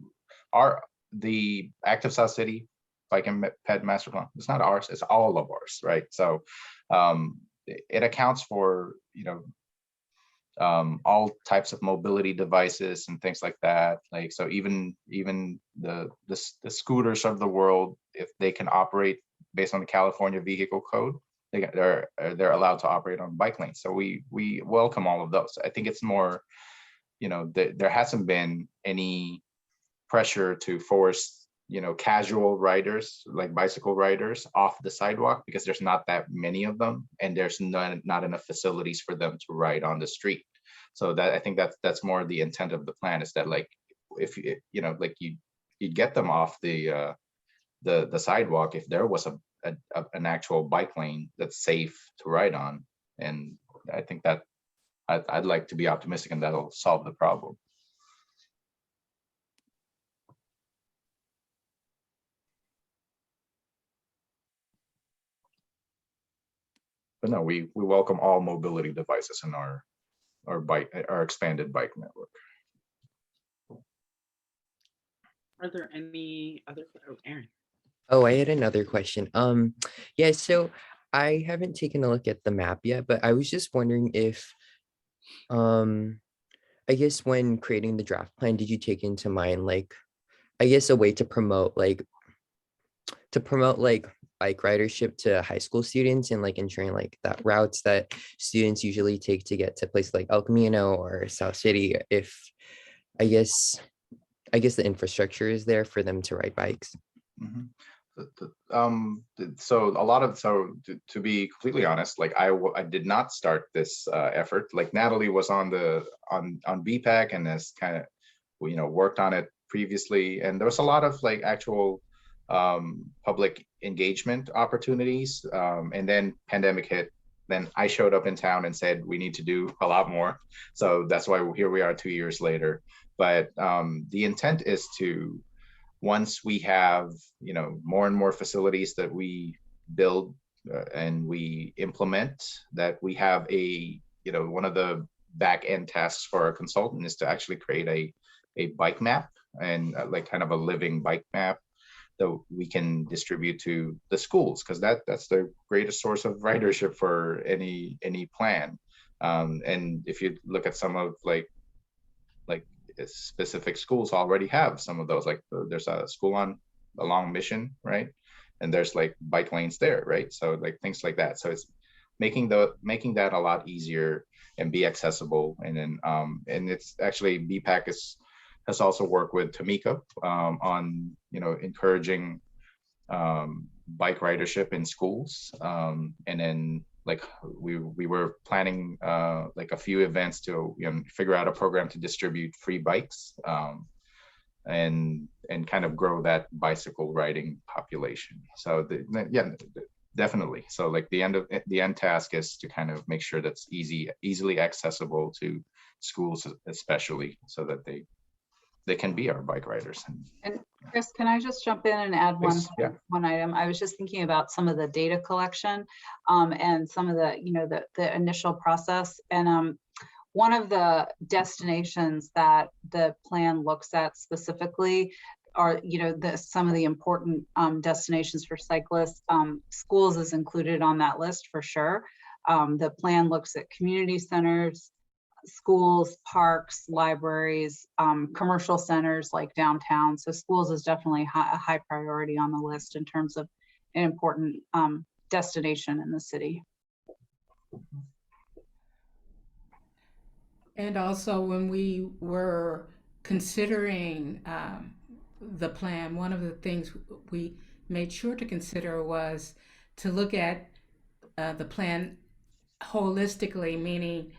the Active South City Bike and Ped Master Plan, it's not ours, it's all of ours, right? So it accounts for, all types of mobility devices and things like that. Like, so even the scooters of the world, if they can operate based on the California Vehicle Code, they're allowed to operate on bike lanes. So we welcome all of those. I think it's more, there hasn't been any pressure to force, casual riders, like bicycle riders, off the sidewalk because there's not that many of them, and there's not enough facilities for them to ride on the street. So that, I think that's more the intent of the plan, is that like, if like you'd get them off the sidewalk if there was an actual bike lane that's safe to ride on. And I think that I'd like to be optimistic, and that'll solve the problem. But no, we welcome all mobility devices in our expanded bike network. Are there any other? Oh, Aaron. Oh, I had another question. Yeah, so I haven't taken a look at the map yet, but I was just wondering if, I guess when creating the draft plan, did you take into mind, like, I guess a way to promote like bike ridership to high school students, and like ensuring like that routes that students usually take to get to places like El Camino or South City, if I guess the infrastructure is there for them to ride bikes. Mm-hmm. So a lot of, to be completely honest, like I did not start this effort. Like Natalie was on BPAC and has kind of, you know, worked on it previously, and there was a lot of like actual public engagement opportunities, and then pandemic hit. Then I showed up in town and said we need to do a lot more, so that's why here we are 2 years later. But the intent is to, once we have, you know, more and more facilities that we build and we implement, that we have a, you know, one of the back end tasks for our consultant is to actually create a bike map, and like kind of a living bike map that we can distribute to the schools, because that's the greatest source of ridership for any plan. And if you look at some of like specific schools already have some of those, like there's a school along Mission, right? And there's like bike lanes there, right? So like things like that. So it's making that a lot easier and be accessible. And then and it's actually BPAC has also worked with Tamika on, you know, encouraging bike ridership in schools. And then like we were planning like a few events to, you know, figure out a program to distribute free bikes, and kind of grow that bicycle riding population. So yeah, definitely. So like the end task is to kind of make sure that's easily accessible to schools, especially, so that they can be our bike riders. And Chris, can I just jump in and add one item? I was just thinking about some of the data collection and some of the, you know, the initial process. And one of the destinations that the plan looks at specifically are, you know, some of the important destinations for cyclists. Schools is included on that list for sure. The plan looks at community centers, schools, parks, libraries, commercial centers like downtown. So schools is definitely a high priority on the list in terms of an important destination in the city. And also, when we were considering the plan, one of the things we made sure to consider was to look at the plan holistically, meaning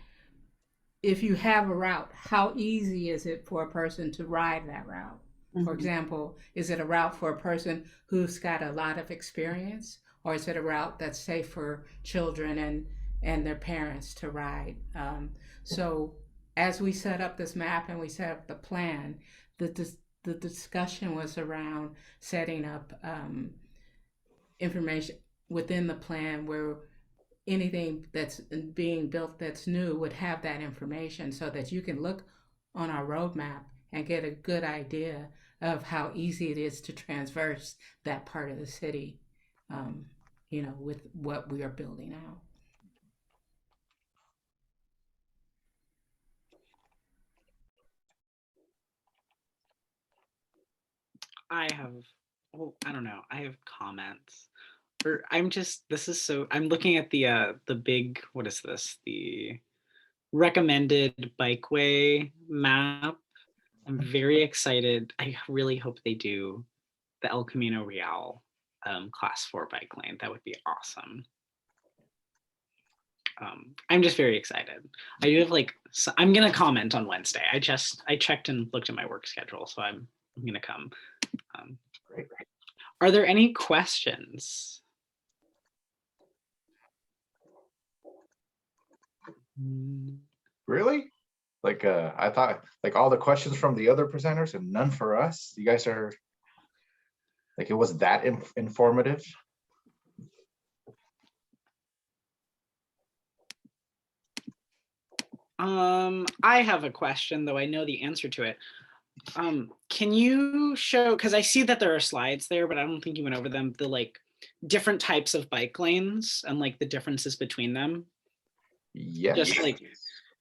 if you have a route, how easy is it for a person to ride that route? For example, is it a route for a person who's got a lot of experience, or is it a route that's safe for children and their parents to ride? So as we set up this map and we set up the plan, the discussion was around setting up information within the plan where anything that's being built that's new would have that information, so that you can look on our roadmap and get a good idea of how easy it is to traverse that part of the city, you know, with what we are building out. I don't know. I have comments. I'm looking at the big, what is this? The recommended bikeway map. I'm very excited. I really hope they do the El Camino Real class 4 bike lane. That would be awesome. I'm just very excited. I do have I'm gonna comment on Wednesday. I checked and looked at my work schedule, so I'm gonna come. Great. Are there any questions? Really? Like I thought, like all the questions from the other presenters and none for us. You guys are like, it was that informative. I have a question, though I know the answer to it. Can you show, because I see that there are slides there, but I don't think you went over them, the different types of bike lanes and the differences between them? Yeah. Just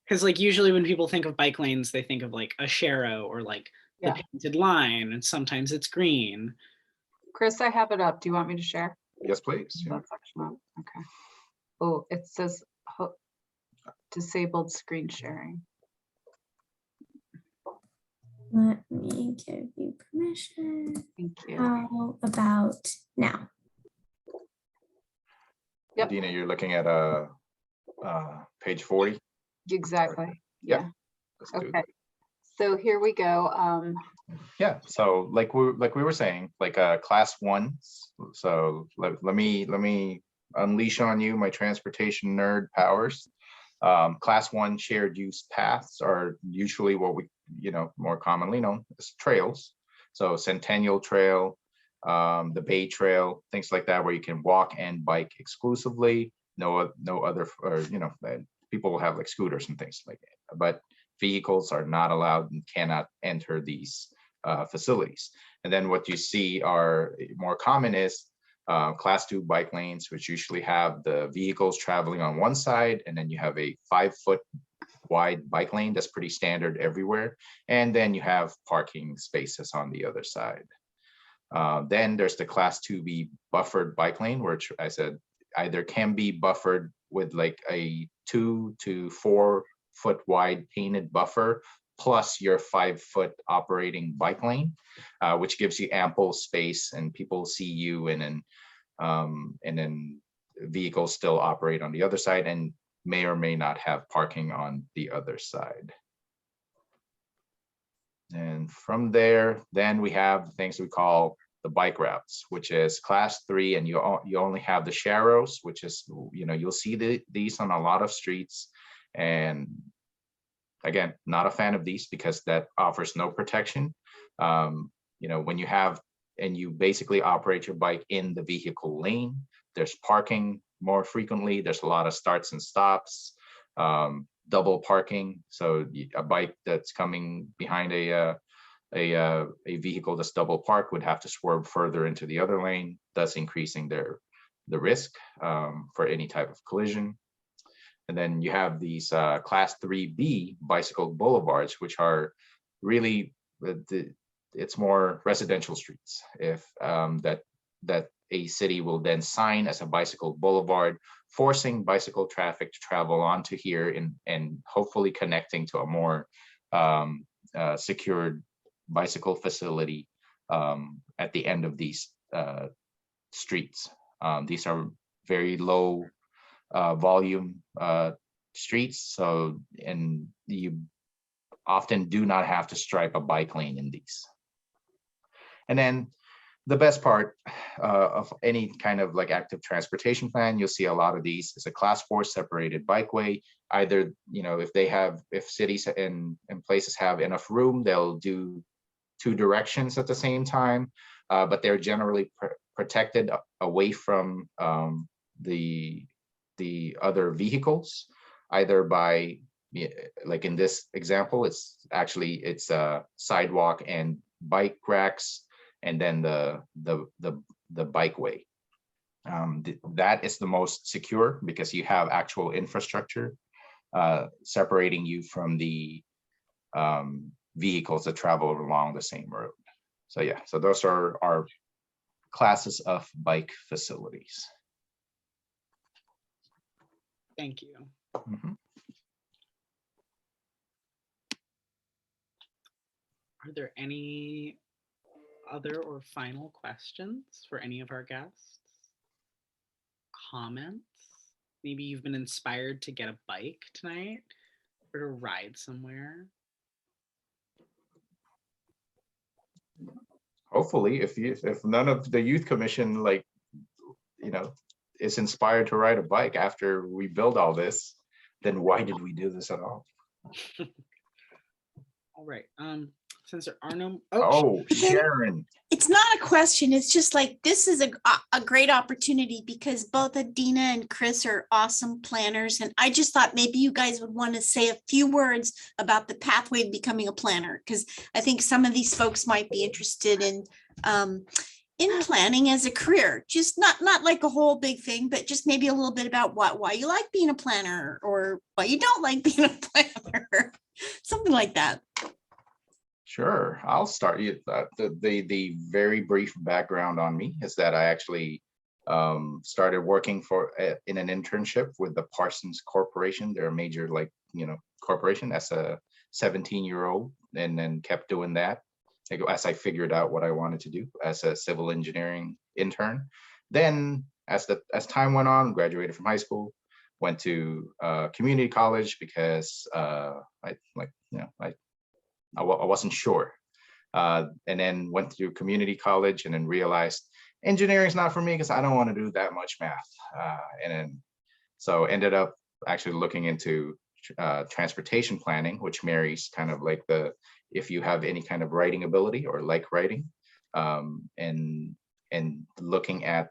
because usually when people think of bike lanes, they think of a Sharrow or the painted line, and sometimes it's green. Chris, I have it up. Do you want me to share? Yes, please. Yeah. Okay. Oh, it says disabled screen sharing. Let me Thank you, Youth Commission. Thank you. How about now? Yep. Dina, you're looking at page 40. Exactly. Yep. Yeah. Let's do Okay. that. So here we go. Yeah, so like we were saying, like class ones. So let me unleash on you my transportation nerd powers. Class one shared use paths are usually what we, more commonly known as trails. So Centennial Trail, the Bay Trail, things like that, where you can walk and bike exclusively. No other, or people will have like scooters and things like that, but vehicles are not allowed and cannot enter these facilities. And then what you see are more common is class 2 bike lanes, which usually have the vehicles traveling on one side, and then you have a 5-foot wide bike lane that's pretty standard everywhere. And then you have parking spaces on the other side. Then there's the class 2B buffered bike lane, which I said either can be buffered with like a 2 to 4 foot wide painted buffer plus your 5-foot operating bike lane, which gives you ample space and people see you, and then vehicles still operate on the other side and may or may not have parking on the other side. And from there, then we have things we call the bike routes, which is class 3, and you only have the sharrows, which is, you'll see these on a lot of streets. And again, not a fan of these because that offers no protection. When you have, and you basically operate your bike in the vehicle lane, there's parking more frequently. There's a lot of starts and stops, double parking. So a bike that's coming behind a vehicle that's double parked would have to swerve further into the other lane, thus increasing the risk for any type of collision. And then you have these class 3B bicycle boulevards, which are really, it's more residential streets. If that a city will then sign as a bicycle boulevard, forcing bicycle traffic to travel onto here and hopefully connecting to a more secured bicycle facility at the end of these streets. These are very low volume streets, and you often do not have to stripe a bike lane in these. And then the best part of any kind of like active transportation plan, you'll see a lot of these is a class 4 separated bikeway. Either, if cities and places have enough room, they'll do 2 directions at the same time, but they're generally protected away from the other vehicles, either by, like in this example, it's sidewalk and bike racks, and then the bikeway. That is the most secure because you have actual infrastructure separating you from the vehicles that travel along the same road. So yeah, so those are our classes of bike facilities. Thank you. Mm-hmm. Are there any other or final questions for any of our guests? Comments? Maybe you've been inspired to get a bike tonight or to ride somewhere. Hopefully, if none of the youth commission is inspired to ride a bike after we build all this, then why did we do this at all? All right. Since there are no. Sharon. It's not a question. It's just like, this is a great opportunity because both Adina and Chris are awesome planners. And I just thought maybe you guys would want to say a few words about the pathway to becoming a planner, because I think some of these folks might be interested in planning as a career. Just not like a whole big thing, but just maybe a little bit about why you like being a planner or why you don't like being a planner, something like that. Sure, I'll start. The very brief background on me is that I actually started working in an internship with the Parsons Corporation. They're a major corporation as a 17-year-old, and then kept doing that as I figured out what I wanted to do as a civil engineering intern. Then as time went on, graduated from high school, went to community college because I wasn't sure. And then went through community college and then realized engineering's not for me because I don't want to do that much math. And then so ended up actually looking into transportation planning, which marries kind of like if you have any kind of writing ability or like writing, and looking at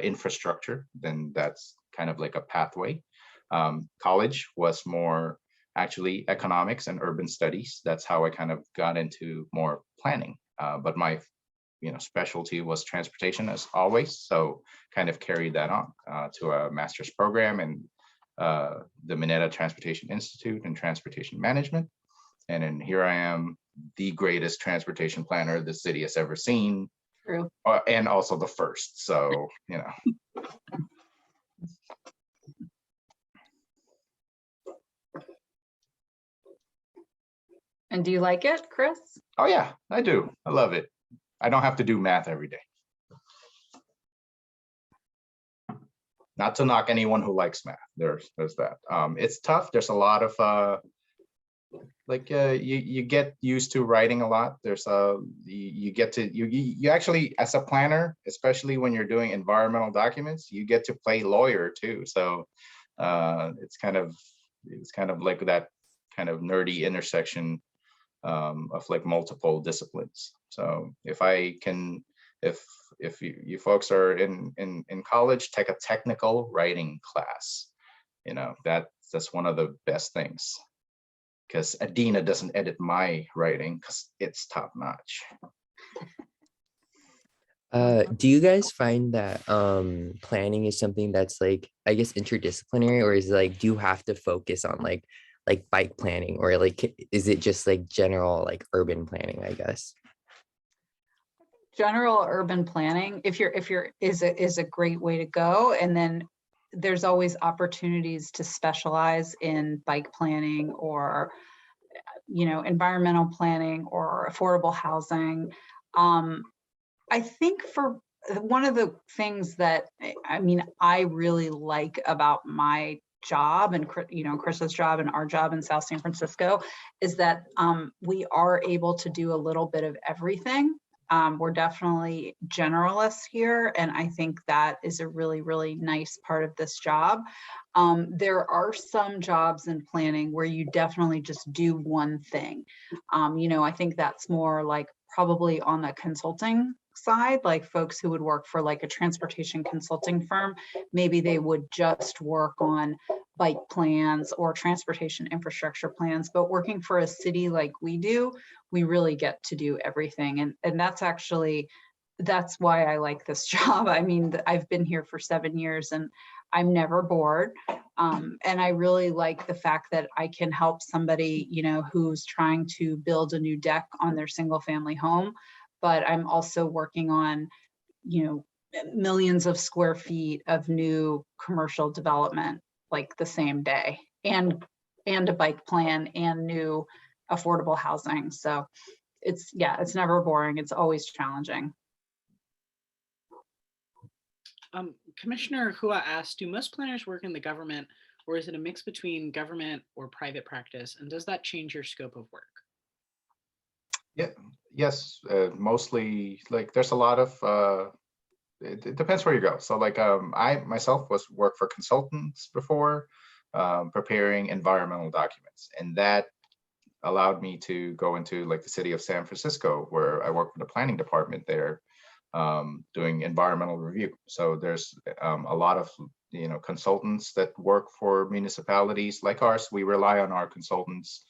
infrastructure, then that's kind of like a pathway. College was more actually economics and urban studies. That's how I kind of got into more planning. But my specialty was transportation as always. So kind of carried that on to a master's program in the Mineta Transportation Institute in Transportation Management. And then here I am, the greatest transportation planner the city has ever seen. True. And also the first. So, And do you like it, Chris? Oh yeah, I do. I love it. I don't have to do math every day. Not to knock anyone who likes math. There's that. It's tough. There's a lot of you get used to writing a lot. There's you actually, as a planner, especially when you're doing environmental documents, you get to play lawyer too. So it's kind of like that kind of nerdy intersection of like multiple disciplines. So if you folks are in college, take a technical writing class. That's one of the best things, because Adina doesn't edit my writing because it's top notch. Do you guys find that planning is something that's like, I guess, interdisciplinary, or is it like, do you have to focus on like bike planning, or like is it just like general like urban planning, I guess? General urban planning, if you're is a great way to go. And then there's always opportunities to specialize in bike planning or environmental planning or affordable housing. I think for one of the things that I really like about my job and Chris's job and our job in South San Francisco is that we are able to do a little bit of everything. We're definitely generalists here, and I think that is a really, really nice part of this job. There are some jobs in planning where you definitely just do one thing. I think that's more like probably on the consulting side, like folks who would work for like a transportation consulting firm, maybe they would just work on bike plans or transportation infrastructure plans. But working for a city like we do, we really get to do everything. And that's why I like this job. I've been here for 7 years and I'm never bored. And I really like the fact that I can help somebody, who's trying to build a new deck on their single family home. But I'm also working on, millions of square feet of new commercial development like the same day, and a bike plan and new affordable housing. So it's never boring. It's always challenging. Commissioner Hua asked, do most planners work in the government, or is it a mix between government or private practice? And does that change your scope of work? Yeah, yes, mostly like there's a lot of, it depends where you go. So like I myself worked for consultants before, preparing environmental documents, and that allowed me to go into like the city of San Francisco, where I worked for the planning department there, doing environmental review. So there's a lot of consultants that work for municipalities like ours. We rely on our consultants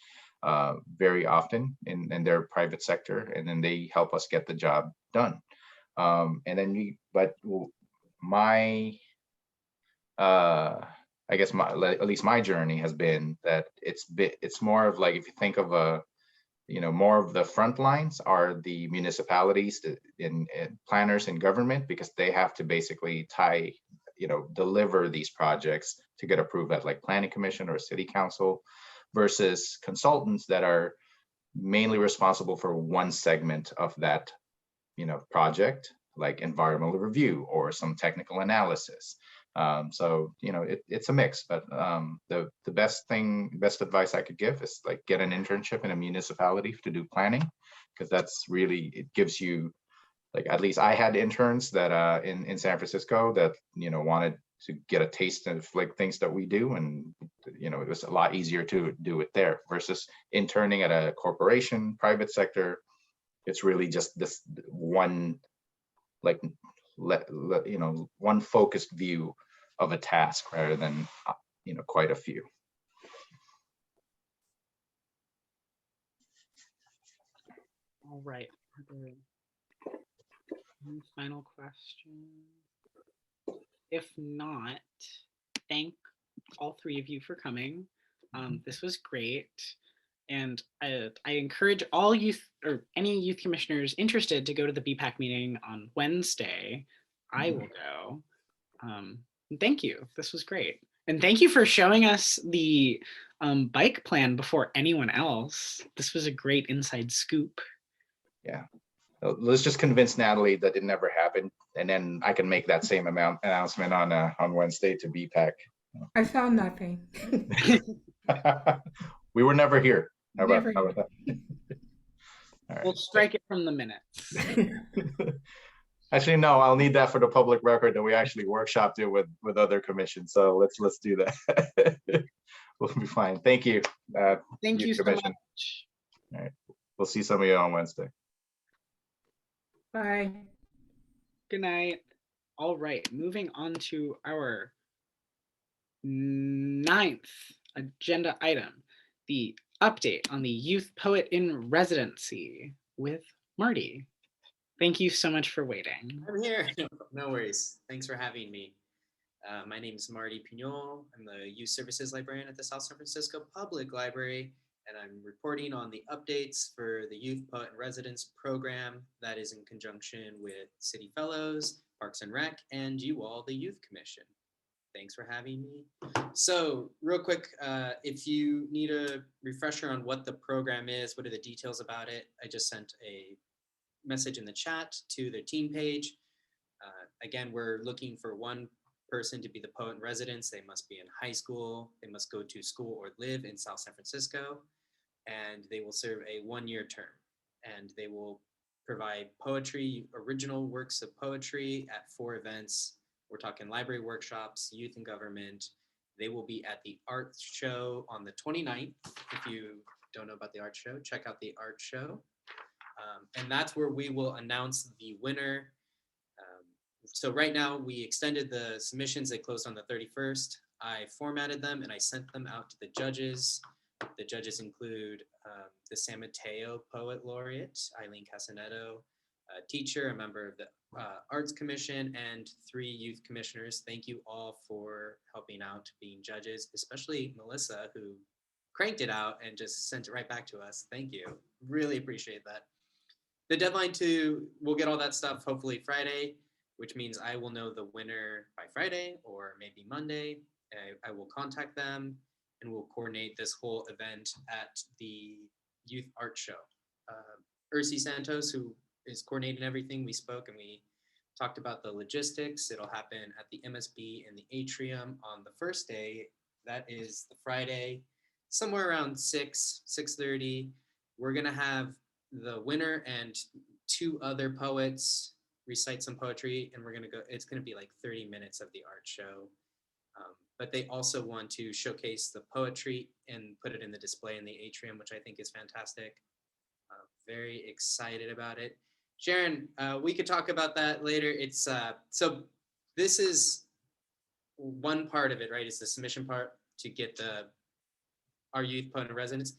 very often in their private sector, and then they help us get the job done. And then I guess at least my journey has been that it's more of like, if you think of more of the front lines are the municipalities in planners in government, because they have to basically deliver these projects to get approved at like planning commission or city council, versus consultants that are mainly responsible for one segment of that, project, like environmental review or some technical analysis. So, it's a mix, but the best advice I could give is like get an internship in a municipality to do planning, because that's really, it gives you, like, at least I had interns that in San Francisco that, wanted to get a taste of like things that we do. And, it was a lot easier to do it there versus interning at a corporation, private sector. It's really just this one, like, one focused view of a task rather than, quite a few. All right. Are there any final questions? If not, thank all three of you for coming. This was great. And I encourage all youth or any youth commissioners interested to go to the BPAC meeting on Wednesday. I will go. Thank you. This was great. And thank you for showing us the bike plan before anyone else. This was a great inside scoop. Yeah. Let's just convince Natalie that it never happened, and then I can make that same announcement on Wednesday to BPAC. I found nothing. We were never here. How about that? All right. We'll strike it from the minutes. Actually, no, I'll need that for the public record that we actually workshopped it with other commissions. So let's do that. We'll be fine. Thank you. Thank you so much. All right. We'll see some of you on Wednesday. Bye. Good night. All right, moving on to our 9th agenda item, the update on the Youth Poet in Residency with Marty. Thank you so much for waiting. I'm here. No worries. Thanks for having me. My name is Marty Pignol. I'm the Youth Services Librarian at the South San Francisco Public Library, and I'm reporting on the updates for the Youth Poet in Residence program that is in conjunction with City Fellows, Parks and Rec, and you all, the Youth Commission. Thanks for having me. So real quick, if you need a refresher on what the program is, what are the details about it, I just sent a message in the chat to the team page. Again, we're looking for one person to be the poet in residence. They must be in high school, they must go to school or live in South San Francisco, and they will serve a 1-year term. And they will provide poetry, original works of poetry at 4 events. We're talking library workshops, youth and government. They will be at the art show on the 29th. If you don't know about the art show, check out the art show. And that's where we will announce the winner. So right now we extended the submissions. They closed on the 31st. I formatted them and I sent them out to the judges. The judges include the San Mateo Poet Laureate, Eileen Casanetto, a teacher, a member of the Arts Commission, and 3 youth commissioners. Thank you all for helping out being judges, especially Melissa, who cranked it out and just sent it right back to us. Thank you. Really appreciate that. The deadline we'll get all that stuff hopefully Friday, which means I will know the winner by Friday or maybe Monday. I will contact them and we'll coordinate this whole event at the Youth Art Show. Ursi Santos, who is coordinating everything, we spoke and we talked about the logistics. It'll happen at the MSB in the atrium on the first day. That is the Friday, somewhere around 6:30. We're gonna have the winner and 2 other poets recite some poetry, and it's gonna be like 30 minutes of the art show. But they also want to showcase the poetry and put it in the display in the atrium, which I think is fantastic. Very excited about it. Sharon, we could talk about that later. It's so this is one part of it, right? It's the submission part to get our youth poet in residence.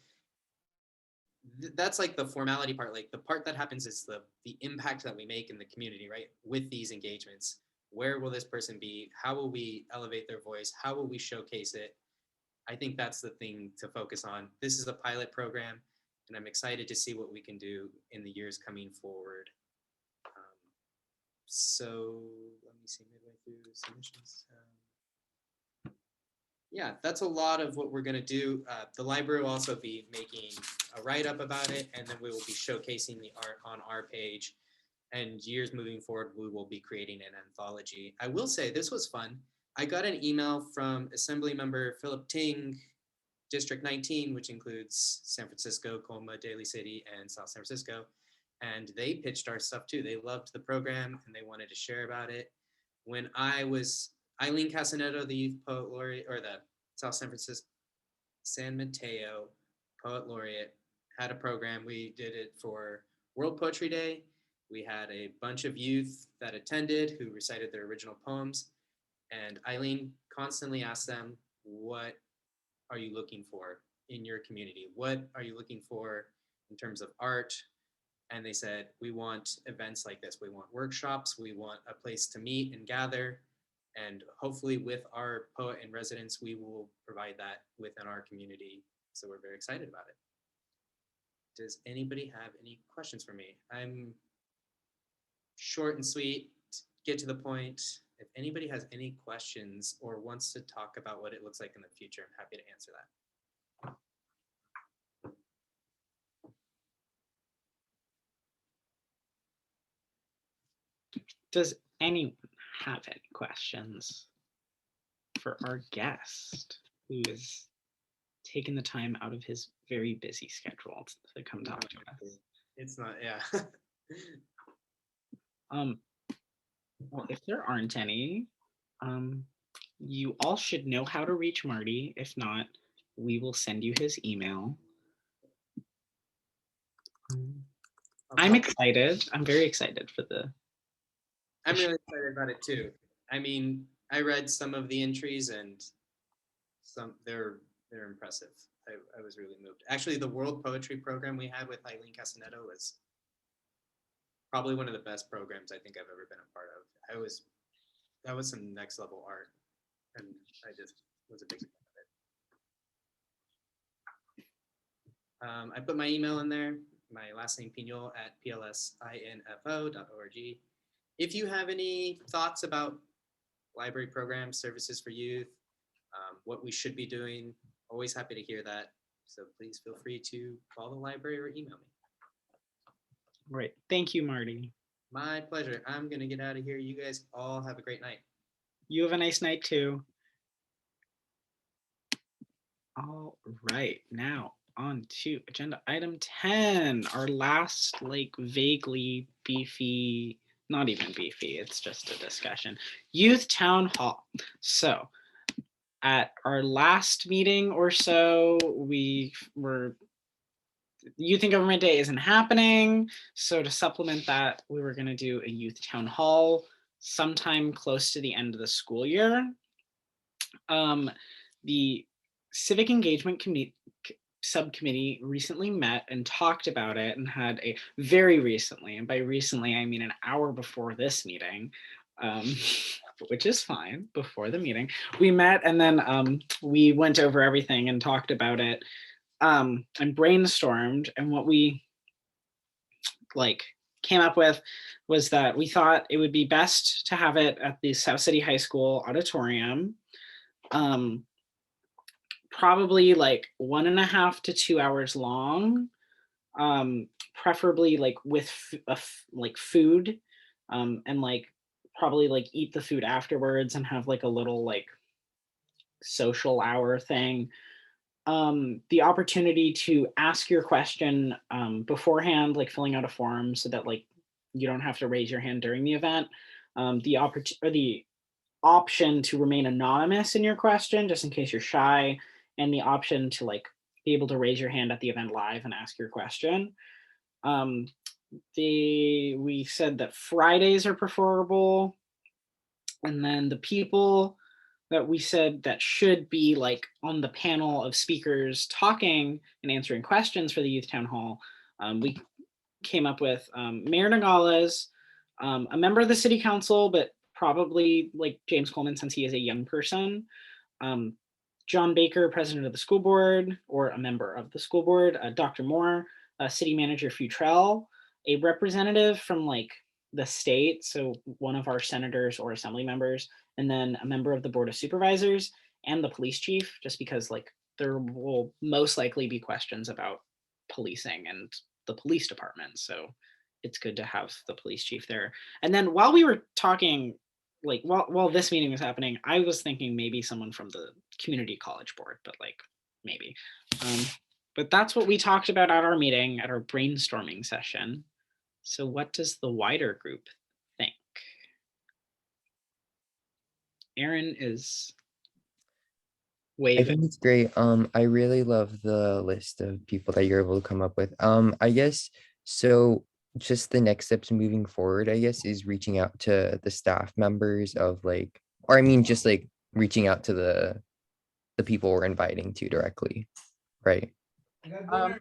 That's like the formality part. Like the part that happens is the impact that we make in the community, right? With these engagements, where will this person be? How will we elevate their voice? How will we showcase it? I think that's the thing to focus on. This is a pilot program, and I'm excited to see what we can do in the years coming forward. So let me see, midway through submissions. yeah, that's a lot of what we're going to do. The library will also be making a write-up about it, and then we will be showcasing the art on our page. And years moving forward, we will be creating an anthology. I will say this was fun. I got an email from Assembly Member Philip Ting, District 19, which includes San Francisco, Colma, Daly City, and South San Francisco. And they pitched our stuff too. They loved the program and they wanted to share about it. When Eileen Casaneto, the Youth Poet Laureate, or the South San Francisco, San Mateo Poet Laureate, had a program. We did it for World Poetry Day. We had a bunch of youth that attended who recited their original poems. And Eileen constantly asked them, what are you looking for in your community? What are you looking for in terms of art? And they said, we want events like this. We want workshops. We want a place to meet and gather. And hopefully with our poet in residence, we will provide that within our community. So we're very excited about it. Does anybody have any questions for me? I'm short and sweet, get to the point. If anybody has any questions or wants to talk about what it looks like in the future, I'm happy to answer that. Does anyone have any questions for our guest who is taking the time out of his very busy schedule to come talk to us? It's not, yeah. Well, if there aren't any, you all should know how to reach Marty. If not, we will send you his email. I'm excited. I'm very excited for the. I'm really excited about it too. I mean, I read some of the entries and they're impressive. I was really moved. Actually, the World Poetry program we had with Eileen Casaneto was probably one of the best programs I think I've ever been a part of. That was some next level art, and I just was a big fan of it. I put my email in there, my last name Piñol at plsinfo.org. If you have any thoughts about library programs, services for youth, what we should be doing, always happy to hear that. So please feel free to call the library or email me. Right. Thank you, Marty. My pleasure. I'm going to get out of here. You guys all have a great night. You have a nice night too. All right. Now on to agenda item 10, our last vaguely beefy, not even beefy, it's just a discussion. Youth Town Hall. So at our last meeting or so, Youth and Government Day isn't happening. So to supplement that, we were going to do a youth town hall sometime close to the end of the school year. The Civic Engagement Subcommittee recently met and talked about it and had a very recently, and by recently, I mean an hour before this meeting, which is fine, before the meeting, we met and then we went over everything and talked about it. And brainstormed, and what we came up with was that we thought it would be best to have it at the South City High School auditorium, probably 1.5 to 2 hours long, preferably with food, and probably eat the food afterwards and have a little social hour thing. The opportunity to ask your question beforehand, filling out a form so that you don't have to raise your hand during the event. The option to remain anonymous in your question, just in case you're shy, and the option to be able to raise your hand at the event live and ask your question. We said that Fridays are preferable, and then the people that we said that should be on the panel of speakers talking and answering questions for the Youth Town Hall, we came up with Mayor Nogales, a member of the City Council, but probably James Coleman since he is a young person, John Baker, President of the School Board, or a member of the school board, Dr. Moore, City Manager Futrell, a representative from the state, so one of our senators or assembly members, and then a member of the Board of Supervisors, and the police chief, just because like there will most likely be questions about policing and the police department. So it's good to have the police chief there. And then while we were talking, like while this meeting was happening, I was thinking maybe someone from the community college board, but like maybe. But that's what we talked about at our meeting, at our brainstorming session. So what does the wider group think? Aaron is I waving. think it's great. I really love the list of people that you're able to come up with. I guess so. Just the next steps moving forward, I guess, is reaching out to the staff members of like, or I mean, just like reaching out to the people we're inviting to directly, right? I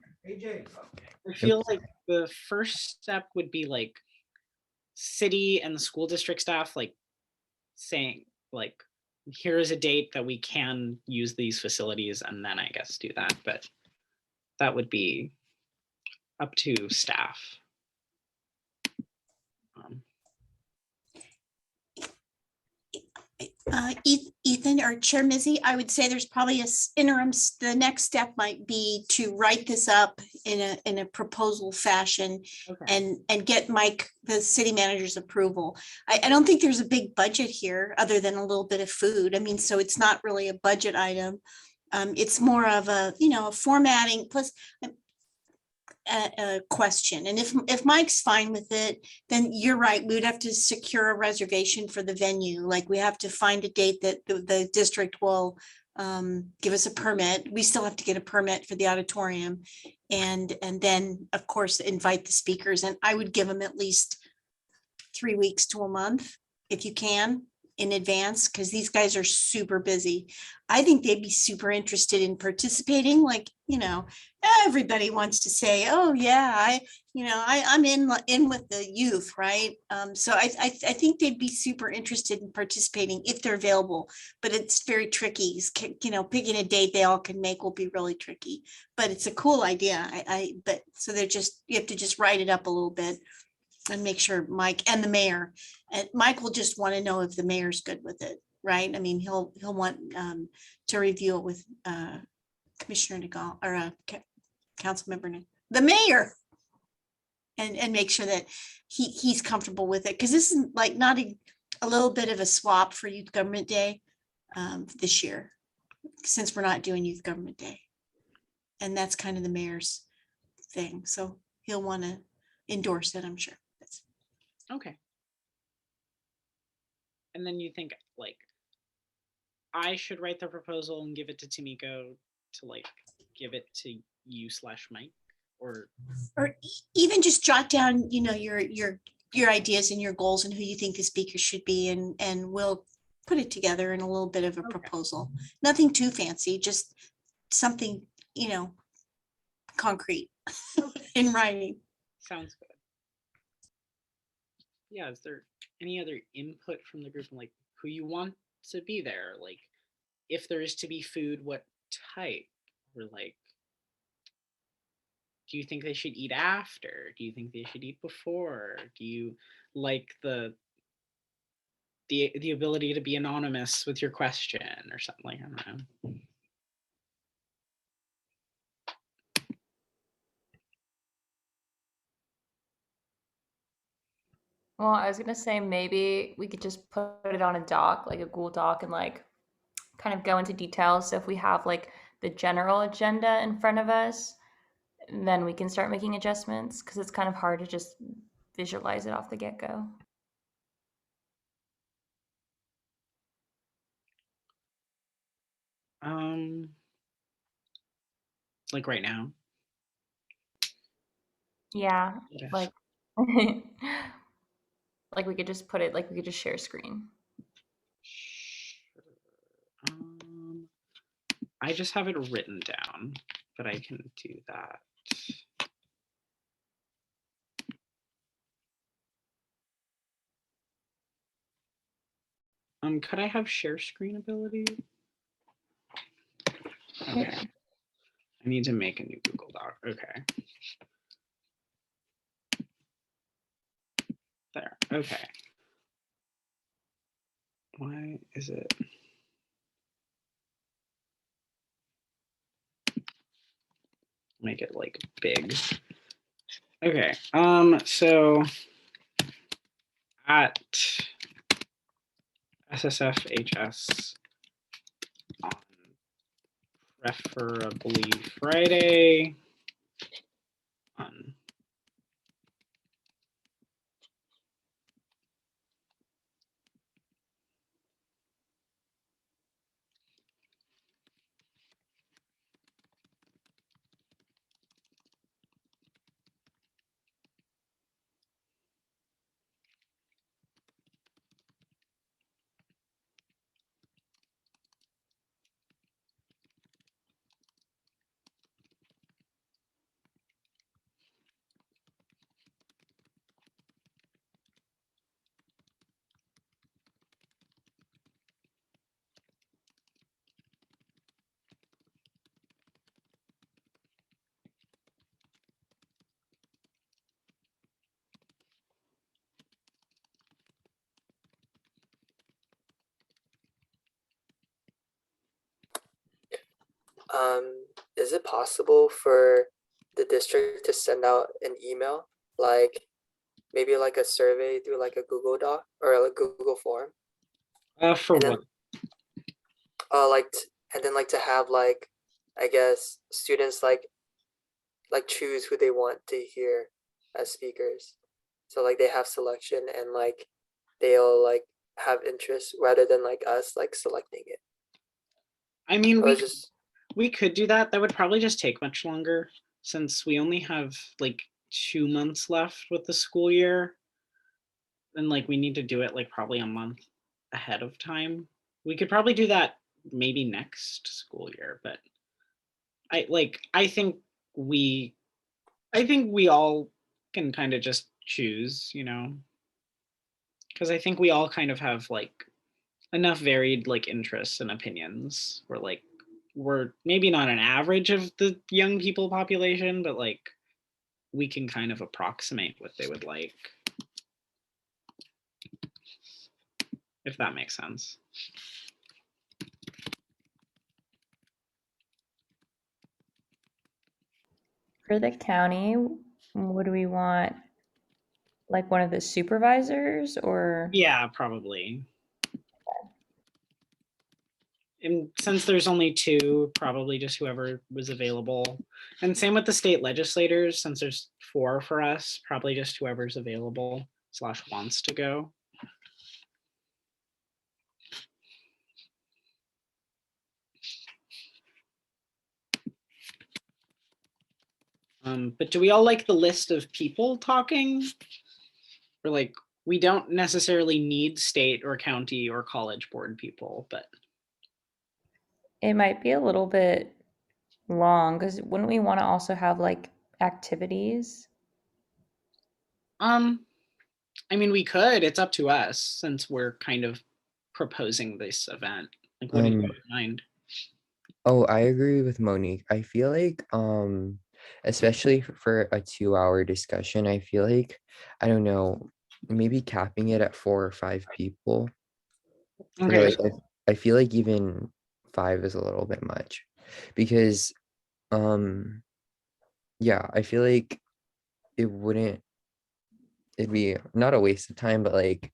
feel like the first step would be like city and the school district staff like saying like, here is a date that we can use these facilities, and then I guess do that. But that would be up to staff. Ethan or Chair Mizzy, I would say there's probably a interim. The next step might be to write this up in a proposal fashion, and get Mike, the city manager's approval. I don't think there's a big budget here other than a little bit of food. I mean, so it's not really a budget item. It's more of a, a formatting plus a question. And if Mike's fine with it, then you're right. We would have to secure a reservation for the venue. Like we have to find a date that the district will give us a permit. We still have to get a permit for the auditorium, and then of course invite the speakers. And I would give them at least 3 weeks to a month if you can in advance, because these guys are super busy. I think they'd be super interested in participating. Like, everybody wants to say, oh yeah, I'm in with the youth, right? So I think they'd be super interested in participating if they're available, but it's very tricky. Picking a date they all can make will be really tricky, but it's a cool idea. But so you have to just write it up a little bit and make sure Mike and the mayor, and Mike will just want to know if the mayor's good with it, right? I mean, he'll want to review it with Commissioner Nagal or council member, the mayor, and make sure that he's comfortable with it. Because this is like not a little bit of a swap for Youth Government Day this year, since we're not doing Youth Government Day. And that's kind of the mayor's thing. So he'll want to endorse it, I'm sure. Okay. And then you think like I should write the proposal and give it to Tamiko to like give it to you / Mike, or even just jot down, your ideas and your goals and who you think the speaker should be, and we'll put it together in a little bit of a proposal. Nothing too fancy, just something, concrete in writing. Sounds good. Yeah, is there any other input from the group on like who you want to be there? Like if there is to be food, what type? Or like, do you think they should eat after? Do you think they should eat before? Do you like the ability to be anonymous with your question or something? Like, I don't know. Well, I was gonna say maybe we could just put it on a doc, like a Google Doc, and like kind of go into details. So if we have like the general agenda in front of us, then we can start making adjustments, because it's kind of hard to just visualize it off the get-go. Like right now. Yeah, Yes. like like we could just put it, like we could just share screen. I just have it written down, but I can do that. Could I have share screen ability? Okay. I need to make a new Google Doc. Okay. There. Okay. Why is it? make it like big. Okay, so at SSFHS on preferably Friday on Is it possible for the district to send out an email, like maybe like a survey through like a Google Doc or a Google form? for And then, what? and then like to have like, I guess students like choose who they want to hear as speakers. So like they have selection and like they'll like have interest rather than like us like selecting it. I mean, Or just we could do that. That would probably just take much longer since we only have like 2 months left with the school year. And like we need to do it like probably a month ahead of time. We could probably do that maybe next school year, but I think we all can kind of just choose, you know, because I think we all kind of have like enough varied like interests and opinions. We're maybe not an average of the young people population, but like we can kind of approximate what they would like, if that makes sense. For the county, would we want like one of the supervisors or? Yeah, probably. And since there's only 2, probably just whoever was available. And same with the state legislators, since there's 4 for us, probably just whoever's available / wants to go. But do we all like the list of people talking? Or like, we don't necessarily need state or county or college board people, but. It might be a little bit long because wouldn't we want to also have like activities? I mean, we could, it's up to us since we're kind of proposing this event. Like, what do you have in mind? Oh, I agree with Monique. I feel like, especially for a 2-hour discussion, I feel like, I don't know, maybe capping it at 4 or 5 people. Or Okay. like, I feel like even 5 is a little bit much because, yeah, I feel like it'd be not a waste of time, but like,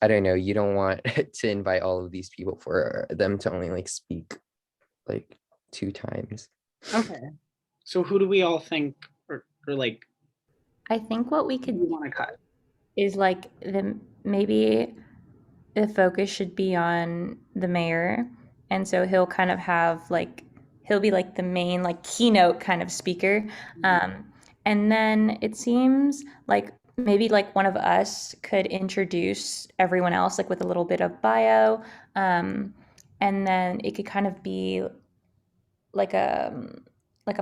I don't know, you don't want to invite all of these people for them to only like speak like 2 times. Okay. So who do we all think or like? I think what we could want to cut is like maybe the focus should be on the mayor, and so he'll kind of have like he'll be like the main like keynote kind of speaker, and then it seems like maybe like one of us could introduce everyone else like with a little bit of bio, and then it could kind of be like a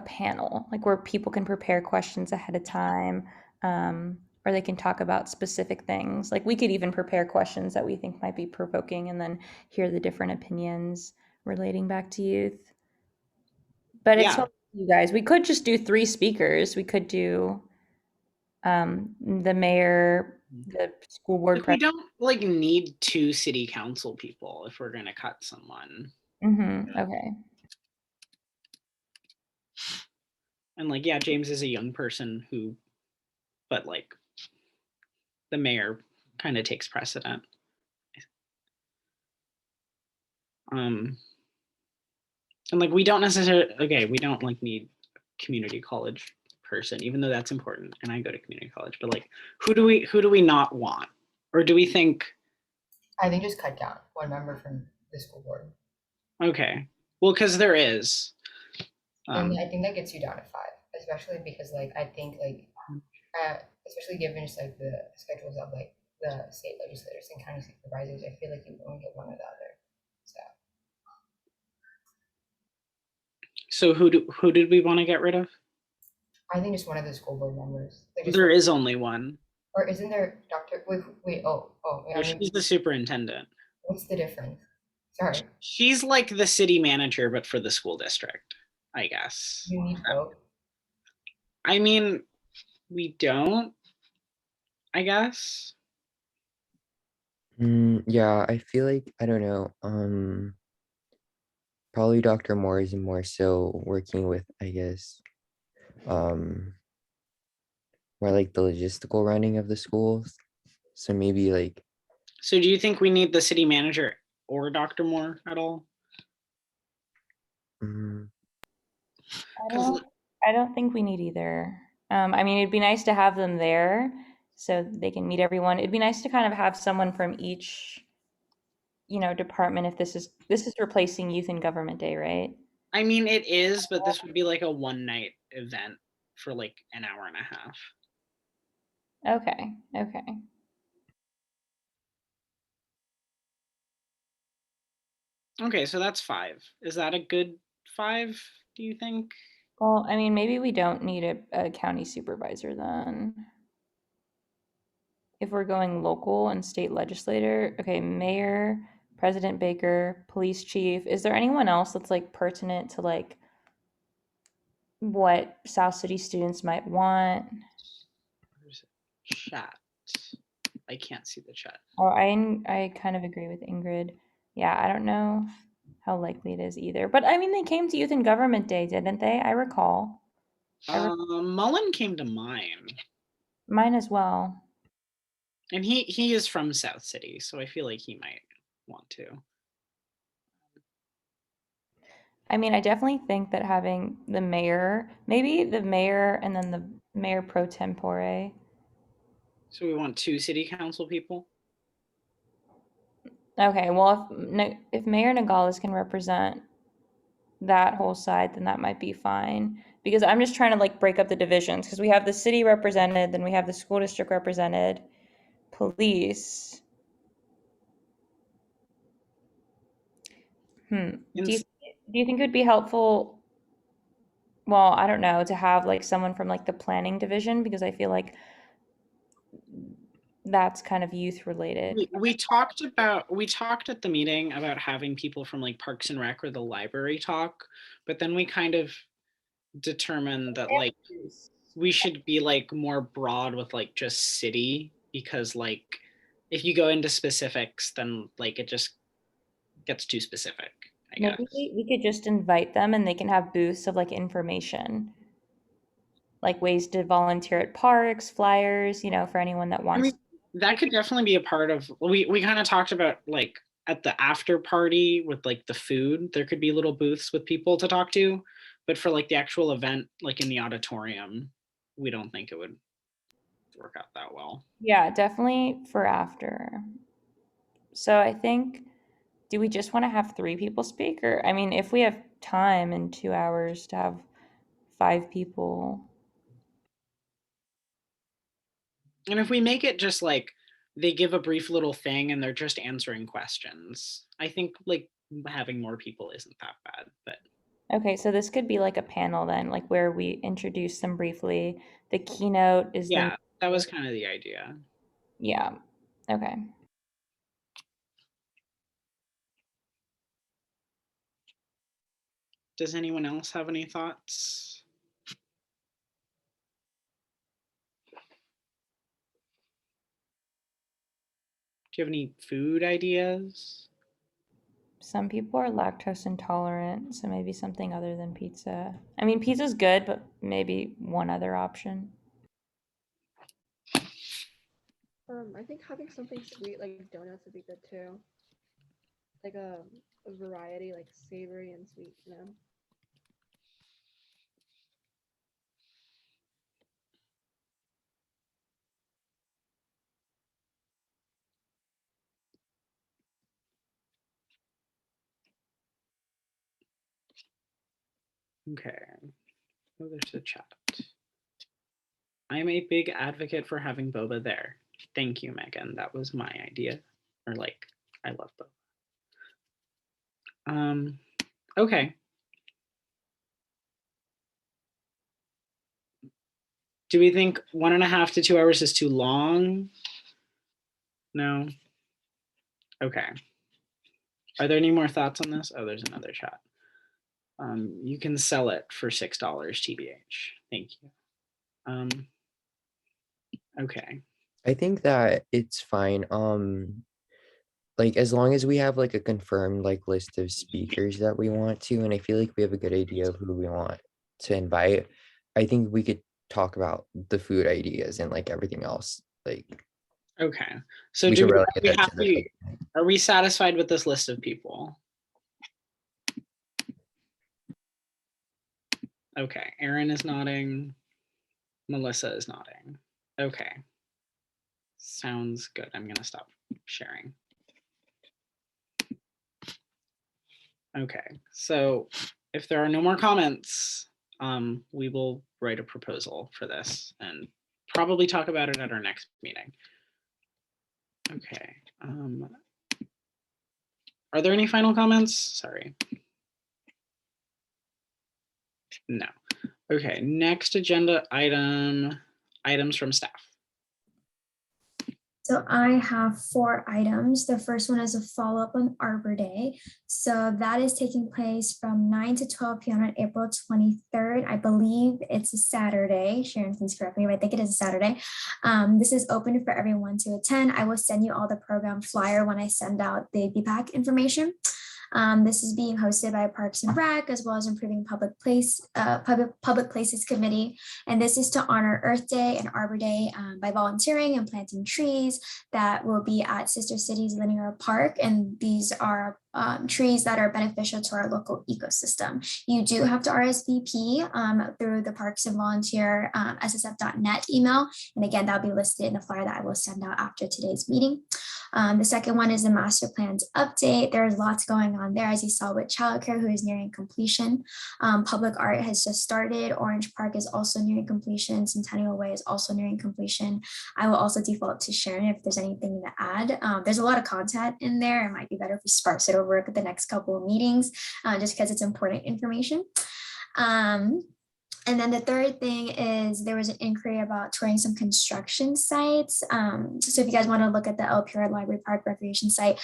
panel, like where people can prepare questions ahead of time, or they can talk about specific things. Like we could even prepare questions that we think might be provoking and then hear the different opinions relating back to youth. But it's up to you guys. We could just do 3 speakers. We could do the mayor, the school board Like, we president. don't like need 2 city council people if we're gonna cut someone. Okay. And like, yeah, James is a young person who, but like the mayor kind of takes precedent. And like, we don't necessarily, okay, we don't like need community college person, even though that's important. And I go to community college, but like, who do we not want? Or do we think? I think just cut down one member from the school board. Okay, well, because there is. And I think that gets you down to 5, especially because like, I think like, especially given just like the schedules of like the state legislators and county supervisors, I feel like you only get one or the other. So who did we want to get rid of? I think just one of the school board members. There is only one. Or isn't there Dr. Wait, Yeah, she's the superintendent. What's the difference? Sorry. She's like the city manager, but for the school district, I guess. You need both. I mean, we don't, I guess. Yeah, I feel like, I don't know, probably Dr. Moore is more so working with, I guess, more like the logistical running of the schools. So maybe like. So do you think we need the city manager or Dr. Moore at all? I don't think we need either. I mean, it'd be nice to have them there so they can meet everyone. It'd be nice to kind of have someone from each, department if this is replacing Youth and Government Day, right? I mean, it is, but this would be like a one-night event for like an hour and a half. Okay. Okay, so that's 5. Is that a good 5, do you think? Well, I mean, maybe we don't need a county supervisor then. If we're going local and state legislator, okay, mayor, President Baker, police chief. Is there anyone else that's like pertinent to like what South City students might want? Chat. I can't see the chat. Oh, I kind of agree with Ingrid. Yeah, I don't know how likely it is either. But I mean, they came to Youth and Government Day, didn't they? I recall. Mullen came to mine. Mine as well. And he is from South City, so I feel like he might want to. I mean, I definitely think that having the mayor, maybe the mayor and then the mayor pro tempore. So we want 2 city council people? Okay, well, if Mayor Nogales can represent that whole side, then that might be fine. Because I'm just trying to like break up the divisions because we have the city represented, then we have the school district represented, police. Do you think it would be helpful? Well, I don't know, to have like someone from like the planning division because I feel like that's kind of youth related. We talked at the meeting about having people from like Parks and Rec or the library talk, but then we kind of determined that like we should be like more broad with like just city, because like if you go into specifics, then like it just gets too specific, I guess. Maybe we could just invite them and they can have booths of like information, like ways to volunteer at parks, flyers, for anyone that wants. I mean, that could definitely be a part of, we kind of talked about like at the after party with like the food, there could be little booths with people to talk to, but for like the actual event, like in the auditorium, we don't think it would work out that well. Yeah, definitely for after. So I think, do we just want to have 3 people speak? Or, I mean, if we have time in 2 hours to have 5 people. And if we make it just like they give a brief little thing and they're just answering questions, I think like having more people isn't that bad. But okay, so this could be like a panel then, like where we introduce them briefly. The keynote is that was kind of the idea. Yeah. Okay. Does anyone else have any thoughts? Do you have any food ideas? some people are lactose intolerant, so maybe something other than pizza. I mean, pizza's good, but maybe one other option. I think having something sweet like donuts would be good too. Like a variety, like savory and sweet, you know. Okay. Oh, there's a chat. I'm a big advocate for having boba there. Thank you, Megan. That was my idea. Or like, I love boba. Okay. Do we think 1.5 to 2 hours is too long? No. Okay. Are there any more thoughts on this? Oh, there's another chat. You can sell it for $6 TBH. Thank you. Okay. I think that it's fine. Like as long as we have like a confirmed like list of speakers that we want to, and I feel like we have a good idea of who we want to invite, I think we could talk about the food ideas and like everything else. Like, okay. So we do can we, relegate that to the are we satisfied with this list of people? Okay. Aaron is nodding. Melissa is nodding. Okay. Sounds good. I'm going to stop sharing. Okay. So if there are no more comments, we will write a proposal for this and probably talk about it at our next meeting. Okay. Are there any final comments? Sorry. No. Okay, next agenda item, items from staff. So I have 4 items. The first one is a follow-up on Arbor Day. So that is taking place from 9 to 12 p.m. on April 23rd. I believe it's a Saturday. Sharon, please correct me if I think it is a Saturday. This is open for everyone to attend. I will send you all the program flyer when I send out the BPAC information. This is being hosted by Parks and Rec, as well as Improving Public Places Committee. And this is to honor Earth Day and Arbor Day by volunteering and planting trees that will be at Sister Cities Linear Park. And these are trees that are beneficial to our local ecosystem. You do have to RSVP through the Parks and Volunteer ssf.net email. And again, that'll be listed in the flyer that I will send out after today's meeting. The second one is the master plans update. There's lots going on there, as you saw with childcare, who is nearing completion. Public art has just started. Orange Park is also nearing completion. Centennial Way is also nearing completion. I will also default to Sharon if there's anything to add. There's a lot of content in there. It might be better if we sparse it over at the next couple of meetings, just because it's important information. And then the third thing is there was an inquiry about touring some construction sites. So if you guys want to look at the LPR Library Park Recreation site,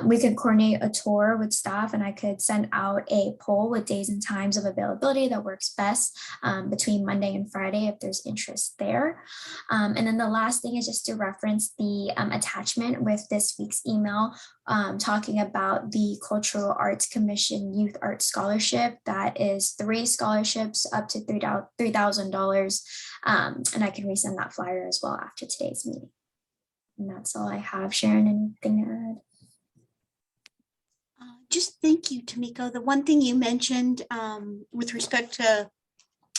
we could coordinate a tour with staff, and I could send out a poll with days and times of availability that works best between Monday and Friday if there's interest there. And then the last thing is just to reference the attachment with this week's email talking about the Cultural Arts Commission Youth Art Scholarship. That is 3 scholarships up to $3,000. And I can resend that flyer as well after today's meeting. And that's all I have. Sharon, anything to add? Just thank you, Tamiko. The one thing you mentioned with respect to,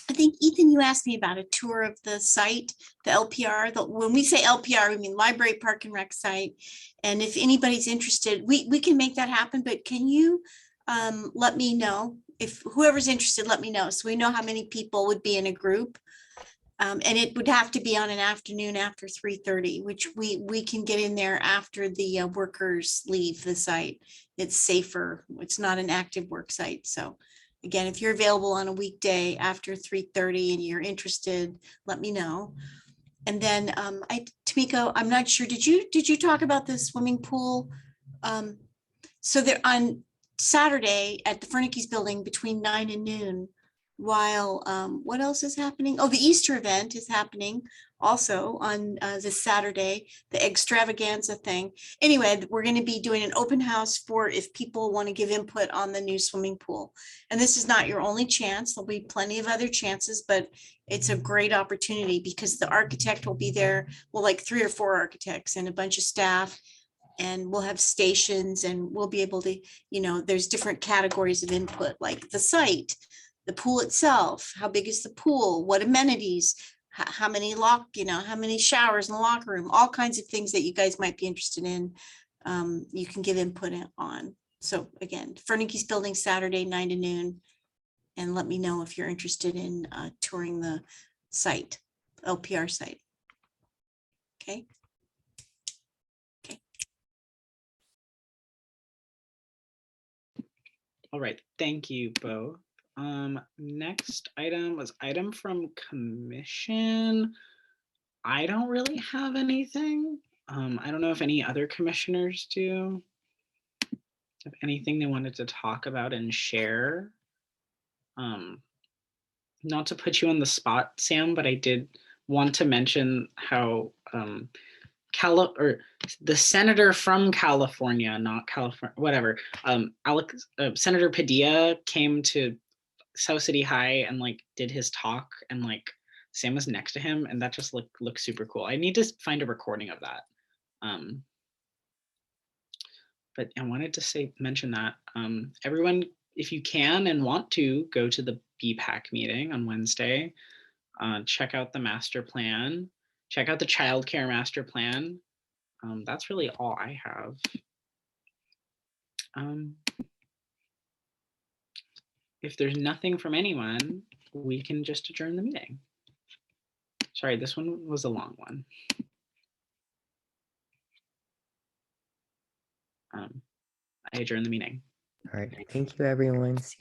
I think, Ethan, you asked me about a tour of the site, the LPR. When we say LPR, we mean Library Park and Rec site. And if anybody's interested, we can make that happen, but can you let me know? If whoever's interested, let me know so we know how many people would be in a group. And it would have to be on an afternoon after 3:30, which we can get in there after the workers leave the site. It's safer. It's not an active work site. So again, if you're available on a weekday after 3:30 and you're interested, let me know. And then Tamiko, I'm not sure, did you talk about the swimming pool? So they're on Saturday at the Fernicki's building between 9 and noon. while, what else is happening? Oh, the Easter event is happening also on this Saturday, the extravaganza thing. Anyway, we're going to be doing an open house for if people want to give input on the new swimming pool. And this is not your only chance. There'll be plenty of other chances, but it's a great opportunity because the architect will be there. Well, like 3 or 4 architects and a bunch of staff. And we'll have stations and we'll be able to, you know, there's different categories of input, like the site, the pool itself, how big is the pool, what amenities, how many how many showers in the locker room, all kinds of things that you guys might be interested in. You can give input on. So again, Fernicke's building Saturday 9 to noon. And let me know if you're interested in touring the site, LPR site. Okay. All right, thank you both. Next item was item from commission. I don't really have anything. I don't know if any other commissioners do. If anything they wanted to talk about and share. Not to put you on the spot, Sam, but I did want to mention how the senator from California, not California, whatever, Senator Padilla came to South City High and like did his talk, and like Sam was next to him, and that just looked super cool. I need to find a recording of that. But I wanted to mention that everyone, if you can and want to, go to the BPAC meeting on Wednesday. Check out the master plan. Check out the childcare master plan. That's really all I have. If there's nothing from anyone, we can just adjourn the meeting. Sorry, this one was a long one. I adjourn the meeting. All right. Thank you, everyone. See you.